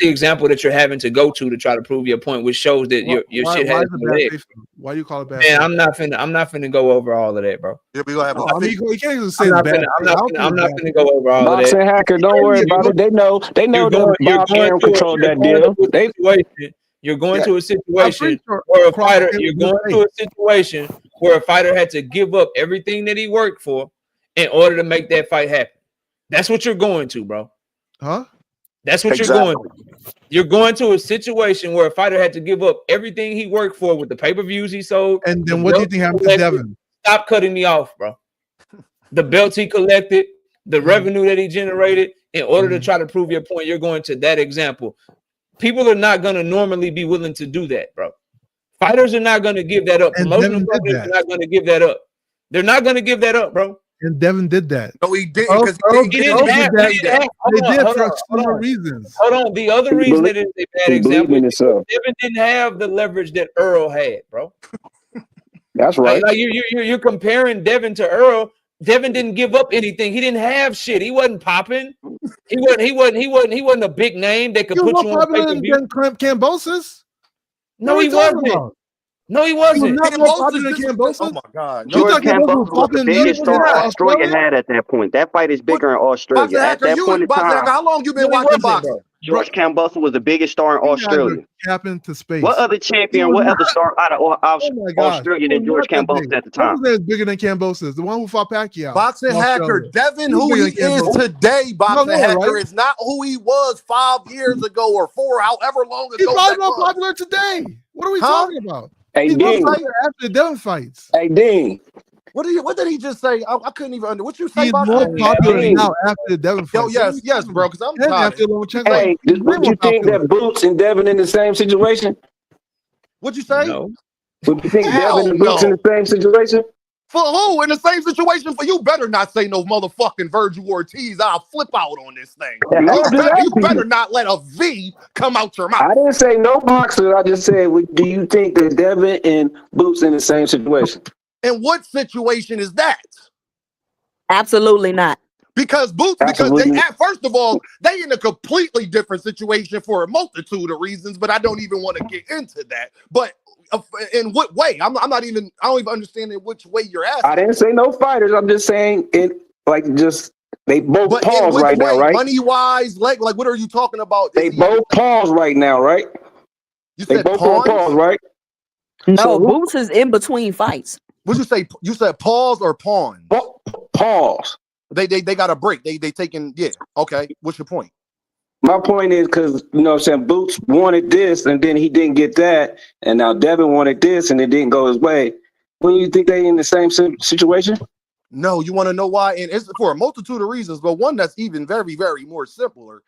the example that you're having to go to try to prove your point, which shows that your shit why has is it no bad leg. faith? Why do you call it bad Man, faith? I'm not finna go over all of that, bro. Yeah, we gonna have No, a I mean, fit. you can't even say I'm not bad. finna go over all of Boxing that. hacker, don't worry about it. They know that Bob Arum controlled that deal. You're going Yeah, to a I'm situation pretty sure where a Crawford fighter. gave You're him going good to a situation where a fighter had to give up everything that he worked for in order to make that fight happen. That's what you're going to, bro. Huh? That's what you're going to. You're going to a situation where a fighter had to give up everything he worked for with the pay-per-views he sold. And then what do you think happened to Devin? Stop cutting me off, bro. The belts he collected, the revenue that he generated in order to try to prove your point. You're going to that example. People are not going to normally be willing to do that, bro. Fighters are not going to give that up. And Promotional Devin did companies that. are not going to give that up. They're not going to give that up, bro. And Devin did that. No, he didn't because he didn't get his payday. They did for similar reasons. Hold on. The other reason that it's a bad example is himself. Devin didn't have the leverage that Earl had, bro. That's right. Like you're comparing Devin to Earl. Devin didn't give up anything. He didn't have shit. He wasn't popping. He wasn't a big name that could He was put more you on popular pay-per-view. than Cambosis. No, What are he you talking wasn't. about? No, he He was wasn't. not more popular than Cambosis. Oh my God! You George thought Cambosis Cambosis was was the popping biggest millions star in Australia Australia? had at that point. That fight is bigger in Australia. Boxing At hacker, that point in boxing hacker. time, How long you been No, he watching wasn't, boxing? bro. George Cambosis was the biggest star in You guys are Australia. capping to space. What other champion, was what not- other star out of Oh my gosh. Australia He than was George not that Cambosis big. at the What time? was that bigger than Cambosis? The one who fought Pacquiao. Boxing in hacker, Australia. Devin, He was who bigger he than is Cambosis. today, boxing know, hacker, right? is not who he was 5 years ago or 4, however long He's ago probably that more was. popular today. What are we Huh? talking about? Hey, He's more Dean. popular after the Devin fights. Hey, Dean. What did he just say? I couldn't even under. What you say, He's boxing more hacker? popular Dean. now after the Devin fight. Yo, yes, bro. Because I'm And tired. after Lomachenko. Hey, He's way would you more think popular. that Boots and Devin in the same situation? What'd you say? No. Would you think Hell Devin and Boots in no. the same situation? For who? In the same situation for you? Better not say no motherfucking Virgil Ortiz. I'll flip out on this thing. I'm just You asking better you. not let a V come out your mouth. I didn't say no boxer. I just said, do you think that Devin and Boots in the same situation? And what situation is that? Absolutely not. Because Boots, Absolutely. first of all, they in a completely different situation for a multitude of reasons, but I don't even want to get into that. But in what way? I don't even understand in which way you're asking. I didn't say no fighters. I'm just saying it, like, just they both But in pause which right way? now, right? Money wise, like what are you talking about? They both pause right now, right? You They said both on pawns? pause, right? No, So who- Boots is in between fights. What'd you say? You said pause or pawn? Pause. They got a break. They taking, yeah. Okay. What's your point? My point is because, you know what I'm saying, Boots wanted this and then he didn't get that. And now Devin wanted this and it didn't go his way. When you think they in the same situation? No, you want to know why? And it's for a multitude of reasons, but one that's even very, very more simpler.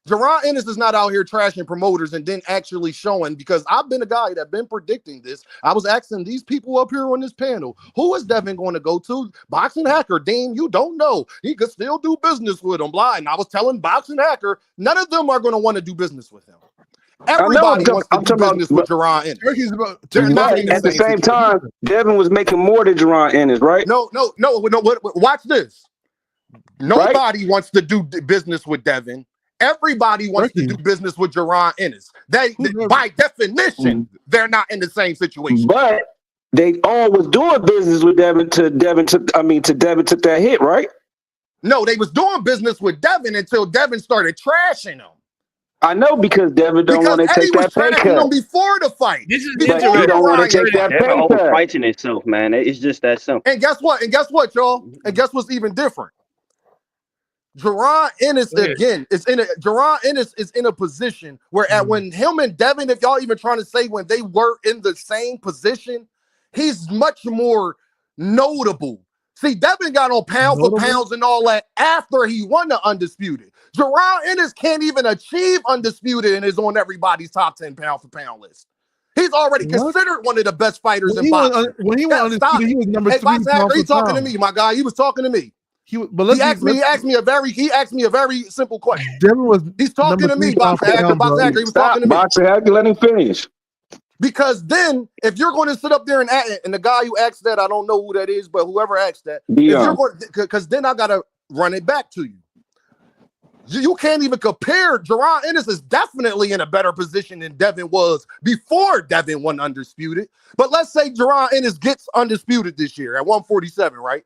Gervonta Ennis is not out here trashing promoters and then actually showing, because I've been a guy that been predicting this. I was asking these people up here on this panel, who is Devin going to go to? Boxing Hacker, Dean, you don't know. He could still do business with him. Blah. And I was telling Boxing Hacker, none of them are going to want to do business with him. Everybody wants to do business with Gervonta Ennis. They're not in at the same time, Devin was making more than Gervonta Ennis, right? No. Watch this. Nobody wants to do business with Devin. Everybody wants to do business with Gervonta Ennis. They by definition, they're not in the same situation. But they all was doing business with Devin till Devin took that hit, right? No, they was doing business with Devin until Devin started trashing him. I know, because Devin don't want to take that pay cut. Before the fight. This is He don't want to take that pay Devin cut. overfighting himself, man. It's just that simple. And guess what, y'all? And guess what's even different? Gervonta Ennis again is Gervonta Ennis is in a position where when him and Devin, if y'all even trying to say when they were in the same position, he's much more notable. See, Devin got on pound for pounds and all that after he won the Undisputed. Gervonta Ennis can't even achieve Undisputed and is on everybody's top 10 pound for pound list. He's already considered one of the best fighters in boxing. When he won Undisputed, he was number 3. He's talking to me, my guy. He was talking to me. He asked me a very simple question. He's talking to me, Boxing Hacker. Boxing Hacker, he was talking to me. Boxing Hacker, let him finish. Because then, if you're going to sit up there and the guy who asked that, I don't know who that is, but whoever asked that, because then I gotta run it back to you. You can't even compare. Gervonta Ennis is definitely in a better position than Devin was before Devin won Undisputed. But let's say Gervonta Ennis gets Undisputed this year at 147, right?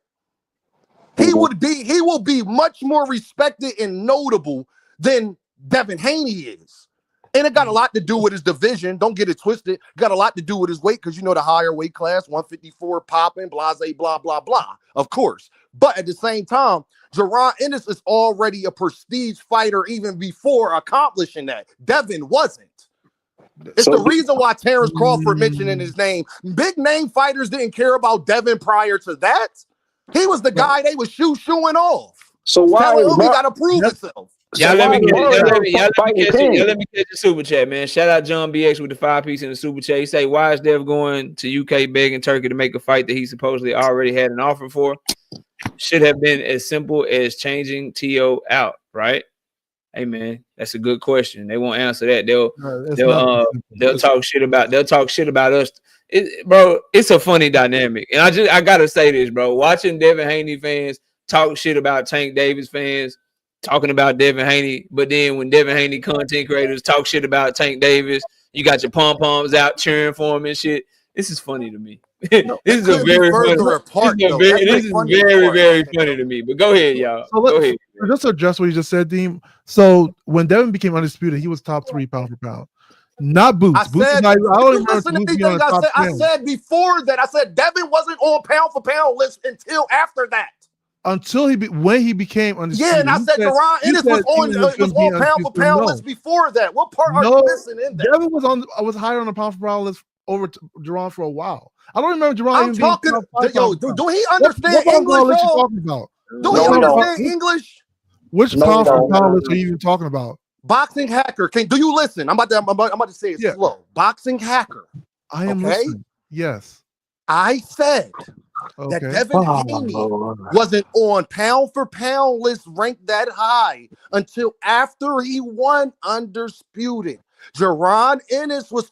He will be much more respected and notable than Devin Haney is. And it got a lot to do with his division. Don't get it twisted. Got a lot to do with his weight, because you know the higher weight class, 154 popping, blase, blah, blah, blah, of course. But at the same time, Gervonta Ennis is already a prestige fighter even before accomplishing that. Devin wasn't. It's the reason why Terrence Crawford mentioned in his name. Big name fighters didn't care about Devin prior to that. He was the guy they was shooing off. So why he got to prove himself? Y'all let me catch the super chat, man. Shout out John BX with the 5-piece in the super chat. He say, why is Dev going to UK begging Turkey to make a fight that he supposedly already had an offer for? Should have been as simple as changing T.O. out, right? Hey man, that's a good question. They won't answer that. They'll talk shit about us. Bro, it's a funny dynamic. And I gotta say this, bro. Watching Devin Haney fans talk shit about Tank Davis fans, talking about Devin Haney, but then when Devin Haney content creators talk shit about Tank Davis, you got your pom-poms out cheering for him and shit. This is funny to me. This is very funny to me. But go ahead, y'all. So go ahead. Just to address what you just said, Dean. So when Devin became Undisputed, he was top 3 pound for pound. Not Boots. I said before that. I said Devin wasn't on pound for pound list until after that. Until when he became Undisputed. Yeah, and I said Gervonta Ennis was on pound for pound list before that. What part are you missing in that? Devin was higher on the pound for pound list over Gervonta for a while. I don't remember Gervonta. I'm talking. Do he understand English? Do he understand English? Which pound for pound list are you even talking about? Boxing Hacker. Do you listen? I'm about to say it slow. Boxing Hacker. I am listening. Yes. I said that Devin Haney wasn't on pound for pound list ranked that high until after he won Undisputed. Gervonta Ennis is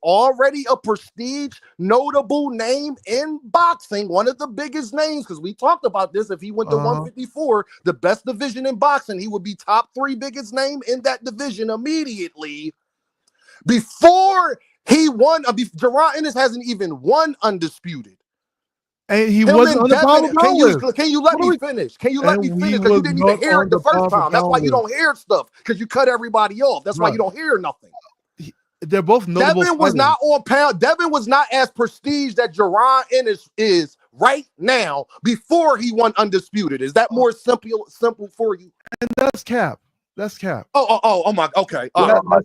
already a prestige, notable name in boxing, one of the biggest names, because we talked about this. If he went to 154, the best division in boxing, he would be top 3 biggest name in that division immediately. Before he won, Gervonta Ennis hasn't even won Undisputed. And he wasn't on the pound for pound list. Can you let me finish? Can you let me finish? Because you didn't even hear it the first time. That's why you don't hear stuff, because you cut everybody off. That's why you don't hear nothing. They're both notable. Devin was not on pound. Devin was not as prestige that Gervonta Ennis is right now before he won Undisputed. Is that more simple for you? And that's cap. That's cap. Oh my. Okay.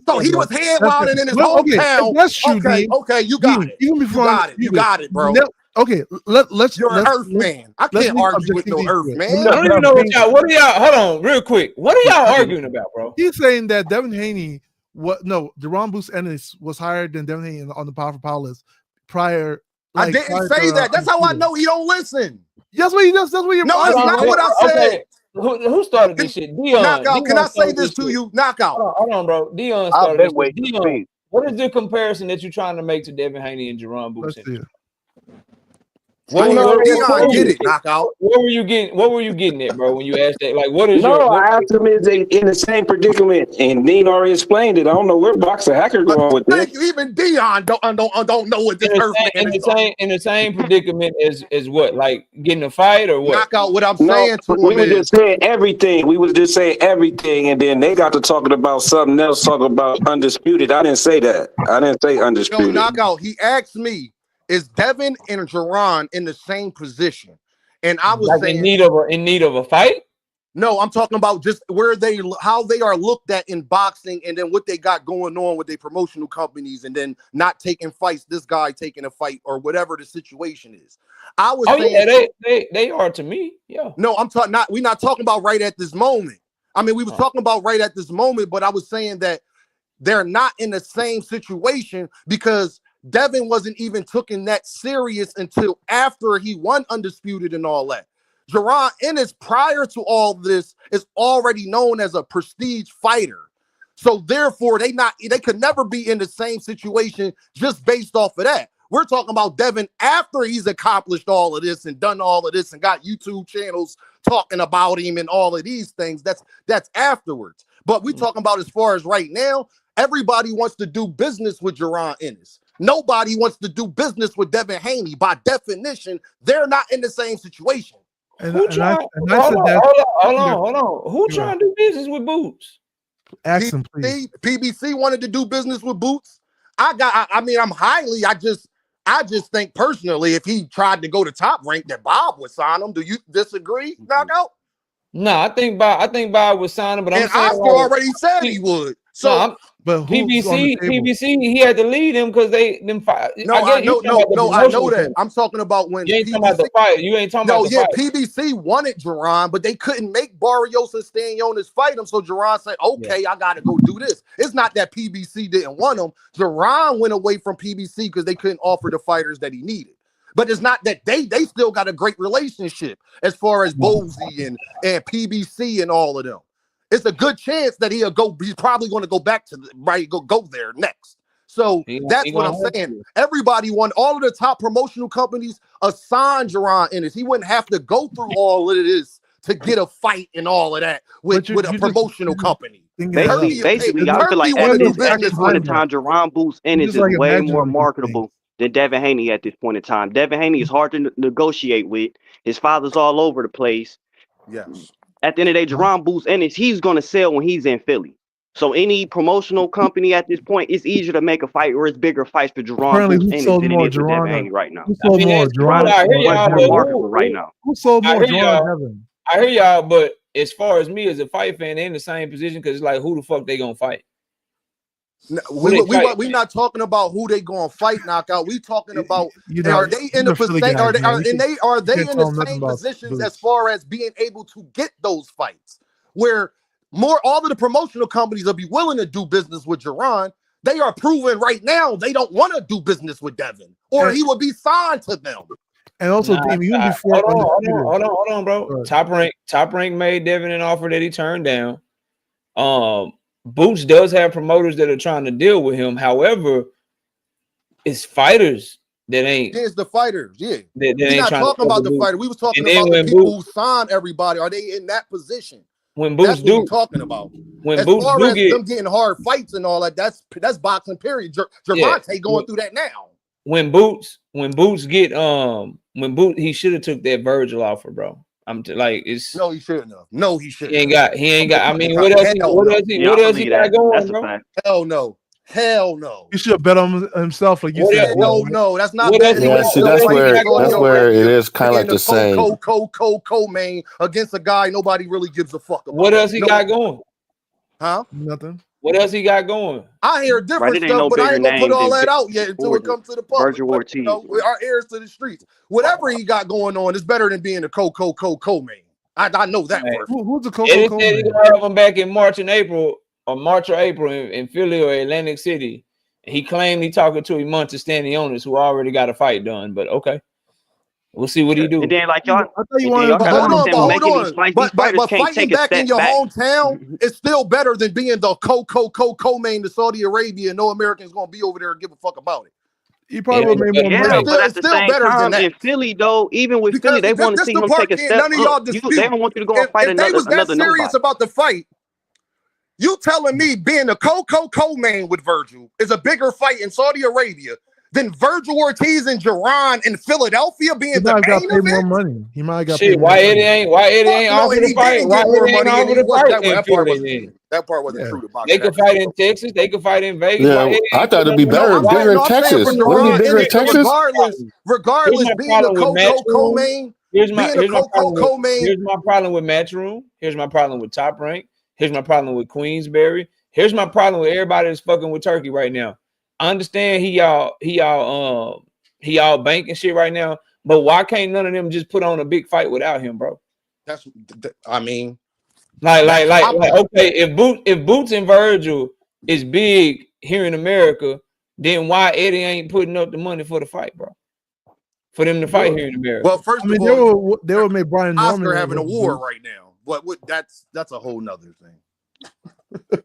So he was headlining in his hometown. That's true. Okay, you got it. Even before you got it, bro. Okay, let's You're an Earth let's man. I let's can't bring argue with no objectivity Earth to it. man. I don't even know what y'all. What are y'all? Hold on, real quick. What are y'all arguing about, bro? He's saying that Devon Haney, Jerron Booth Ennis was higher than Devon Haney on the Power Power list prior. I didn't say that. That's how I know he don't listen. That's what he does. That's what you're. No, that's not what I said. Okay. Who started this shit? Dion. Knockout. Can I say this to shit. you? Knockout. Hold on, bro. Dion started this shit. Dion, what is the comparison that you're trying to make to Devin Haney and Jerron Booth? Dion get it, knockout. What were you getting at, bro? When you asked that, like, what is I asked him is they in the same predicament, and Dean already explained it. I don't know where Boxer Hacker going with this. Even Dion don't know what this in the same predicament as what, like getting a fight or what? Knockout. What I'm saying to we him were just saying everything. We was just saying everything, and then they got to talking about something else, talking about undisputed. I didn't say that. I didn't say undisputed. No, knockout. He asked me, is Devin and Jerron in the same position? And I was like saying in need of a fight. No, I'm talking about just how they are looked at in boxing, and then what they got going on with their promotional companies, and then not taking fights. This guy taking a fight or whatever the situation is. I was saying, they are to me. Yeah. No, I'm talking not. We're not talking about right at this moment. I mean, we was talking about right at this moment, but I was saying that they're not in the same situation because Devin wasn't even taken that serious until after he won Undisputed and all that. Jerron Ennis, prior to all this, is already known as a prestige fighter. So therefore, they could never be in the same situation just based off of that. We're talking about Devin after he's accomplished all of this and done all of this and got YouTube channels talking about him and all of these things. That's afterwards. But we're talking about as far as right now, everybody wants to do business with Jerron Ennis. Nobody wants to do business with Devin Haney. By definition, they're not in the same situation. Hold on. Who trying to do business with Boots? Ask him, please. PBC wanted to do business with Boots. I just think personally, if he tried to go to Top Rank, that Bob would sign him. Do you disagree, Knockout? No, I think Bob would sign him, but and Oscar already said he would. So, but PBC, he had to lead him because I know that. I'm talking about when you ain't talking about the fight. You ain't talking about the fight. PBC wanted Jerron, but they couldn't make Barrios and Stanionis fight him. So Jerron said, "Okay, I got to go do this." It's not that PBC didn't want him. Jerron went away from PBC because they couldn't offer the fighters that he needed. But it's not that they still got a great relationship as far as Bosey and PBC and all of them. It's a good chance that he'll go. He's probably going to go back to go there next. So that's what I'm saying. Everybody all of the top promotional companies assigned Jerron Ennis. He wouldn't have to go through all of this to get a fight and all of that with a promotional company. Basically, I feel like at this point in time, Jerron Booth Ennis is way more marketable than Devin Haney at this point in time. Devin Haney is hard to negotiate with. His father's all over the place. Yes. At the end of the day, Jerron Booth Ennis, he's going to sell when he's in Philly. So any promotional company at this point, it's easier to make a fight or it's bigger fights for Jerron Booth Ennis than it is for Devin Haney right now. Who sold more, marketable right now. Who sold more, Jerron? I hear y'all, but as far as me as a fight fan, they're in the same position because it's like, who the fuck they gonna fight? No, we not talking about who they gonna fight, Knockout. We talking about are they in the position? Are they in the same positions as far as being able to get those fights? Where all of the promotional companies will be willing to do business with Jerron. They are proving right now they don't want to do business with Devin, or he will be signed to them. And also, hold on, bro. Top rank made Devin an offer that he turned down. Boots does have promoters that are trying to deal with him. However, it's fighters that ain't. It's the fighters, yeah. We're not talking about the fighter. We was talking about the people who sign everybody. Are they in that position? When Boots that's what we're talking about. When as Boots far do as get them getting hard fights and all that, that's boxing. Period. Gervonta going through that now. When Boots get he should have took that Virgil offer, bro. No, he shouldn't have. No, he shouldn't. He ain't got. I mean, what else he got going, bro? Hell no. Hell no. He should have bet on himself, like you said. No, that's not. Yeah, see, that's where it is kind of like the same. Man against a guy nobody really gives a fuck about. What else he got going? Huh? Nothing. What else he got going? I hear Bro, different it ain't stuff, no but I bigger ain't gonna put name all than that out yet until it Virgil, comes to the public. Virgil But, Ortiz. Bro. our ears to the streets. Whatever he got going on is better than being a co-man. I know that Man. word. Who's the Eddie Coco said he man? gonna have him back in March or April in Philly or Atlantic City. He claimed he talking to Monte Stanionis, who already got a fight done. But okay, we'll see what he do. And then like y'all, I thought you and then wanted y'all to gotta Hold on, understand but when hold making these on. fights, these fighters But can't fighting take a back in step your back. hometown is still better than being the co-main to Saudi Arabia and no American's gonna be over there and give a fuck about it. You probably would have made more Yeah, money. but at It's the still same better than time, that. in Philly though, even with Philly, Because they want to this see the him part take a can't step none of y'all up. dispute. They don't want you to go and fight If they was that another serious nobody. about the fight, you telling me being a co-main with Virgil is a bigger fight in Saudi Arabia than Virgil Ortiz and Jerron in Philadelphia He being might the have got main paid more event? money. He might have got paid Shit, more why money. Eddie ain't No, offered and the he fight? didn't Why get more Eddie ain't money, and offered he the was fight that in part Philly? wasn't Then true. That part wasn't Yeah. true to box. they could fight in Texas. They could fight in Vegas. Why Yeah, Eddie I ain't thought put it'd be nothing on better, the fight? bigger in I'm saying for Texas. Wouldn't it be Jerron, bigger in Texas? regardless, Here's my being a problem with Matchroom. co-main, Here's being a my problem with co-main. here's my problem with Matchroom. Here's my problem with Top Rank. Here's my problem with Queensberry. Here's my problem with everybody that's fucking with Turkey right now. I understand he y'all banking shit right now, but why can't none of them just put on a big fight without him, bro? I mean, Like okay, if Boots and Virgil is big here in America, then why Eddie ain't putting up the money for the fight, bro? For them to fight here in America. well, first I mean, of all, they would make Brian Norman Oscar having a look war good. right now. But that's a whole nother thing.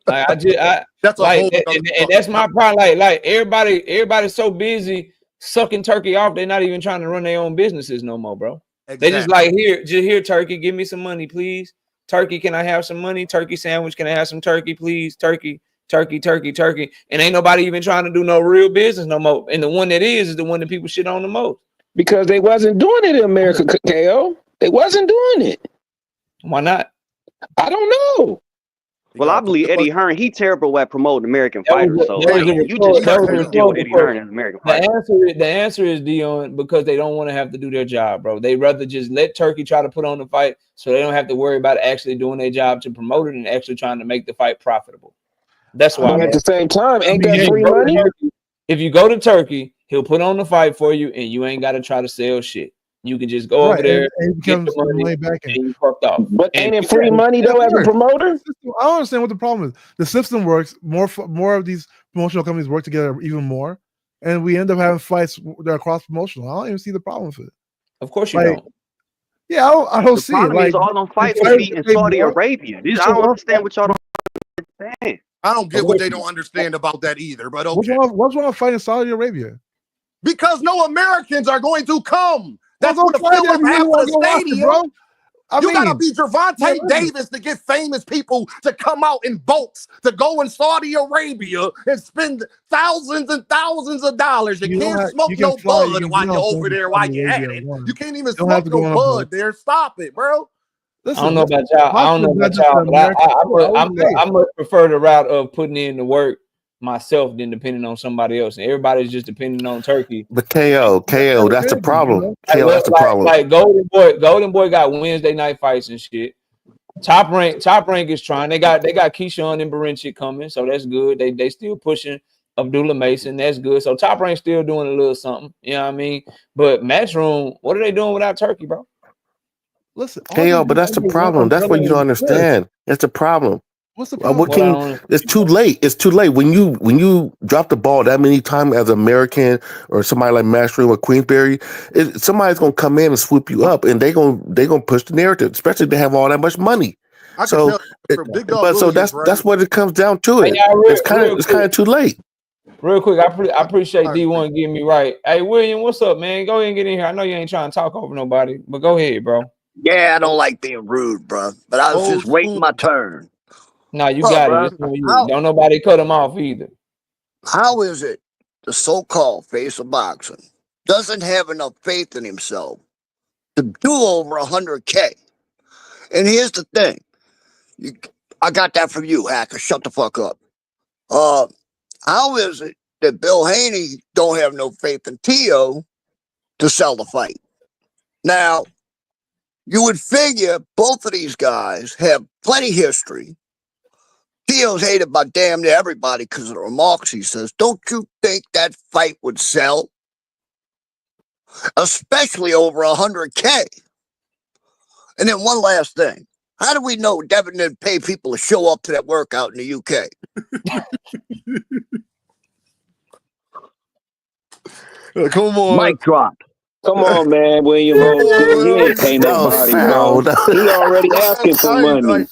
That's a whole and that's my problem. Like everybody's so busy sucking Turkey off, they're not even trying to run their own businesses no more, bro. Exactly. They just like here, Turkey, give me some money, please. Turkey, can I have some money? Turkey sandwich, can I have some turkey, please? Turkey. And ain't nobody even trying to do no real business no more. And the one that is the one that people shit on the most. Because they wasn't doing it in America, KO. They wasn't doing it. Why not? I don't know. Well, I believe Eddie Hearn, he terrible at promoting American fighters. So you just can't really deal with Eddie Hearn and American fighters. The answer is Dion, because they don't want to have to do their job, bro. They rather just let Turkey try to put on the fight so they don't have to worry about actually doing their job to promote it and actually trying to make the fight profitable. That's why. But at the same time, ain't that free money? If you go to Turkey, he'll put on the fight for you, and you ain't got to try to sell shit. You can just go over there and get the money back and you fucked off. But ain't it free money though as a promoter? I don't understand what the problem is. The system works. More of these promotional companies work together even more, and we end up having fights that are cross promotional. I don't even see the problem with it. Of course you don't. Yeah, I don't see it. Like all them fights will be in Saudi Arabia. I don't understand what y'all don't understand. I don't get what they don't understand about that either. But okay, what's wrong with fighting Saudi Arabia? Because no Americans are going to come. That's what the fill up half of the stadium. Bro. You gotta be Gervonta Davis to get famous people to come out in boats to go in Saudi Arabia and spend thousands and thousands of dollars. You can't smoke no bud while you're over there, while you're at it. You can't even smoke no bud there. Stop it, bro. Listen, I don't know about y'all. But I much prefer the route of putting in the work myself than depending on somebody else. And everybody's just depending on Turkey. But KO, that's the problem. KO, that's the problem. Like Golden Boy got Wednesday night fights and shit. Top rank is trying. They got Keyshawn and Barinchik coming, so that's good. They still pushing Abdullah Mason. That's good. So Top Rank still doing a little something. You know what I mean? But Matchroom, what are they doing without Turkey, bro? Listen, KO, but that's the problem. That's what you don't understand. That's the problem. What's the problem? It's too late. It's too late. When you drop the ball that many times as an American or somebody like Matchroom or Queensberry, somebody's gonna come in and swoop you up, and they gonna push the narrative, especially if they have all that much money. That's what it comes down to. It. It's kind of too late. Real quick, I appreciate D1 getting me right. Hey, William, what's up, man? Go ahead and get in here. I know you ain't trying to talk over nobody, but go ahead, bro. Yeah, I don't like being rude, bro, but I was just waiting my turn. No, you got it. Don't nobody cut him off either. How is it the so-called face of boxing doesn't have enough faith in himself to do over 100K? And here's the thing. I got that from you, hacker. Shut the fuck up. How is it that Bill Haney don't have no faith in Teo to sell the fight? Now, you would figure both of these guys have plenty history. Theo's hated by damn near everybody because of the remarks he says. Don't you think that fight would sell? Especially over 100K. And then one last thing. How do we know Devin didn't pay people to show up to that workout in the UK? Come on. Mic drop. Come on, man, William Old School. He ain't pay nobody, bro. He already asking for money.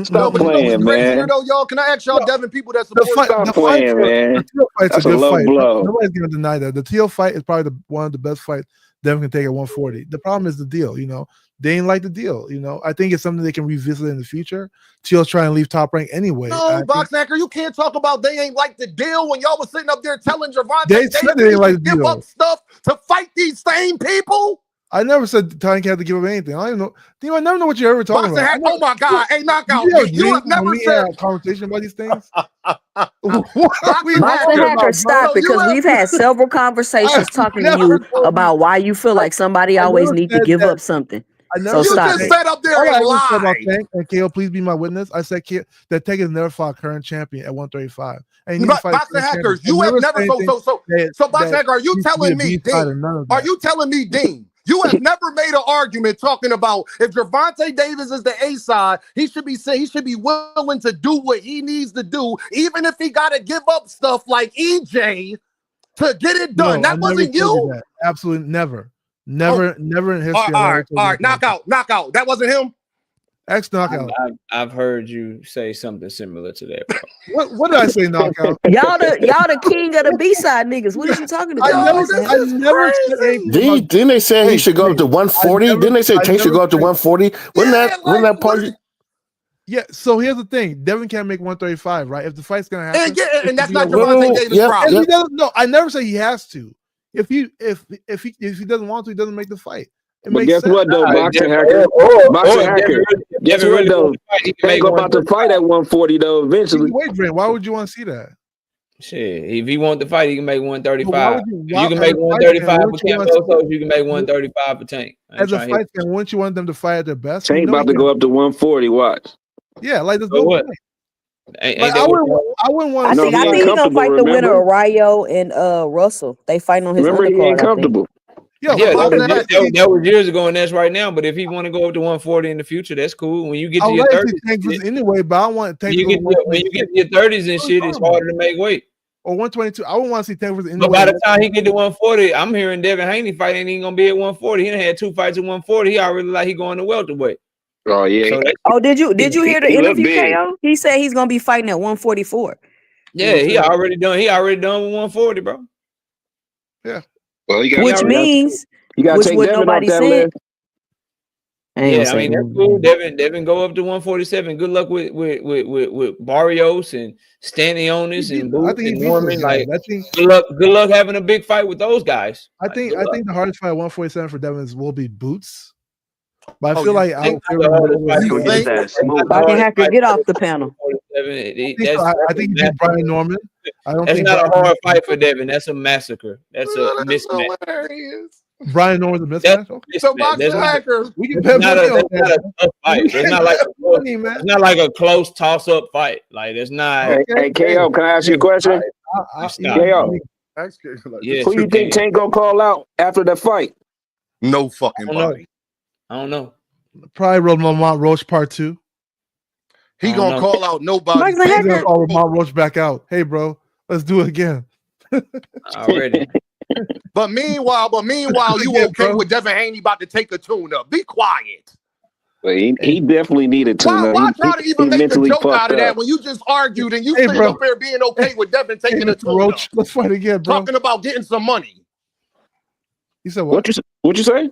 Stop playing, man. Though, y'all, can I ask y'all, Devin, people that The support fight, Stop playing, man. the Teal fight's That's a a good low fight. blow. Nobody's gonna deny that. The Teal fight is probably one of the best fights Devin can take at 140. The problem is the deal. They ain't like the deal. I think it's something they can revisit in the future. Teal's trying to leave Top Rank anyway. No, Boxnacker, you can't talk about they ain't like the deal when y'all was sitting up there telling Gervonta They said they ain't like the give deal. up stuff to fight these same people. I never said Tank had to give up anything. I don't even know. I never know what you're ever talking about. Oh my God! Hey, knockout! You have never said said a conversation about these things. Boxing Hacker, stop, because we've had several conversations talking to you about why you feel like somebody always needs to give up something. So stop it. Sat up there All I and ever said about lied. Tank, and KO, please be my witness. I said that Tank has never fought current champion at 135. And Boxing Hackers, you have never so Boxing Hacker, are you telling me, Dean? Are you telling me, Dean? You have never made an argument talking about if Gervonta Davis is the A side, he should be willing to do what he needs to do, even if he got to give up stuff like EJ to get it done. No, that wasn't you. That. Absolutely never in history. All right, knockout. That wasn't him. X knockout. I've heard you say something similar to that, bro. What did I say? Knockout. y'all the king of the B-side niggas. What is you talking about? I never said Didn't they say he should go up to 140? Didn't they say Tank should go up to 140? Wasn't that part? Yeah, so here's the thing. Devin can't make 135, right? If the fight's gonna happen. And that's not Gervonta Davis' problem. No, I never say he has to. If he doesn't want to, he doesn't make the fight. But guess what, though, Boxing Hacker? Guess what, though? Tank about to fight at 140, though, eventually. Wait, Dre, why would you want to see that? Shit, if he wants to fight, he can make 135. You can make 135 for Kimbo, you can make 135 for Tank. As a fight fan, wouldn't you want them to fight at their best? Tank about to go up to 140, watch. Yeah, like this whole what? I wouldn't want to I think he's gonna fight the winner of Rayo and Russell. They fighting on his undercard. Remember, he ain't comfortable. Yeah, that was years ago, and that's right now. But if he want to go up to 140 in the future, that's cool. When you get to your 30s, anyway, but I want Tank. When you get to your 30s and shit, it's harder to make weight. Or 122. I wouldn't want to see Tank versus. But by the time he get to 140, I'm hearing Devon Haney fight ain't even gonna be at 140. He done had 2 fights at 140. He already like he going to welterweight. Oh yeah. So did you hear the interview, KO? He said he's gonna be fighting at 144. Yeah, he already done with 140, bro. Yeah. Well, which means you gotta take Devin off that list. Yeah, I mean that's cool. Devin go up to 147. Good luck with Barrios and Stanionis and Booth and Norman. Like good luck having a big fight with those guys. I think the hardest fight at 147 for Devin will be Boots. But I feel like I can Hacker get off the panel. I think he beat Brian Norman. That's not a hard fight for Devin. That's a massacre. That's a mismatch. Brian Norman's a mismatch. Okay. So Boxing Hacker, we can that's not a tough fight. It's not like a close toss-up fight. Like it's not. Hey, KO, can I ask you a question? KO, who you think Tank gonna call out after the fight? No fucking body. I don't know. Probably Lamont Roach part 2. He gonna call out nobody. He's gonna call Lamont Roach back out. Hey, bro, let's do it again. Already. But meanwhile, you okay with Devon Haney about to take a tune up? Be quiet. Well, he definitely needed to. Why try to even make a joke out of that when you just argued and you sitting up there being okay with Devin taking a tune up? Let's fight again, bro. Talking about getting some money. You said what? What you say?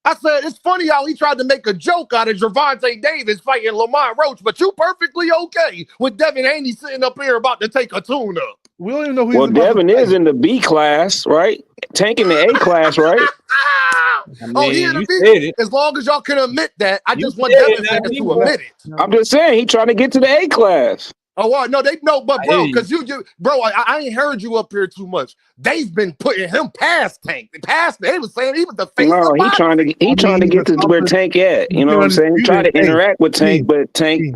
I said it's funny how he tried to make a joke out of Gervonta Davis fighting Lamont Roach, but you perfectly okay with Devon Haney sitting up here about to take a tune up. We don't even know who. Well, Devin is in the B class, right? Tank in the A class, right? He in the B. As long as y'all can admit that, I just want Devin fans to admit it. I'm just saying he trying to get to the A class. Oh, well, no, they know, but bro, because I ain't heard you up here too much. They've been putting him past Tank. They was saying he was the face. No, he trying to get to where Tank at. You know what I'm saying? Try to interact with Tank, but Tank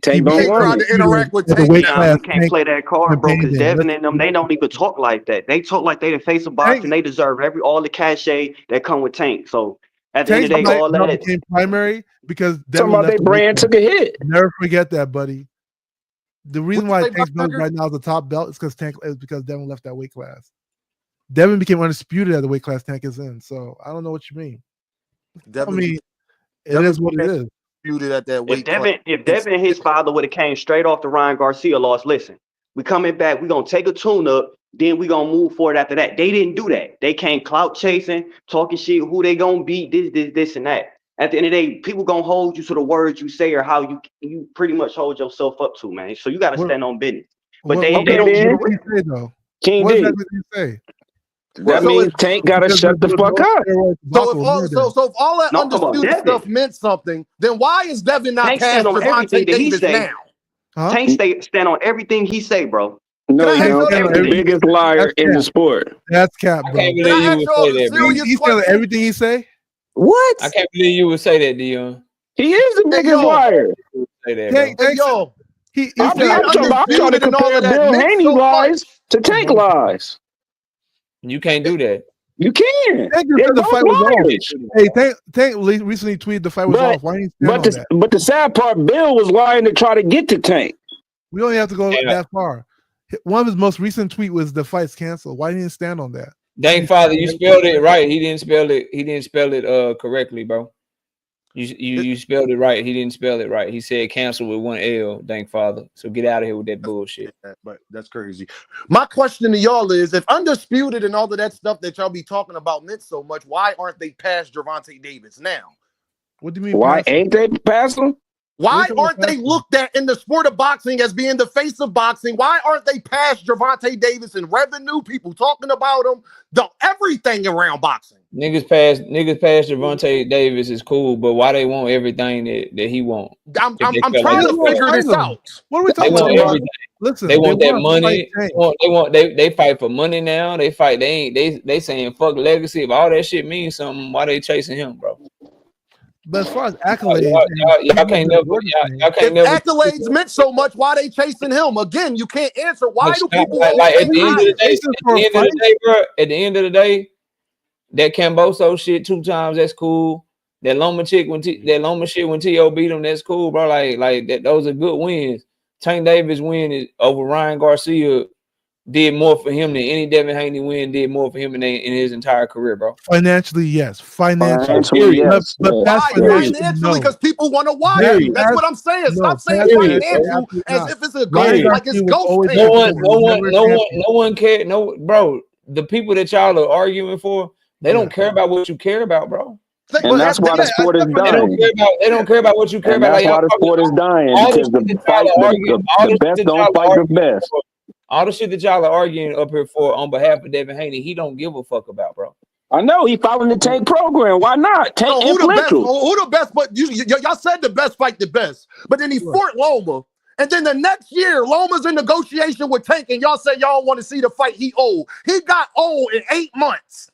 Tank He don't ain't want trying it. to interact with The Tank weight now. class You can't Tank play that card, bro, because campaigned in. Devin Let's- and them, they don't even talk like that. They talk like they the face of boxing. They deserve all the cachet that come with Tank. So at the end Tank's of the day, fight all now that. became primary because Talking Devin about left their the weight brand class. took a hit. Never forget that, buddy. The reason What why you say, Tank's belt Buckner? right now is the top belt is because Devin left that weight class. Devin became undisputed at the weight class Tank is in. So I don't know what you mean. Devin, I mean, it Devin is what it is. disputed at that If weight class. Devin and his father would have came straight off the Ryan Garcia loss, listen, we coming back, we gonna take a tune up, then we gonna move forward after that. They didn't do that. They came clout chasing, talking shit, who they gonna beat, this, and that. At the end of the day, people gonna hold you to the words you say or how you pretty much hold yourself up to, man. So you gotta What- stand on business. But What, they what, don't what keep it did real. he say though? King What D. exactly did he say? That So means if- Tank gotta Because shut the there's fuck no up. steroids to box with more than- So if all that No, I'm talking about undisputed Devin. stuff meant something, then why is Devin not Tank past stand on everything Gervonta that he Davis say. now? Huh? Tank stand on everything he say, bro. No, Can I he ask don't. you He's the everything? biggest liar That's in the cap. sport. That's cap, I bro. can't Can believe I you ask would y'all say a that, bro. serious He's telling question? everything he say. What? I can't believe you would say that, Dion. He is the Hey, biggest yo. liar. Say that, Tank, bro. Hey, yo, he I'm said, trying to undisputed and all compare of that Bill meant Haney so lies much. to Tank lies. You can't do that. You can. Tank just They're said the both fight was off. liars. Hey, Tank recently tweeted the fight was off. Why didn't he stand on that? But the sad part, Bill was lying to try to get to Tank. We don't have to go Yeah. that far. One of his most recent tweet was the fight's canceled. Why didn't he stand on that? Dang father, you spelled it right. He didn't spell it correctly, bro. You spelled it right. He didn't spell it right. He said cancel with one L, dang father. So get out of here with that bullshit. But that's crazy. My question to y'all is, if undisputed and all of that stuff that y'all be talking about meant so much, why aren't they past Gervonta Davis now? What do you mean? Why pass him? ain't they past him? Why Who's aren't they past him? looked at in the sport of boxing as being the face of boxing? Why aren't they past Gervonta Davis in revenue? People talking about him, everything around boxing. Niggas past Gervonta Davis is cool, but why they want everything that he want? I'm If they trying feel like to they figure this out. What are we They talking want about? everything. Listen, They want that want to money. fight Tank. They fight for money now. They fight. They saying fuck legacy. If all that shit means something, why they chasing him, bro? But as far as accolades, Y'all can't never. Y'all If can't never. accolades meant so much, why they chasing him? Again, you can't answer. Why do people like always at the end of the day? say At the end of the day, bro. At the end of the day, that Camboso shit 2 times, that's cool. That Loma shit when T.O. beat him, that's cool, bro. Like that, those are good wins. Tank Davis win over Ryan Garcia did more for him than any Devon Haney win did more for him in his entire career, bro. financially, yes. Financially, yes. But yes, past why yes. financially? Because people want to watch Period. you. That's what I'm saying. Stop saying Period. financial Absolutely as not. if it's a Ryan goal, like it's Garcia was ghost always pay. No one cared. No, bro. The people that y'all are arguing for, they don't care about what you care about, bro. And that's why the sport is They dying. don't care about what you care And about. that's Like, why the sport is dying, because the best don't fight the best. All the shit that y'all are arguing up here for on behalf of Devin Haney, he don't give a fuck about, bro. I know he following the Tank program. Why not? Tank So who the best? influential. Who the best? But y'all said the best fight the best. But then he fought Loma. And then the next year, Loma's in negotiation with Tank, and y'all say y'all want to see the fight he owed. He got old in 8 months.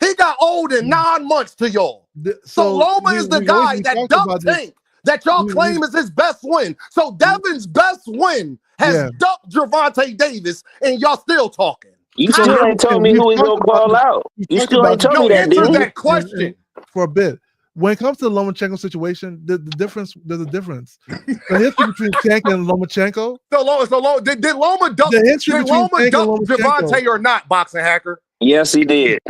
He got old in 9 months to y'all. So Loma is the guy that dumped Tank that y'all claim is his best win. So Devin's best win has dumped Gervonta Davis, and y'all still talking. You still ain't told me who he's gonna call out. You still ain't told me that, answer dude. that question. For a bit. When it comes to the Lomachenko situation, there's a difference. The history between Tank and Lomachenko. Did Loma dump Gervonta or not, Boxing Hacker? Yes, he did.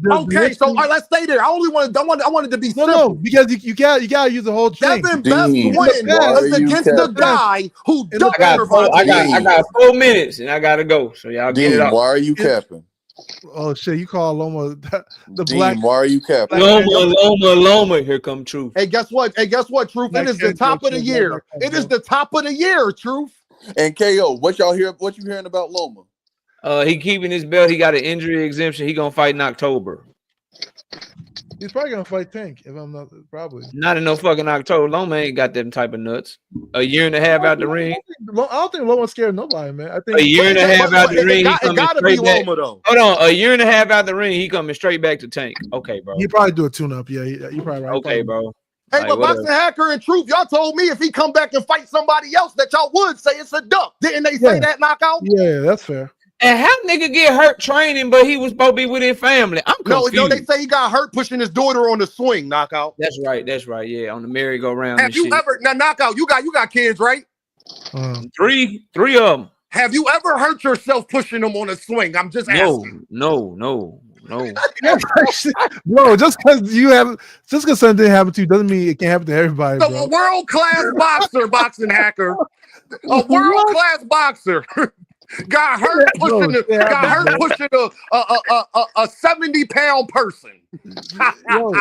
Okay, so all right, let's stay there. I wanted to be simple. No, because you gotta use the whole chain. Devin best win was against the guy who dumped Gervonta. I got 4 minutes and I gotta go. So y'all get it out. Why are you capping? Oh shit! You call Loma the Dean, black? Why are you capping? Loma. Here come Truth. Hey, guess what? Truth. It is the top of the year. It is the top of the year, Truth. And KO, what you hearing about Loma? He keeping his belt. He got an injury exemption. He gonna fight in October. He's probably gonna fight Tank if I'm not probably. Not in no fucking October. Loma ain't got them type of nuts. A year and a half out the ring. I don't think Loma's scared of nobody, man. I think a year and a half out the ring. It gotta be Loma though. Hold on, a year and a half out the ring. He coming straight back to Tank. Okay, bro. He probably do a tune-up. Yeah, you probably right. Okay, bro. Hey, Like, but whatever. Boxing Hacker and Truth, y'all told me if he come back and fight somebody else that y'all would say it's a duck. Didn't they say that knockout? Yeah, that's fair. And how nigga get hurt training, but he was supposed to be with his family? I'm confused. No, they say he got hurt pushing his daughter on the swing, knockout. That's right. Yeah, on the merry-go-round. Have you ever knockout? You got kids, right? Three of them. Have you ever hurt yourself pushing them on a swing? I'm just asking. No. Bro, just because something didn't happen to you doesn't mean it can't happen to everybody. So bro. a world-class boxer, Boxing Hacker, a world-class boxer got hurt pushing a 70-pound person. yo,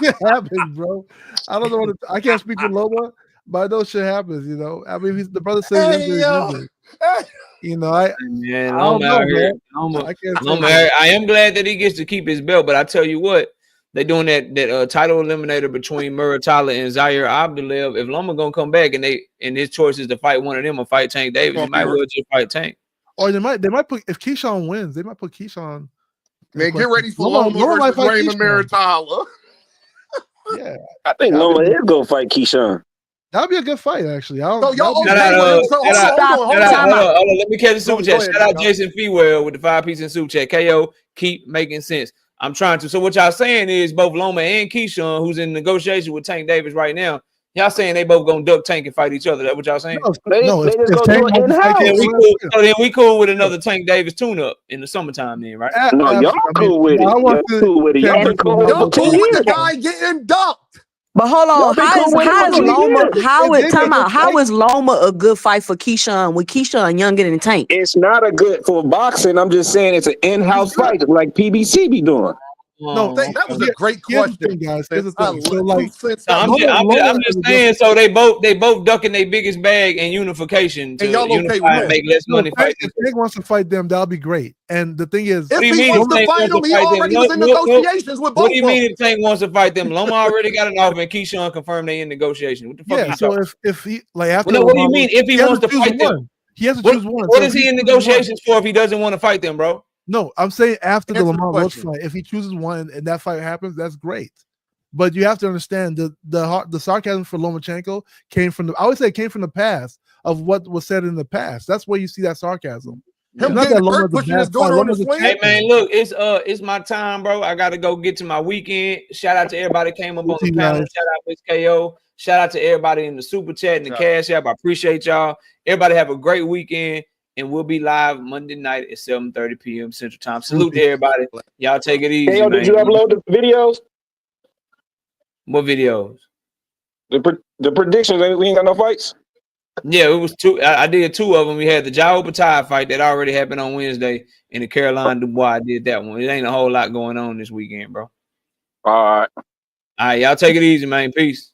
it happens, bro. I don't know I can't speak for Loma, but I know shit happens. You know, I mean, the brother said you know, I don't know, man. I am glad that he gets to keep his belt, but I tell you what, they doing that title eliminator between Muratalla and Zaire Abdullayev. If Loma gonna come back and his choice is to fight one of them or fight Tank Davis, he might well just fight Tank. Or they might put, if Keyshawn wins, they might put Keyshawn. Man, get ready for Loma versus Raymond Muratalla. Yeah, I think Loma is gonna fight Keyshawn. That'd be a good fight, actually. So y'all hold on. Let me catch the super chat. Shout out Jason Fewell with the 5-piece in super chat. KO, keep making sense. I'm trying to. So what y'all saying is both Loma and Keyshawn, who's in negotiation with Tank Davis right now, y'all saying they both gonna duck Tank and fight each other. That's what y'all saying? No, they just gonna do it in-house. So then we cool with another Tank Davis tune-up in the summertime then, right? No, y'all cool with it. Y'all cool with it. Y'all been cool with the guy getting ducked. But hold on, how is Loma a good fight for Keyshawn with Keyshawn younger than Tank? It's not a good for boxing. I'm just saying it's an in-house fight like PBC be doing. No, that was a great question, guys. I'm just saying. So they both ducking their biggest bag and unification to unify and make less money. If Tank wants to fight them, that'll be great. And the thing is, if he wants to fight them, he already was in negotiations with both. What do you mean if Tank wants to fight them? Loma already got an offer, and Keyshawn confirmed they in negotiation. What the fuck? Yeah. So if he after, what do you mean if he wants to fight them? He has to choose one. What is he in negotiations for if he doesn't want to fight them, bro? No, I'm saying after the Lamar Roach fight, if he chooses one and that fight happens, that's great. But you have to understand the sarcasm for Lomachenko came from the past of what was said in the past. That's where you see that sarcasm. Him getting hurt, pushing his daughter on the swing. Hey man, look, it's my time, bro. I gotta go get to my weekend. Shout out to everybody that came up on the panel. Shout out to KO. Shout out to everybody in the super chat and the Cash App. I appreciate y'all. Everybody have a great weekend. And we'll be live Monday night at 7:30 p.m. Central Time. Salute to everybody. Y'all take it easy, man. Did you upload the videos? What videos? The predictions. We ain't got no fights. Yeah, it was two. I did two of them. We had the Jao Patai fight that already happened on Wednesday, and the Caroline Dubois. I did that one. It ain't a whole lot going on this weekend, bro. All right. Y'all take it easy, man. Peace.